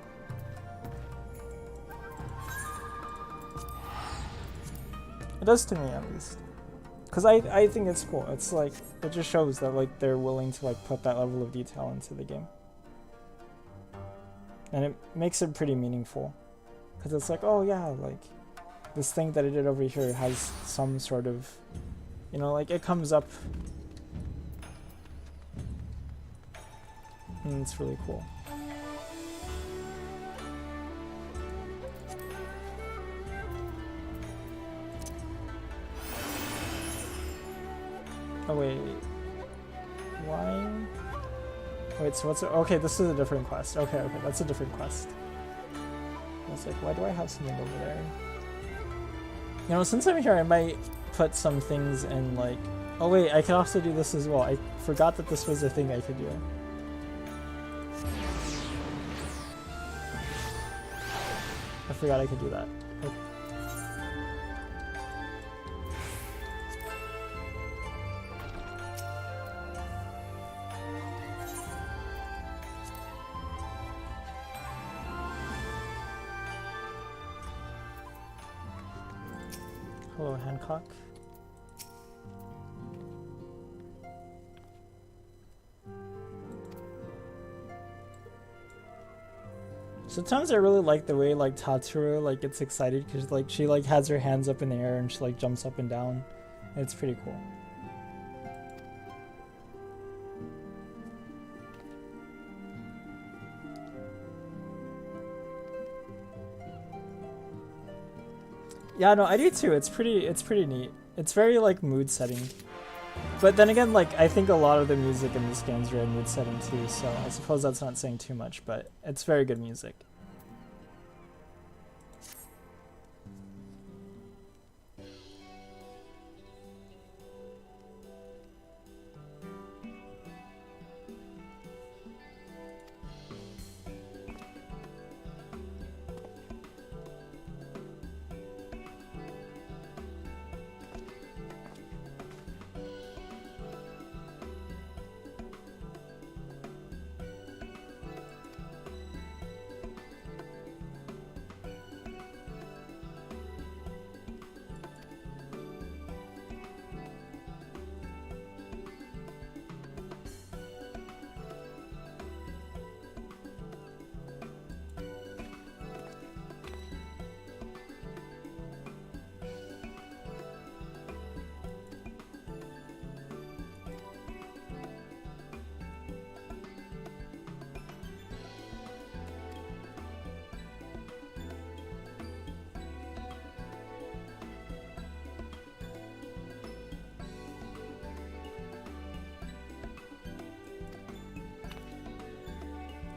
It does to me, at least. Because I think it's cool. It's like, it just shows that like they're willing to like put that level of detail into the game. And it makes it pretty meaningful. Because it's like, oh yeah, like, this thing that I did over here has some sort of, you know, like it comes up. And it's really cool. Oh wait, why? Wait, so what's it? Okay, this is a different quest. Okay, that's a different quest. I was like, why do I have something over there? You know, since I'm here, I might put some things in like, oh wait, I can also do this as well. I forgot that this was a thing I could do. I forgot I could do that. Okay. Hello, Hancock. Sometimes I really like the way like Tatsuro like gets excited because like she like has her hands up in the air and she like jumps up and down. It's pretty cool. Yeah, no, I do too. It's pretty neat. It's very like mood setting. But then again, like I think a lot of the music in this game is very mood setting too, so I suppose that's not saying too much, but it's very good music.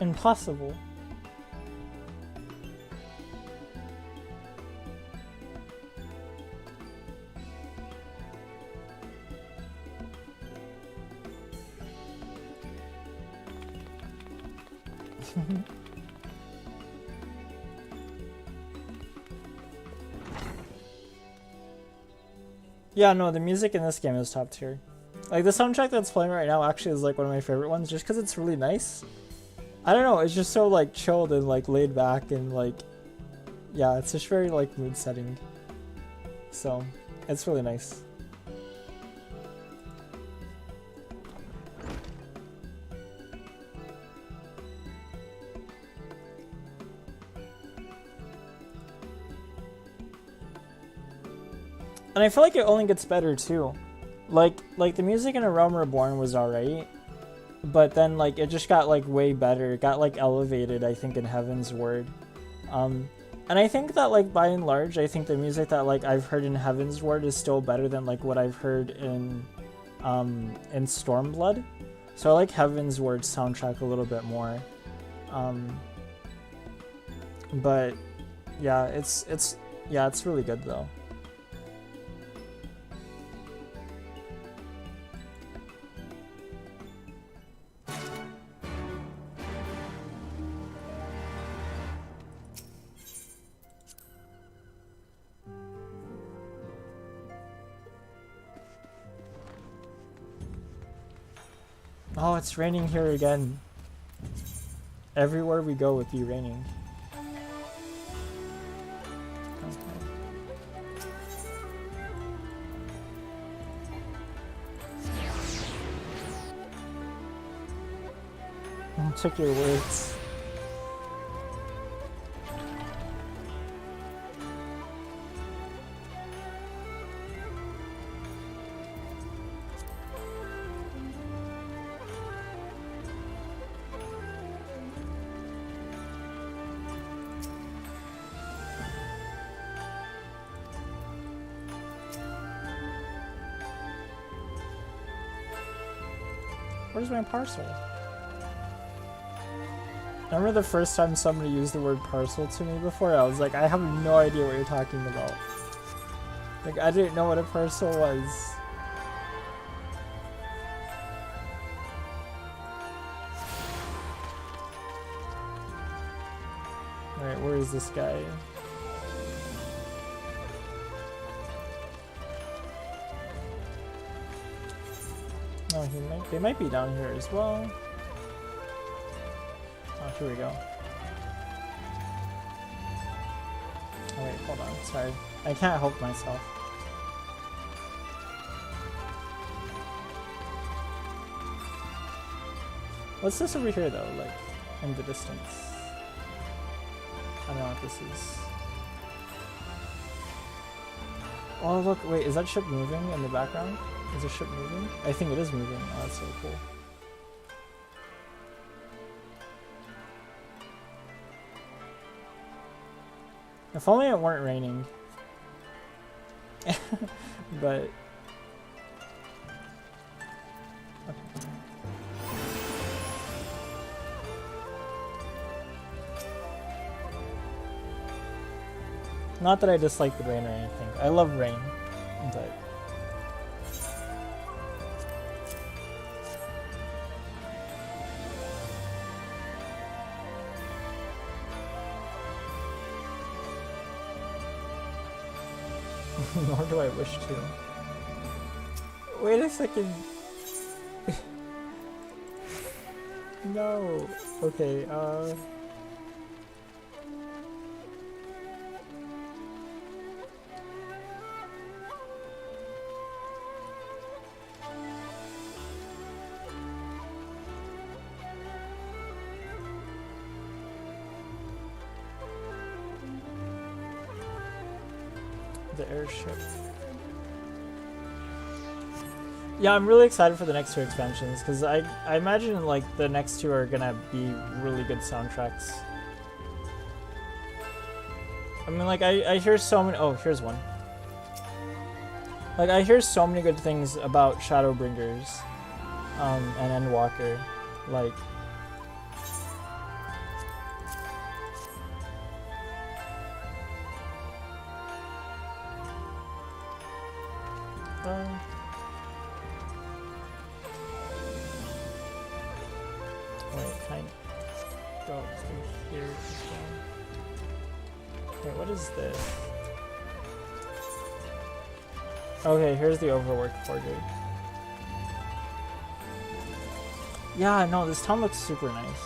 Impossible. Yeah, no, the music in this game is top tier. Like the soundtrack that's playing right now actually is like one of my favorite ones just because it's really nice. I don't know, it's just so like chilled and like laid back and like, yeah, it's just very like mood setting. So, it's really nice. And I feel like it only gets better too. Like the music in A Realm Reborn was alright, but then like it just got like way better. It got like elevated, I think, in Heaven's Word. And I think that like by and large, I think the music that like I've heard in Heaven's Word is still better than like what I've heard in Stormblood. So I like Heaven's Word soundtrack a little bit more. But yeah, it's really good though. Oh, it's raining here again. Everywhere we go would be raining. Okay. Check your words. Where's my parcel? I remember the first time somebody used the word parcel to me before, I was like, I have no idea what you're talking about. Like, I didn't know what a parcel was. Alright, where is this guy? Oh, they might be down here as well. Oh, here we go. Oh wait, hold on, sorry. I can't help myself. What's this over here though, like in the distance? I don't know what this is. Oh look, wait, is that ship moving in the background? Is the ship moving? I think it is moving. Oh, that's so cool. If only it weren't raining. But... Okay. Not that I dislike the rain or anything. I love rain, but... Nor do I wish to. Wait a second. No. Okay, the airship. Yeah, I'm really excited for the next two expansions because I imagine like the next two are gonna be really good soundtracks. I mean, like I hear so many. Oh, here's one. Like I hear so many good things about Shadowbringers, and Endwalker, like. Wait, can I go through here as well? Wait, what is this? Okay, here's the overworked forgery. Yeah, no, this town looks super nice.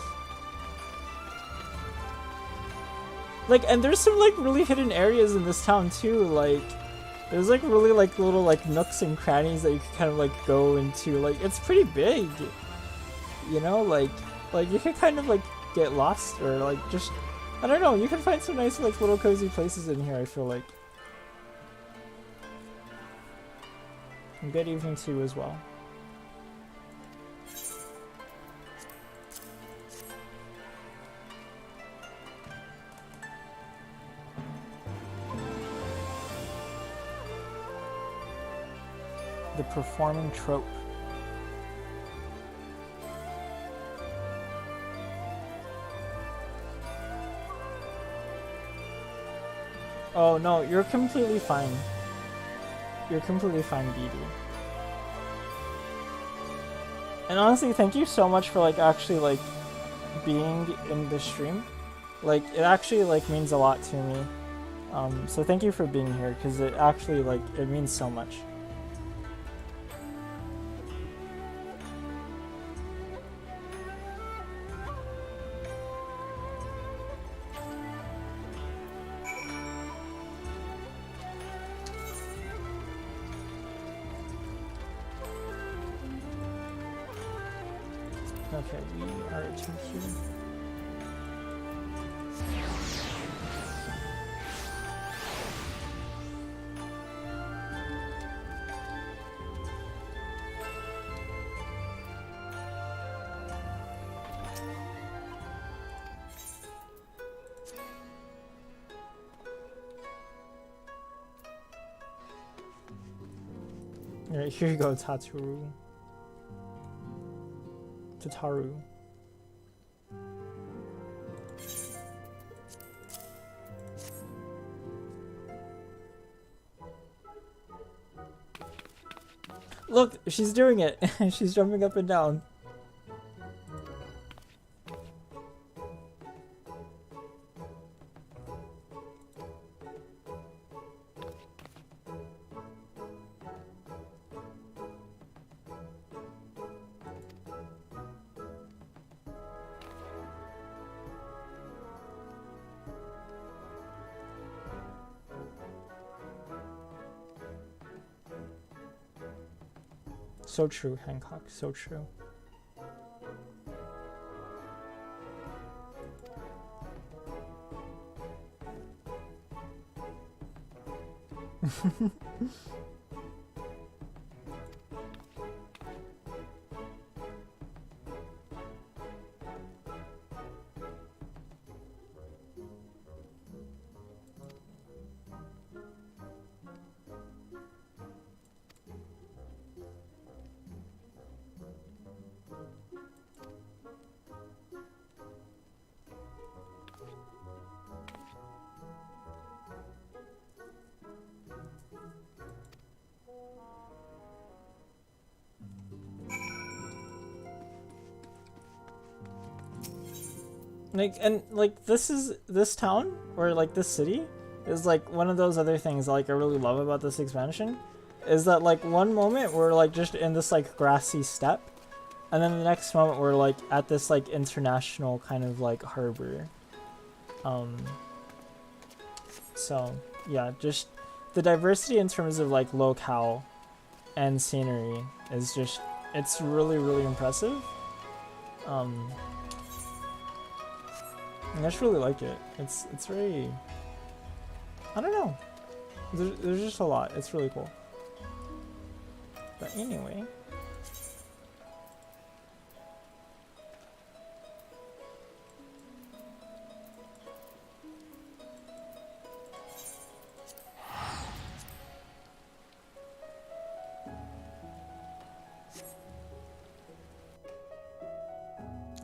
Like, and there's some like really hidden areas in this town too, like there's like really like little like nooks and crannies that you can kind of like go into. Like it's pretty big, you know, like you can kind of like get lost or like just, I don't know, you can find some nice like little cozy places in here, I feel like. And good evening to you as well. The performing trope. Oh no, you're completely fine. You're completely fine, BD. And honestly, thank you so much for like actually like being in the stream. Like it actually like means a lot to me. So thank you for being here because it actually like it means so much. Okay, we are to here. Alright, here you go, Tataru. Look, she's doing it. She's jumping up and down. So true, Hancock, so true. Like, and like this town or like this city is like one of those other things like I really love about this expansion is that like one moment we're like just in this like grassy steppe, and then the next moment we're like at this like international kind of like harbor. So yeah, just the diversity in terms of like locale and scenery is just, it's really, really impressive. I just really like it. It's very, I don't know. There's just a lot. It's really cool. But anyway.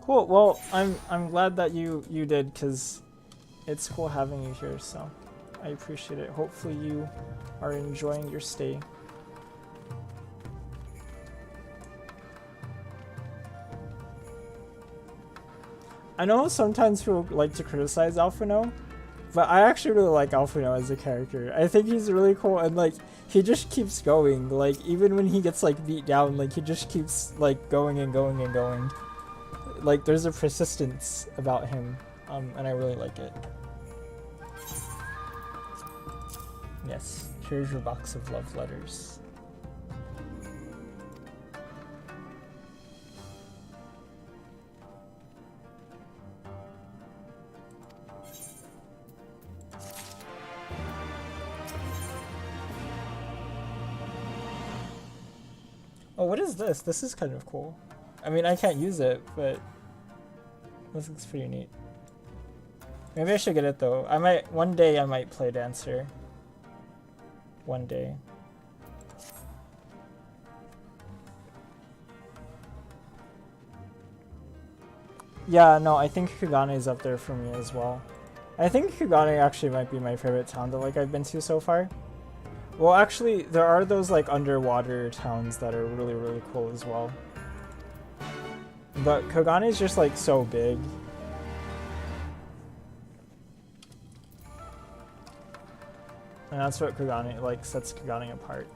Cool. Well, I'm glad that you did, because it's cool having you here, so I appreciate it. Hopefully you are enjoying your stay. I know sometimes people like to criticize Alphino, but I actually really like Alphino as a character. I think he's really cool, and like he just keeps going. Like even when he gets like beat down, like he just keeps like going and going and going. Like there's a persistence about him, and I really like it. Yes, here's your box of love letters. Oh, what is this? This is kind of cool. I mean, I can't use it, but this looks pretty neat. Maybe I should get it though. One day I might play Dancer. One day. Yeah, no, I think Kugane is up there for me as well. I think Kugane actually might be my favorite town that like I've been to so far. Well, actually, there are those like underwater towns that are really, really cool as well. But Kugane is just like so big. And that's what Kugane, like, sets Kugane apart.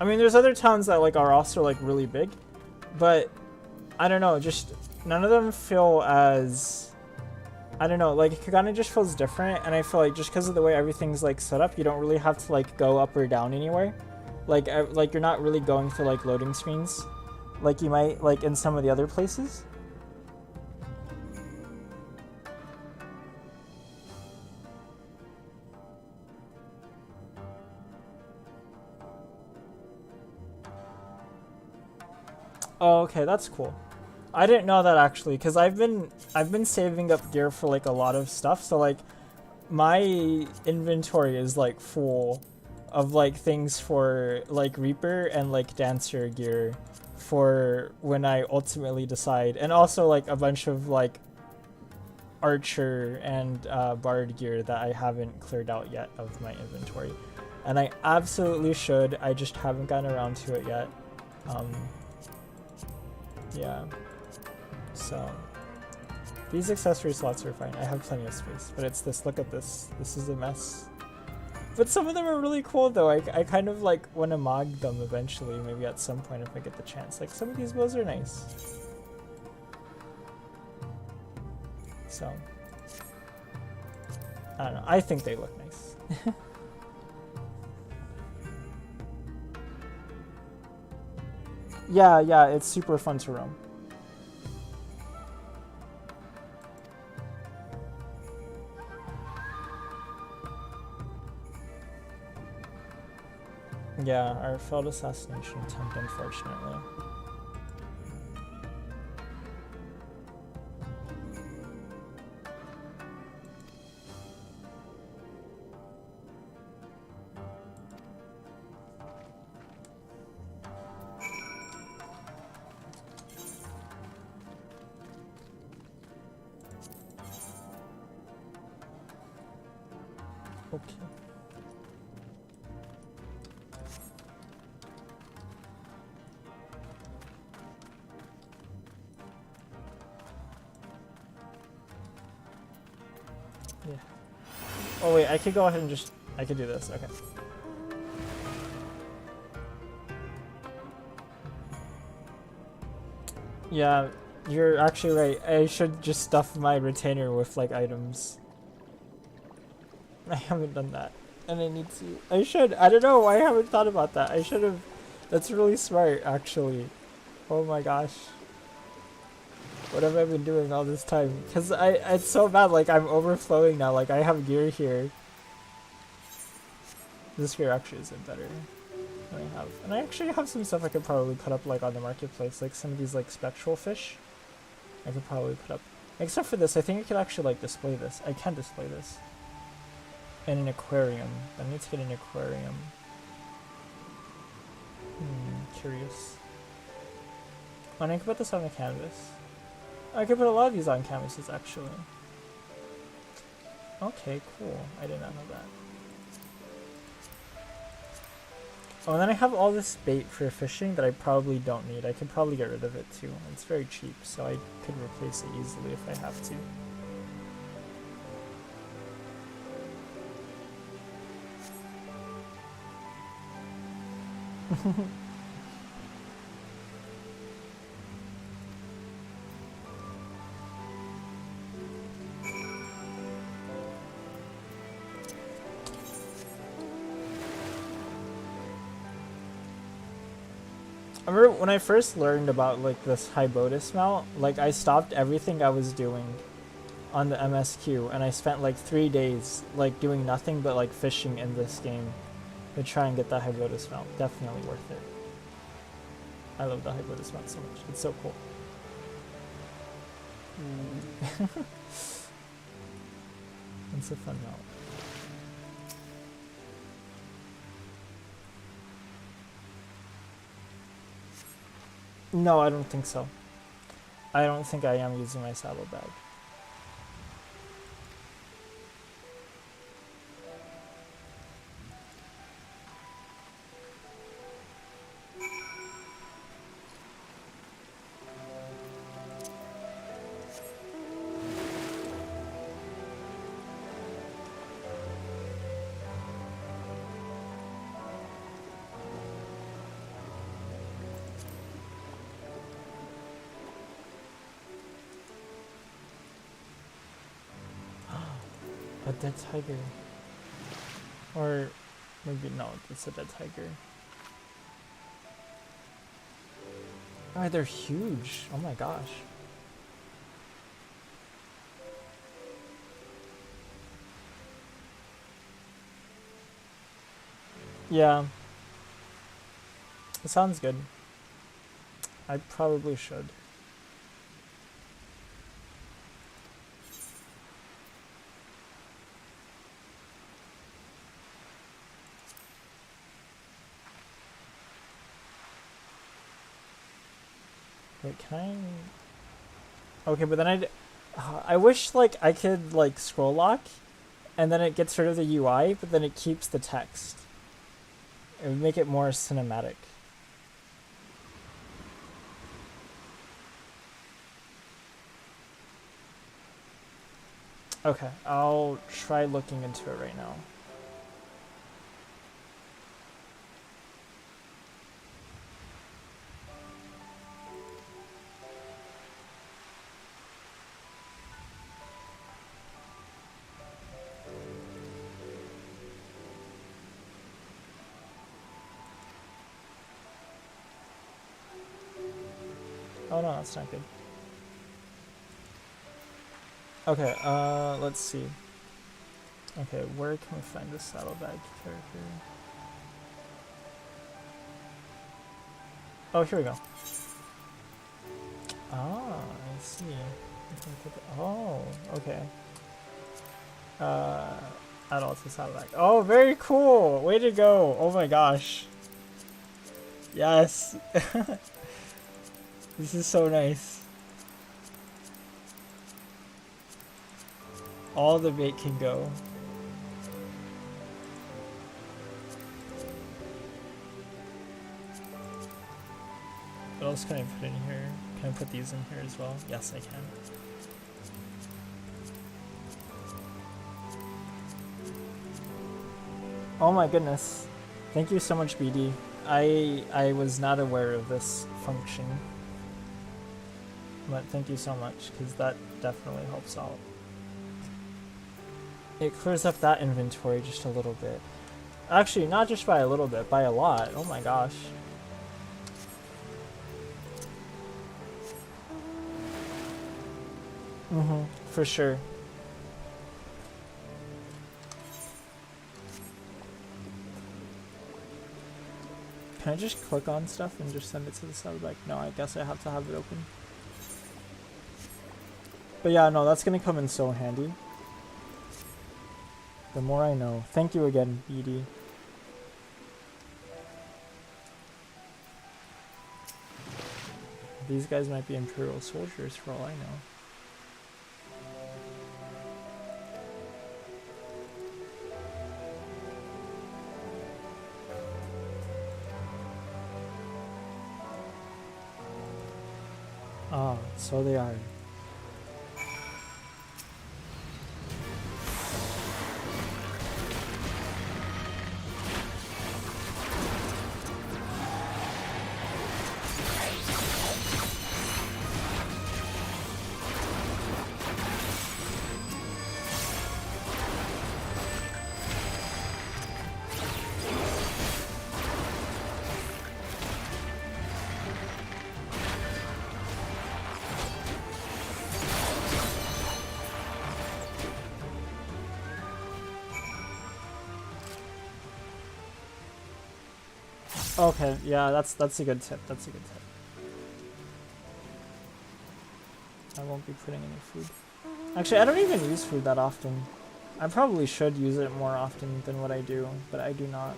I mean, there's other towns that, like, are also, like, really big. But, I don't know, just none of them feel as... I don't know, like, Kugane just feels different. And I feel like just because of the way everything's, like, set up, you don't really have to, like, go up or down anywhere. Like you're not really going through, like, loading screens. Like you might, like, in some of the other places. Oh, okay, that's cool. I didn't know that actually, because I've been saving up gear for like a lot of stuff, so like my inventory is like full of like things for like Reaper and like Dancer gear for when I ultimately decide, and also like a bunch of like Archer and Bard gear that I haven't cleared out yet of my inventory, and I absolutely should. I just haven't gotten around to it yet. Yeah, so these accessory slots are fine. I have plenty of space, but it's this. Look at this. This is a mess. But some of them are really cool though. I kind of like want to mod them eventually, maybe at some point if I get the chance. Like some of these bows are nice. So, I don't know. I think they look nice. Yeah, yeah, it's super fun to roam. Yeah, our failed assassination attempt, unfortunately. Okay. Yeah. Oh wait, I could go ahead and just... I could do this, okay. Yeah, you're actually right. I should just stuff my retainer with, like, items. I haven't done that. And I need to... I should. I don't know why I haven't thought about that. I should have... That's really smart, actually. Oh my gosh. What have I been doing all this time? Because it's so bad, like, I'm overflowing now. Like, I have gear here. This gear actually isn't better than I have. And I actually have some stuff I could probably put up, like, on the marketplace. Like, some of these, like, spectral fish. I could probably put up. Except for this, I think I could actually, like, display this. I can display this. And an aquarium. I need to get an aquarium. Curious. And I could put this on the canvas. I could put a lot of these on canvases, actually. Okay, cool. I did not know that. Oh, and then I have all this bait for fishing that I probably don't need. I could probably get rid of it too. It's very cheap, so I could replace it easily if I have to. I remember when I first learned about, like, this Hybotus mount, like, I stopped everything I was doing on the MSQ, and I spent, like, 3 days, like, doing nothing but, like, fishing in this game to try and get the Hybotus mount. Definitely worth it. I love the Hybotus mount so much. It's so cool. It's a fun mount. No, I don't think so. I don't think I am using my saddlebag. A dead tiger. Or maybe no, it's a dead tiger. Oh, they're huge. Oh my gosh. Yeah. It sounds good. I probably should. Wait, can I? Okay, but then I wish, like, I could, like, scroll lock, and then it gets rid of the UI, but then it keeps the text. It would make it more cinematic. Okay, I'll try looking into it right now. Oh no, that's not good. Okay, let's see. Okay, where can we find this saddlebag character? Oh, here we go. Ah, I see. Oh, okay. Adults to saddlebag. Oh, very cool! Way to go! Oh my gosh. Yes! This is so nice. All the bait can go. What else can I put in here? Can I put these in here as well? Yes, I can. Oh my goodness. Thank you so much, BD. I was not aware of this function. But thank you so much, because that definitely helps out. It clears up that inventory just a little bit. Actually, not just by a little bit, by a lot. Oh my gosh. For sure. Can I just click on stuff and just send it to the saddlebag? No, I guess I have to have it open. But yeah, no, that's gonna come in so handy. The more I know. Thank you again, BD. These guys might be Imperial soldiers for all I know. Ah, so they are. Okay, yeah, that's a good tip. That's a good tip. I won't be putting any food. Actually, I don't even use food that often. I probably should use it more often than what I do, but I do not.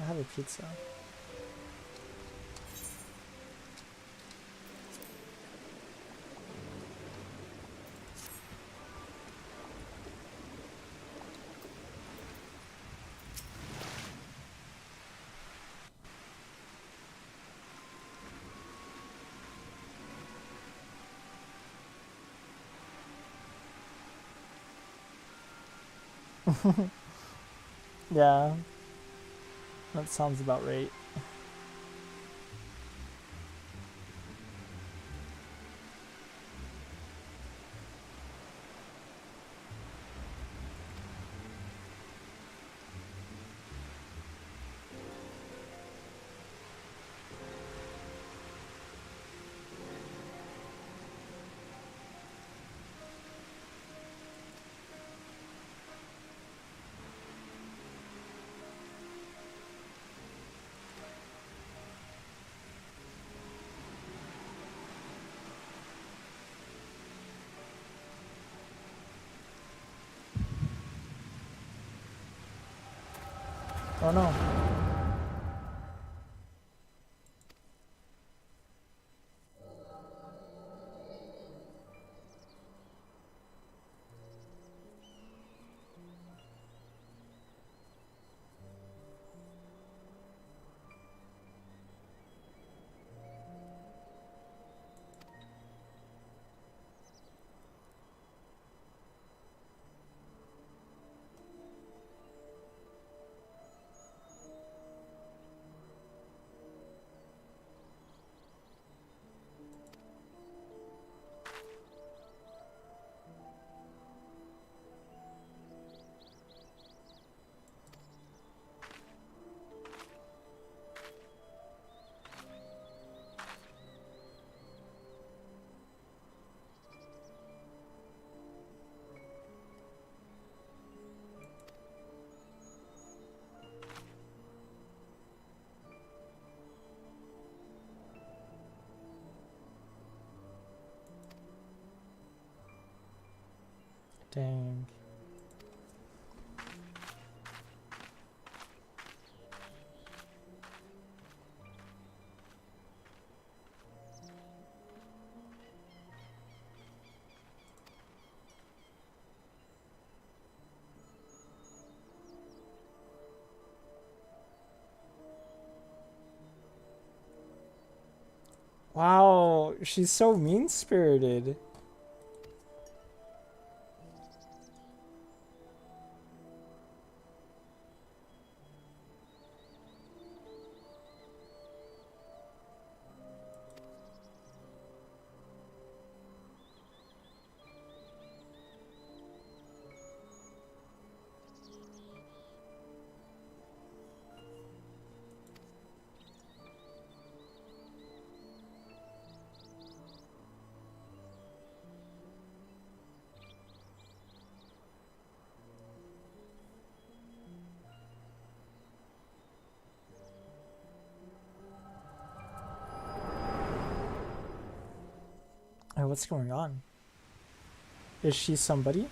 I have a pizza. Yeah, that sounds about right. Oh no. Dang. Wow, she's so mean-spirited. Oh, what's going on? Is she somebody?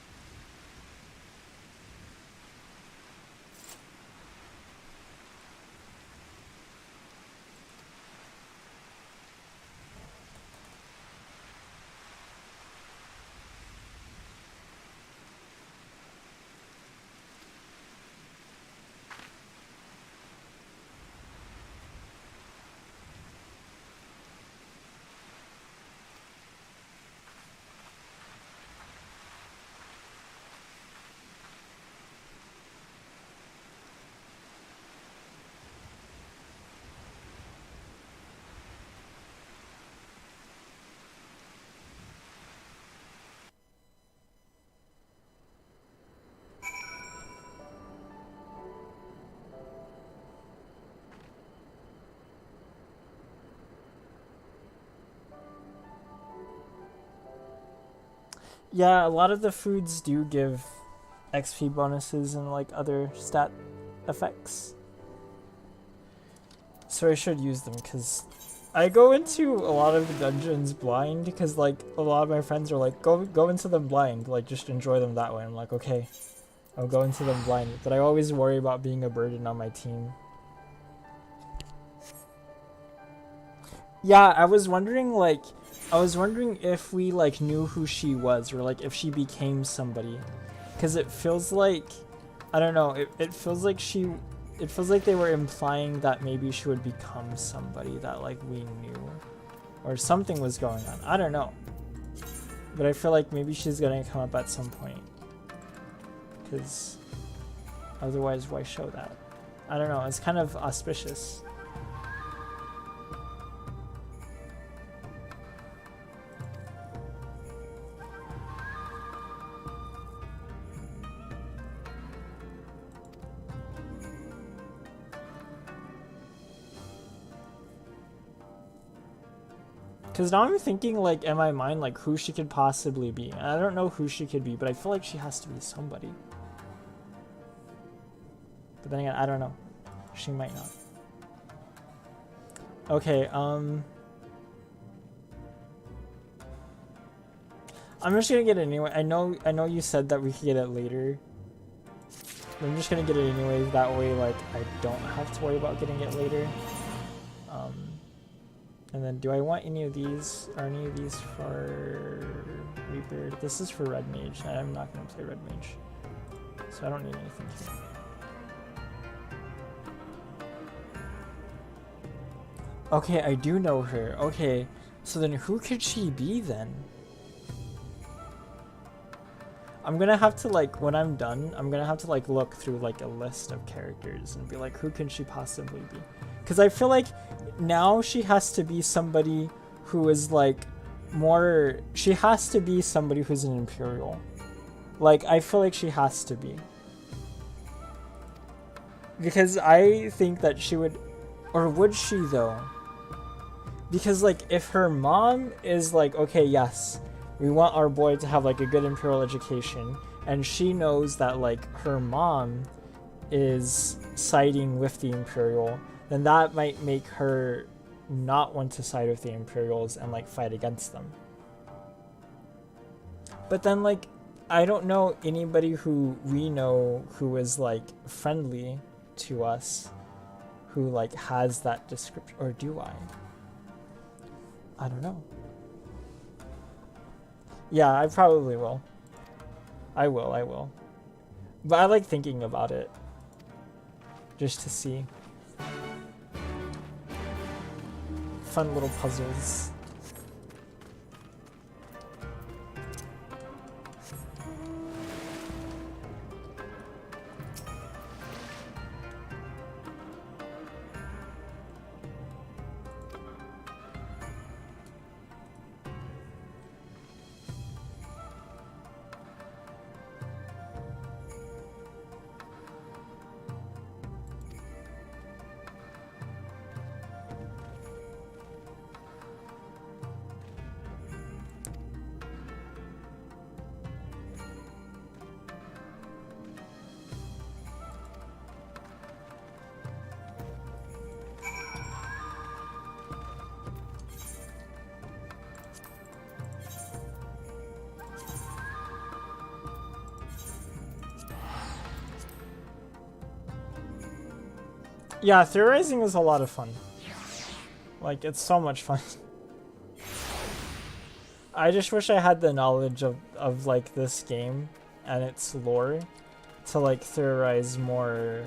Yeah, a lot of the foods do give XP bonuses and like other stat effects. So I should use them because I go into a lot of the dungeons blind because like a lot of my friends are like, go into them blind, like just enjoy them that way. I'm like, okay, I'll go into them blind. But I always worry about being a burden on my team. Yeah, I was wondering if we like knew who she was or like if she became somebody. Cause it feels like, I don't know, it feels like they were implying that maybe she would become somebody that like we knew. Or something was going on. I don't know. But I feel like maybe she's gonna come up at some point. Cause otherwise why show that? I don't know, it's kind of auspicious. Because now I'm thinking, like, in my mind, like, who she could possibly be. And I don't know who she could be, but I feel like she has to be somebody. But then again, I don't know. She might not. Okay, I'm just gonna get it anyway. I know you said that we could get it later. But I'm just gonna get it anyway, that way, like, I don't have to worry about getting it later. And then, do I want any of these? Are any of these for Reaper? This is for Red Mage. I'm not going to play Red Mage. So I don't need anything here. Okay, I do know her. Okay, so then who could she be then? I'm going to have to, like, when I'm done, I'm going to have to, like, look through, like, a list of characters and be like, who can she possibly be? Because I feel like now she has to be somebody who is like more, she has to be somebody who's an Imperial. Like, I feel like she has to be. Because I think that she would, or would she though? Because like if her mom is like, okay, yes, we want our boy to have like a good Imperial education, and she knows that like her mom is siding with the Imperial, then that might make her not want to side with the Imperials and like fight against them. But then like I don't know anybody who we know who is like friendly to us who like has that description, or do I? I don't know. Yeah, I probably will. I will. But I like thinking about it. Just to see. Fun little puzzles. Yeah, theorizing is a lot of fun. Like, it's so much fun. I just wish I had the knowledge of like this game and its lore to like theorize more,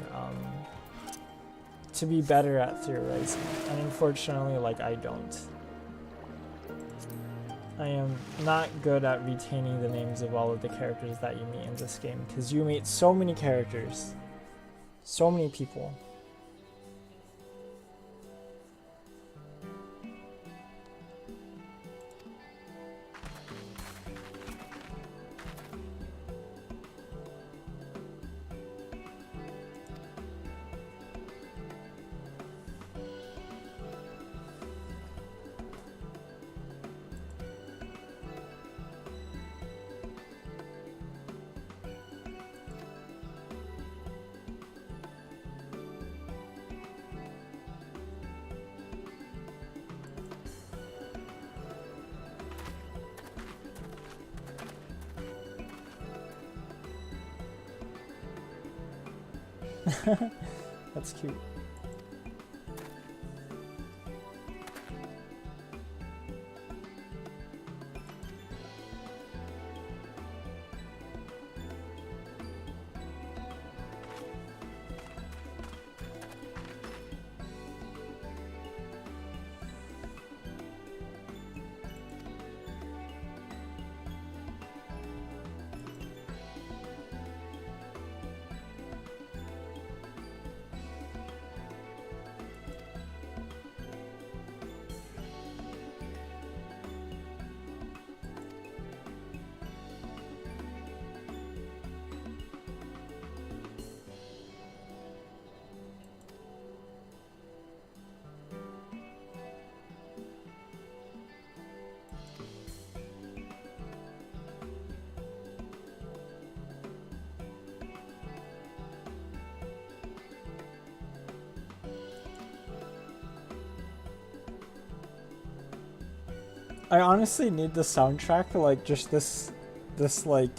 to be better at theorizing. And unfortunately, like, I don't. I am not good at retaining the names of all of the characters that you meet in this game, because you meet so many characters, so many people. That's cute. I honestly need the soundtrack, like just this like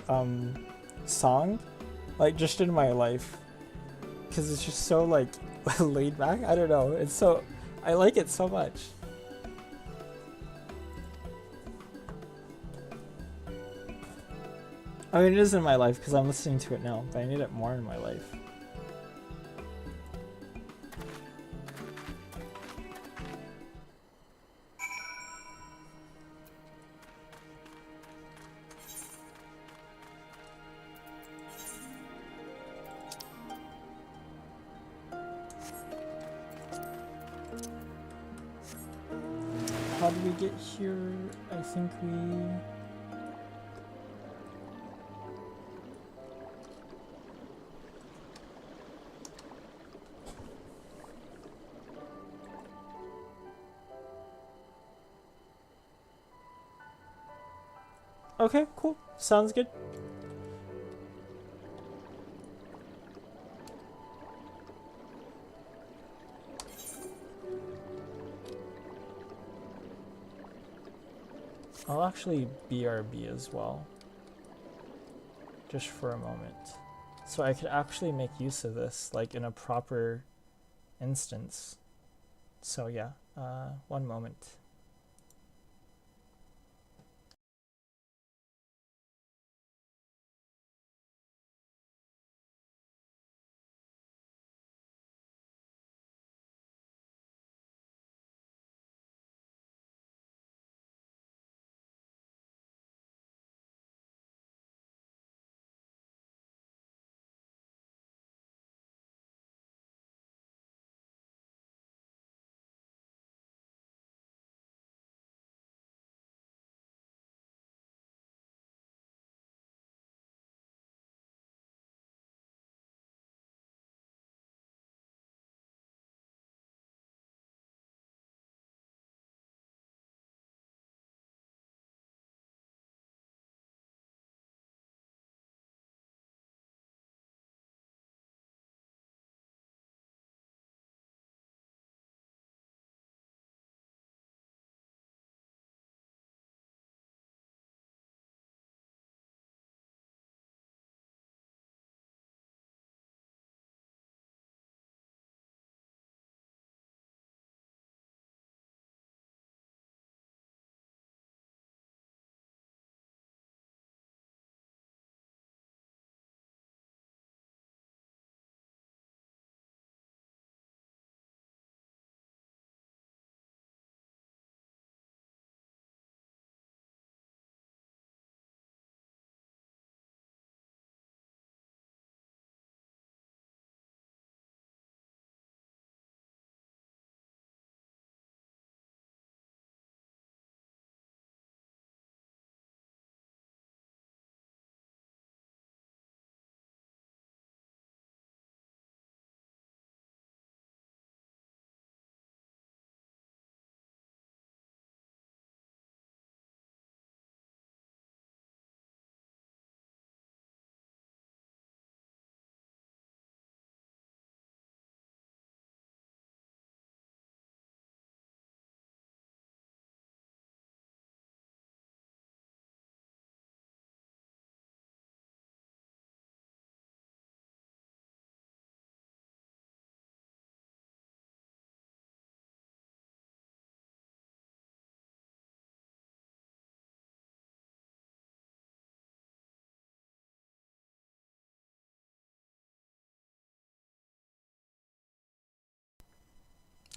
song, like just in my life, because it's just so like laid back. I don't know. It's so, I like it so much. I mean, it is in my life because I'm listening to it now, but I need it more in my life. How did we get here? I think we... Okay, cool. Sounds good. I'll actually BRB as well. just for a moment. So I could actually make use of this, like, in a proper instance. So yeah, one moment.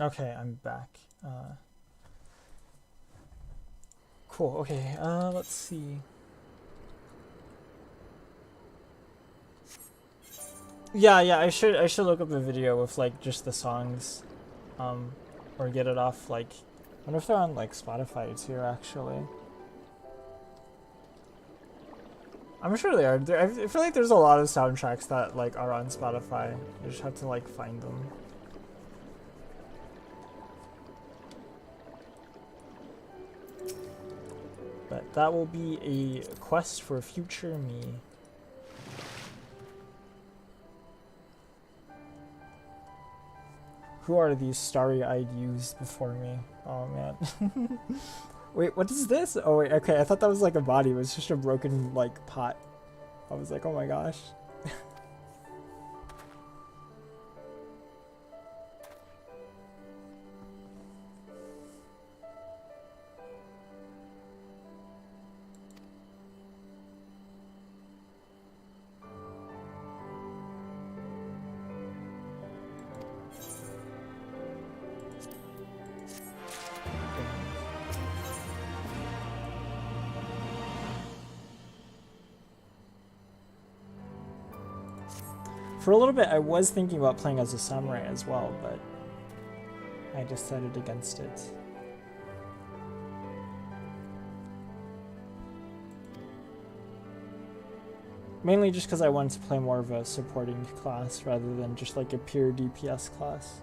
Okay, I'm back. Cool. Okay. Let's see. Yeah, I should look up a video with like just the songs, or get it off like. I wonder if they're on like Spotify too. Actually, I'm sure they are. I feel like there's a lot of soundtracks that like are on Spotify. You just have to like find them. But that will be a quest for future me. Who are these starry-eyed youths before me? Oh man. Wait, what is this? Oh wait, okay, I thought that was like a body. It was just a broken like pot. I was like, oh my gosh. For a little bit, I was thinking about playing as a samurai as well, but I decided against it. Mainly just because I wanted to play more of a supporting class rather than just like a pure DPS class.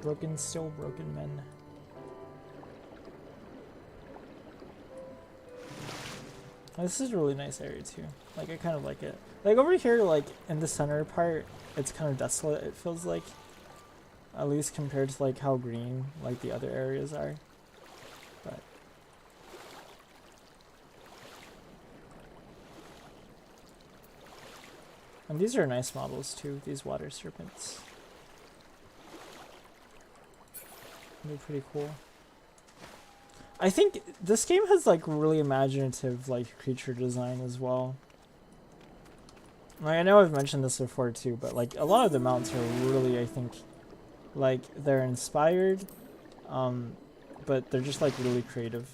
Broken, still broken men. Oh, this is a really nice area too. Like, I kind of like it. Like, over here, like, in the center part, it's kind of desolate, it feels like. At least compared to, like, how green, like, the other areas are. But... and these are nice models too, these water serpents. They're pretty cool. I think this game has like really imaginative like creature design as well. Like, I know I've mentioned this before too, but like a lot of the mounts are really, I think, like they're inspired, but they're just like really creative.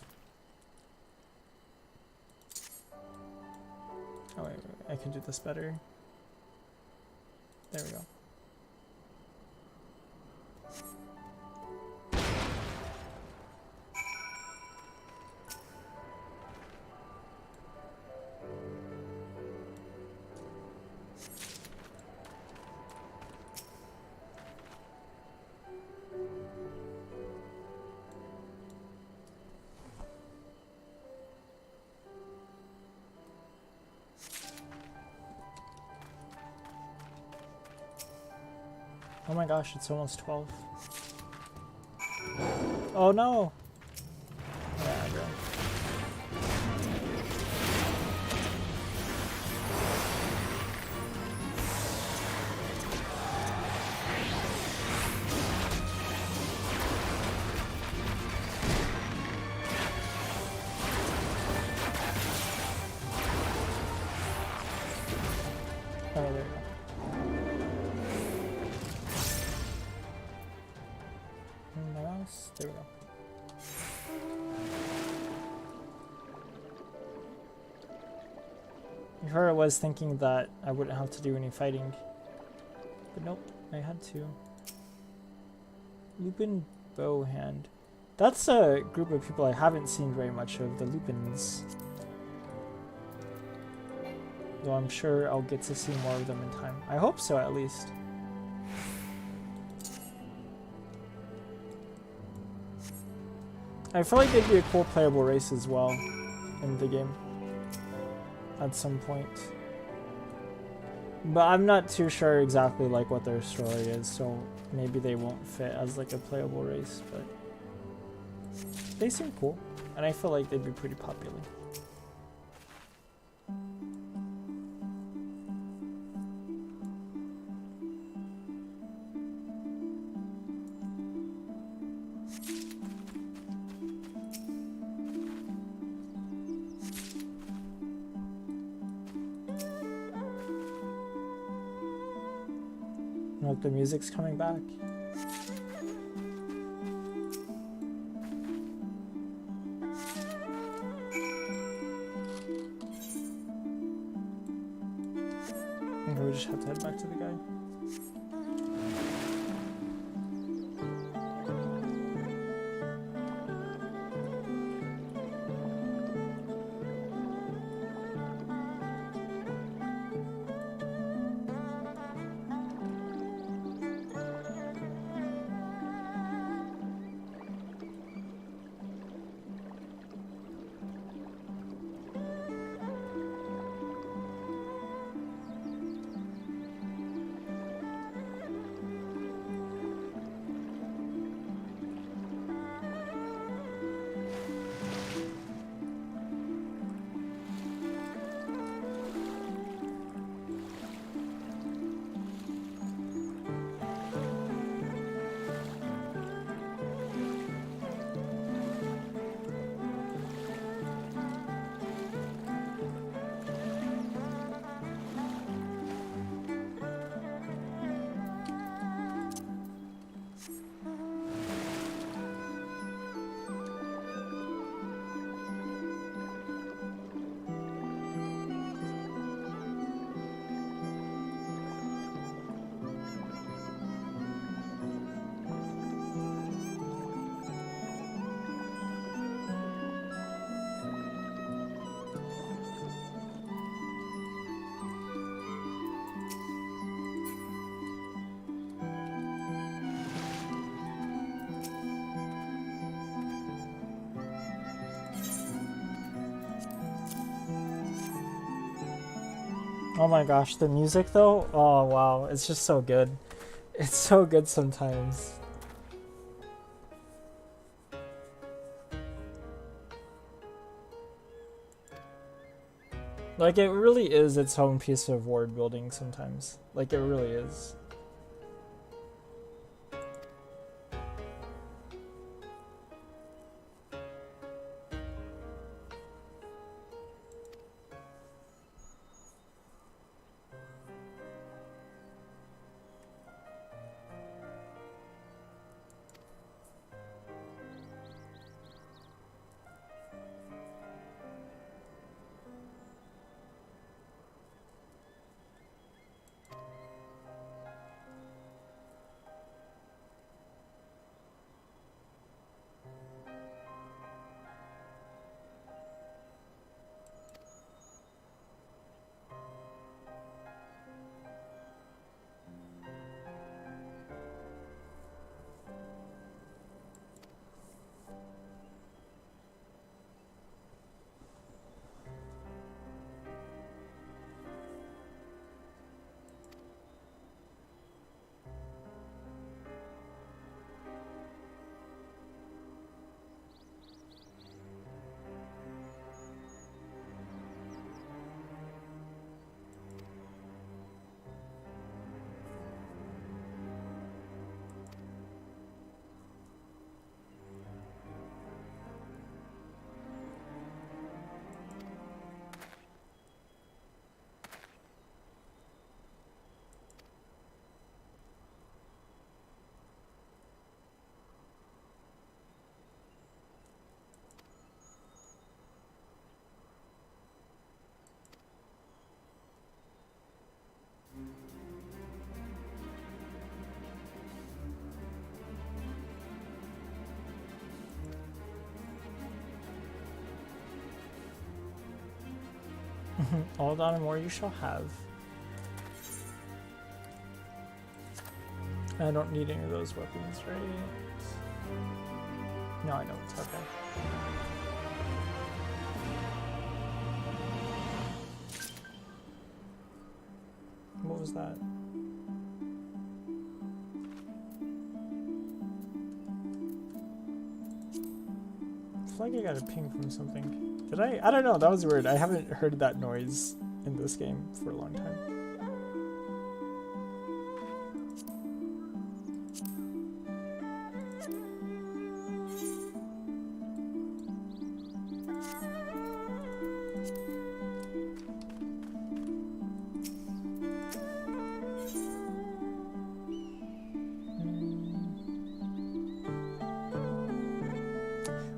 Oh wait, I can do this better. There we go. Oh my gosh, it's almost 12. Oh no! Yeah, I go. Oh, there we go. There we go. Before I was thinking that I wouldn't have to do any fighting, but nope, I had to. Lupin Bowhand. That's a group of people I haven't seen very much of, the Lupins. Though I'm sure I'll get to see more of them in time. I hope so, at least. I feel like they'd be a cool playable race as well in the game at some point. But I'm not too sure exactly like what their story is, so maybe they won't fit as like a playable race, but they seem cool, and I feel like they'd be pretty popular. Look, the music's coming back. Okay, we just have to head back to the guy. Oh my gosh, the music though? Oh wow, it's just so good. It's so good sometimes. Like, it really is its own piece of world building sometimes. Like, it really is. All that and more you shall have. I don't need any of those weapons, right? No, I don't. Okay. What was that? I feel like I got a ping from something. Did I? I don't know. That was weird. I haven't heard that noise in this game for a long time.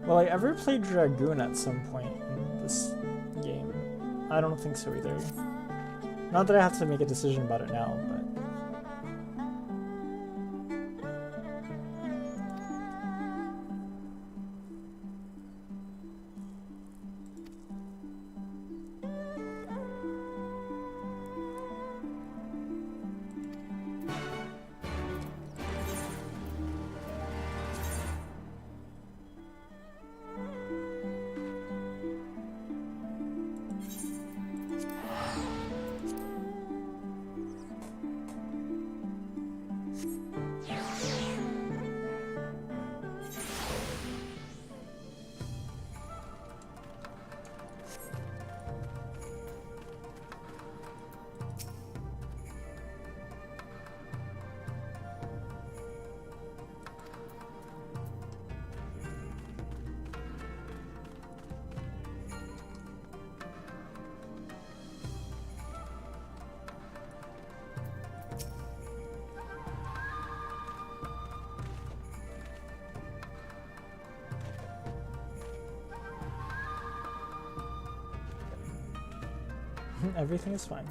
Will I ever play Dragoon at some point in this game? I don't think so either. Not that I have to make a decision about it now, but... Everything is fine.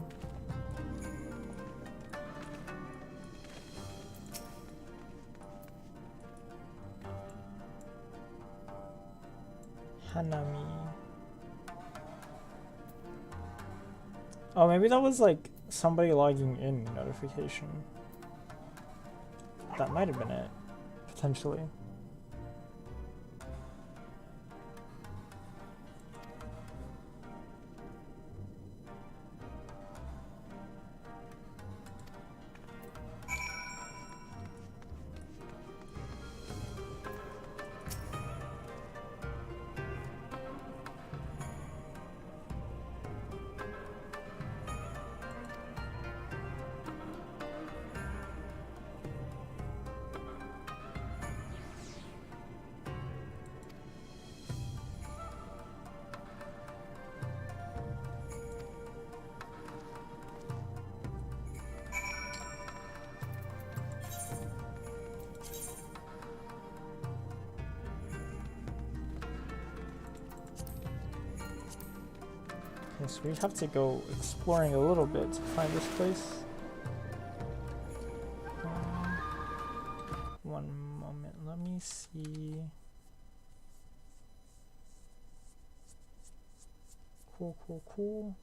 Hanami. Oh, maybe that was like somebody logging in notification. That might have been it, potentially. so we'd have to go exploring a little bit to find this place. One moment, let me see. Cool, cool, cool.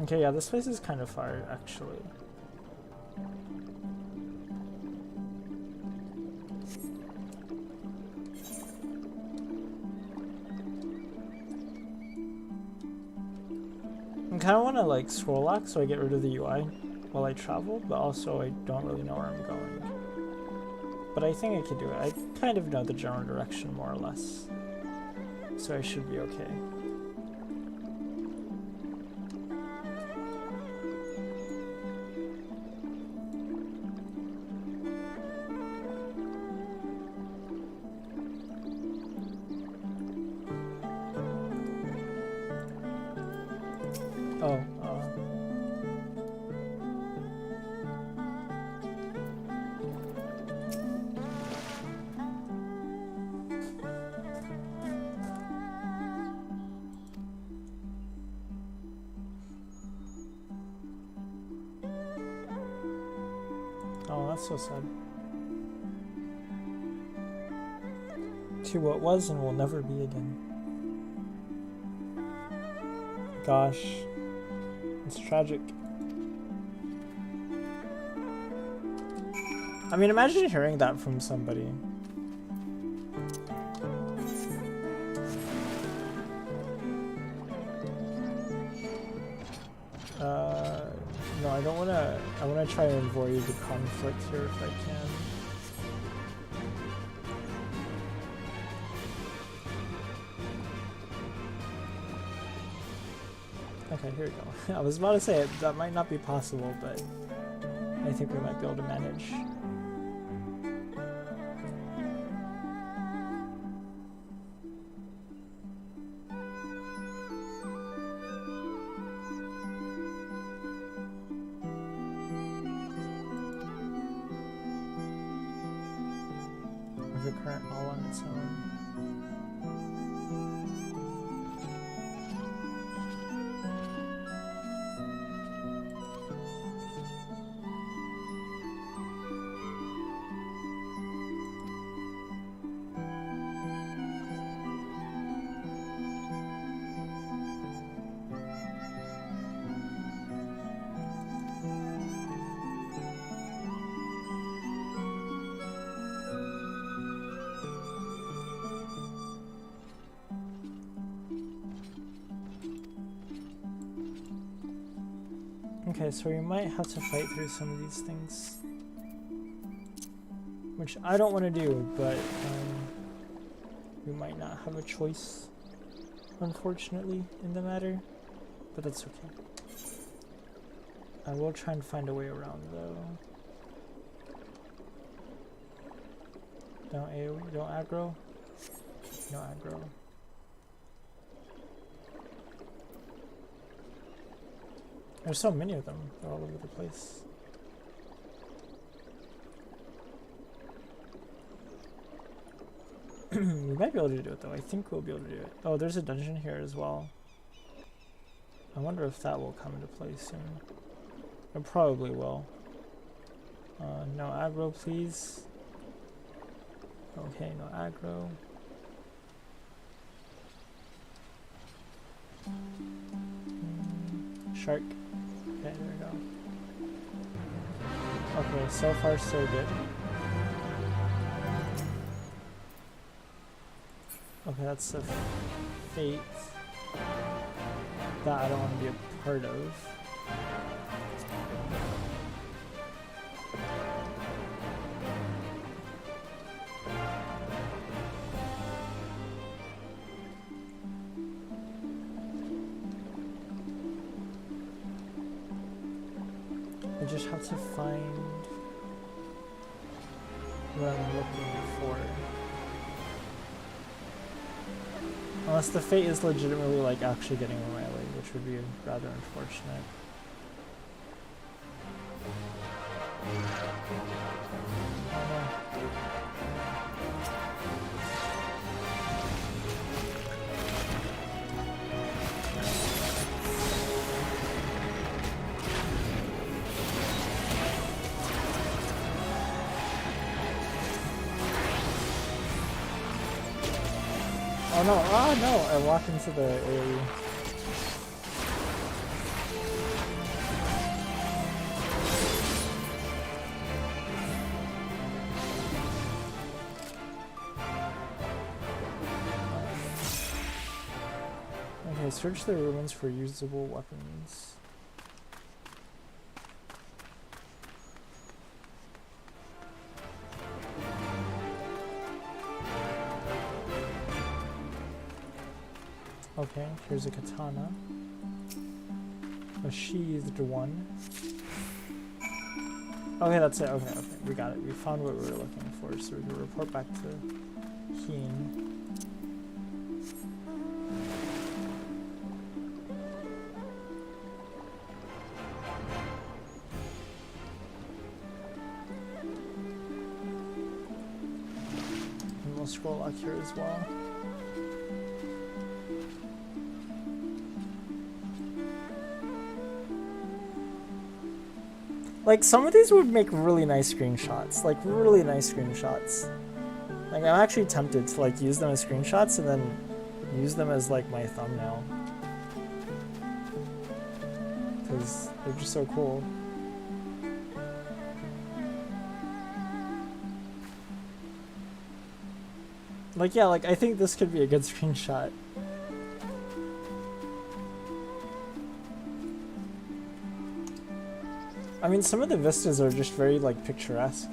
Okay, yeah, this place is kind of far, actually. I kind of want to like scroll lock so I get rid of the UI while I travel, but also I don't really know where I'm going. But I think I could do it. I kind of know the general direction more or less, so I should be okay. Oh, oh, that's so sad. To what was and will never be again. Gosh. It's tragic. I mean, imagine hearing that from somebody. No, I don't wanna. I wanna try and avoid the conflict here if I can. Okay, here we go. I was about to say it, that might not be possible, but I think we might be able to manage. With the current all on its own. Okay, so we might have to fight through some of these things, which I don't want to do, but we might not have a choice, unfortunately, in the matter, but that's okay. I will try and find a way around, though. Don't AoE, don't aggro. No aggro. There's so many of them, they're all over the place. We might be able to do it though, I think we'll be able to do it. Oh, there's a dungeon here as well. I wonder if that will come into play soon. It probably will. No aggro, please. Okay, no aggro. Shark. Okay, there we go. Okay, so far so good. Okay, that's a fate that I don't want to be a part of. I just have to find what I'm looking for. Unless the fate is legitimately like actually getting in my way, which would be rather unfortunate. no, oh no, I walked into the AoE. Okay, search the ruins for usable weapons. Okay, here's a katana. A sheathed one. Okay, that's it. Okay, we got it. We found what we were looking for, so we can report back to Heen. And we'll scroll up here as well. Like, some of these would make really nice screenshots. Like, really nice screenshots. Like, I'm actually tempted to, like, use them as screenshots and then use them as, like, my thumbnail. Because they're just so cool. Like, yeah, like, I think this could be a good screenshot. I mean, some of the vistas are just very, like, picturesque.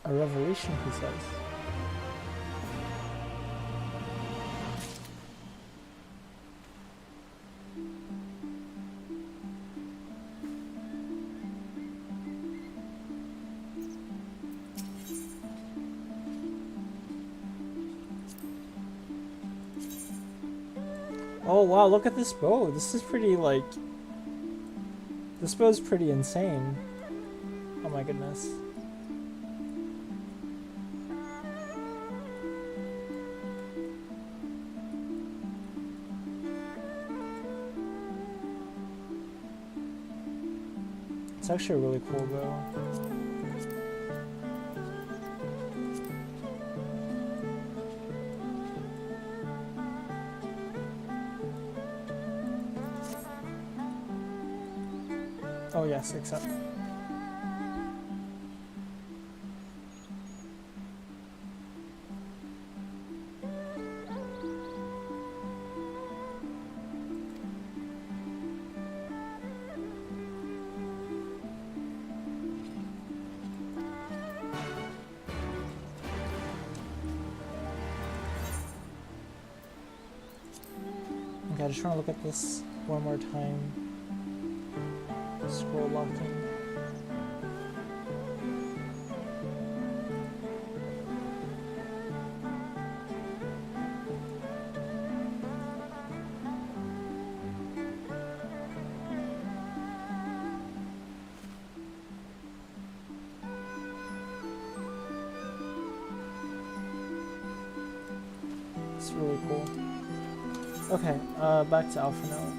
A revelation, he says. Oh wow, look at this bow. This is pretty like... This bow's pretty insane. Oh my goodness. It's actually a really cool bow. Oh yes, accept. Okay, I just want to look at this one more time. Scroll locking. It's really cool. Okay, back to Alpha now.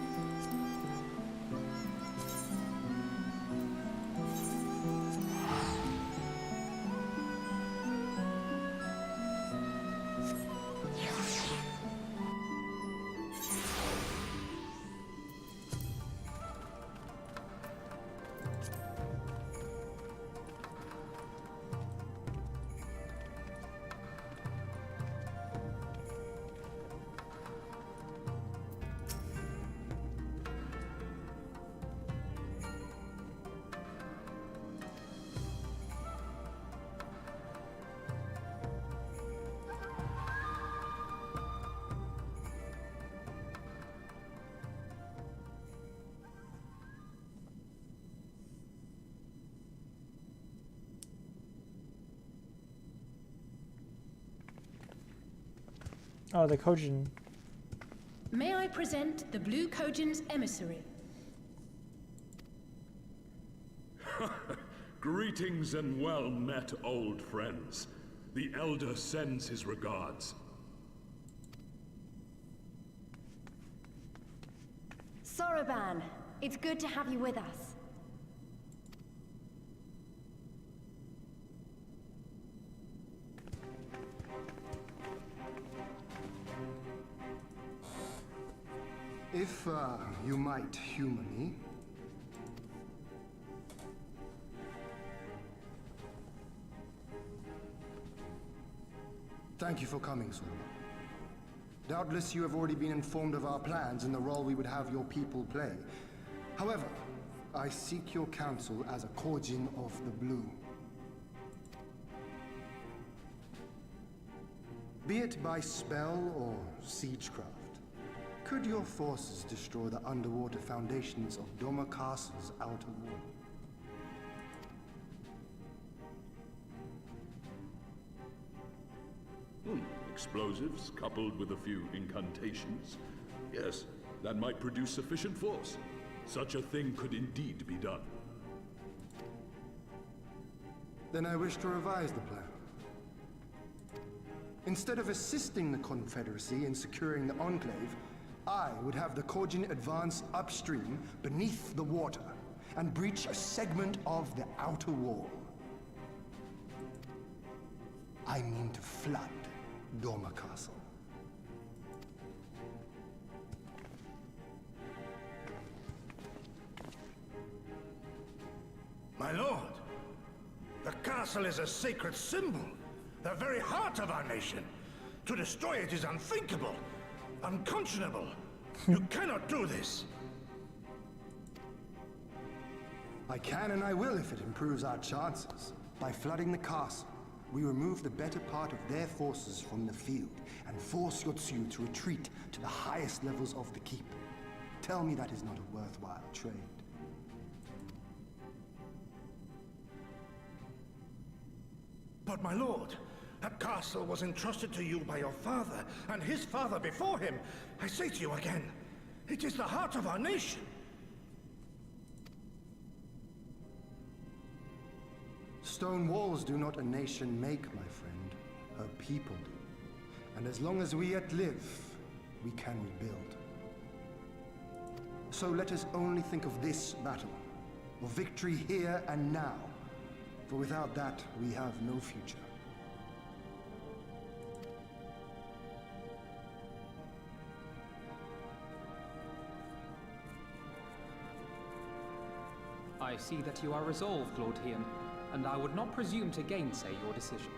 Oh, the Kojin. May I present the Blue Kojin's emissary? Greetings and well met, old friends. The Elder sends his regards. Soroban, it's good to have you with us. If, you might humor me. Thank you for coming, Soroban. Doubtless you have already been informed of our plans and the role we would have your people play. However, I seek your counsel as a Kojin of the Blue. Be it by spell or siegecraft, could your forces destroy the underwater foundations of Doma Castle's outer wall? Explosives coupled with a few incantations. Yes, that might produce sufficient force. Such a thing could indeed be done. Then I wish to revise the plan. Instead of assisting the Confederacy in securing the Enclave, I would have the Kojin advance upstream beneath the water and breach a segment of the outer wall. I mean to flood Doma Castle. My lord, the castle is a sacred symbol, the very heart of our nation. To destroy it is unthinkable, unconscionable. You cannot do this. I can and I will if it improves our chances. By flooding the castle, we remove the better part of their forces from the field and force Yotsuyu to retreat to the highest levels of the keep. Tell me that is not a worthwhile trade. But my lord, that castle was entrusted to you by your father, and his father before him. I say to you again, It is the heart of our nation. Stone walls do not a nation make, my friend. Her people do. And as long as we yet live, we can rebuild. So let us only think of this battle, of victory here and now. For without that, we have no future. I see that you are resolved, Lord Hian, and I would not presume to gainsay your decision.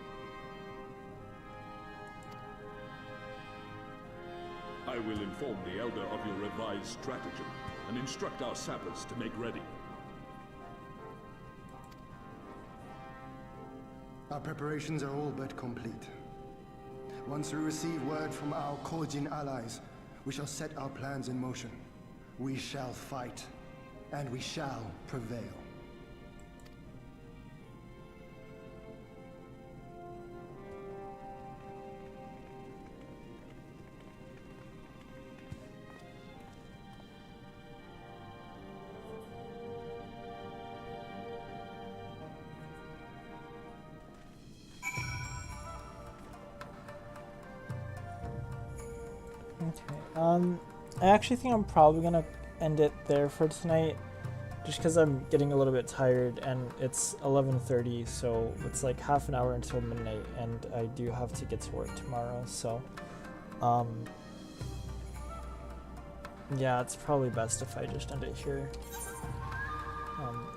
I will inform the Elder of your revised stratagem and instruct our sappers to make ready. Our preparations are all but complete. Once we receive word from our Korjin allies, we shall set our plans in motion. We shall fight, and we shall prevail. Okay. I actually think I'm probably gonna end it there for tonight, just because I'm getting a little bit tired, and it's 11:30, so it's like half an hour until midnight, and I do have to get to work tomorrow. So, yeah, it's probably best if I just end it here,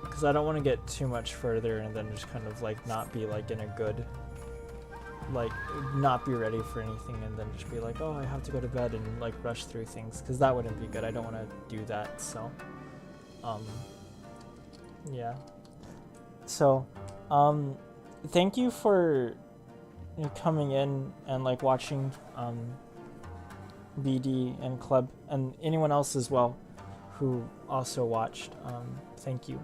because I don't want to get too much further and then just kind of like not be like in a good, like not be ready for anything and then just be like, oh, I have to go to bed and like rush through things, because that wouldn't be good. I don't want to do that. So yeah, so thank you for coming in and like watching BD and Club, and anyone else as well who also watched. Thank you.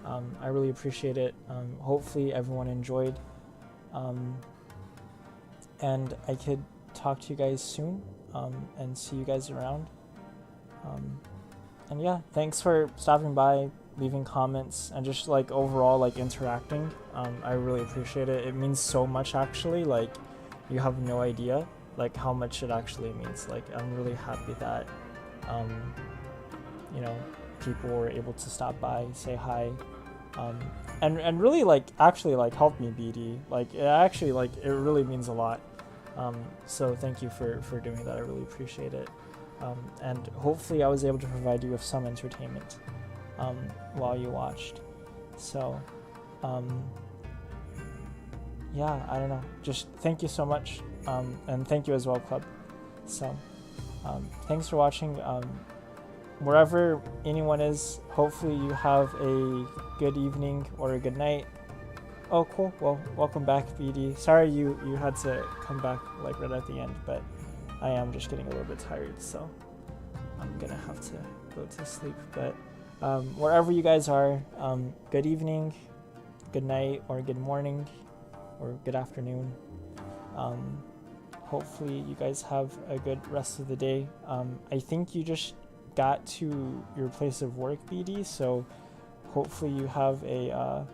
I really appreciate it. Hopefully everyone enjoyed, and I could talk to you guys soon, and see you guys around. And yeah, thanks for stopping by, leaving comments, and just like overall like interacting. I really appreciate it. It means so much, actually. Like, you have no idea like how much it actually means. Like, I'm really happy that you know, people were able to stop by, say hi, and really like actually like help me, BD. Like, it actually, like, it really means a lot. So thank you for doing that. I really appreciate it. And hopefully I was able to provide you with some entertainment while you watched. So yeah, I don't know, just thank you so much, and thank you as well, Club. So thanks for watching. Wherever anyone is, hopefully you have a good evening or a good night. Oh, cool. Well, welcome back, BD. Sorry you had to come back like right at the end, but I am just getting a little bit tired, so I'm gonna have to go to sleep. But wherever you guys are, good evening, good night, or good morning, or good afternoon. Hopefully you guys have a good rest of the day. I think you just got to your place of work, BD, so hopefully you have a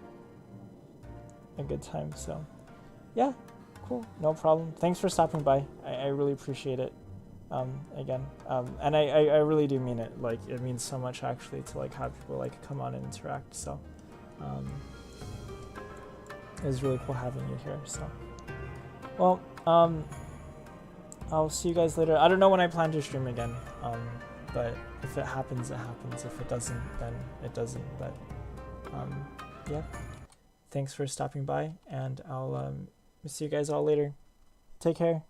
good time. So yeah, cool, no problem. Thanks for stopping by. I really appreciate it. Again, and I really do mean it. Like, it means so much actually to like have people like come on and interact. So it was really cool having you here. So, well, I'll see you guys later. I don't know when I plan to stream again, but if it happens, it happens. If it doesn't, then it doesn't. But yeah, thanks for stopping by, and I'll see you guys all later. Take care.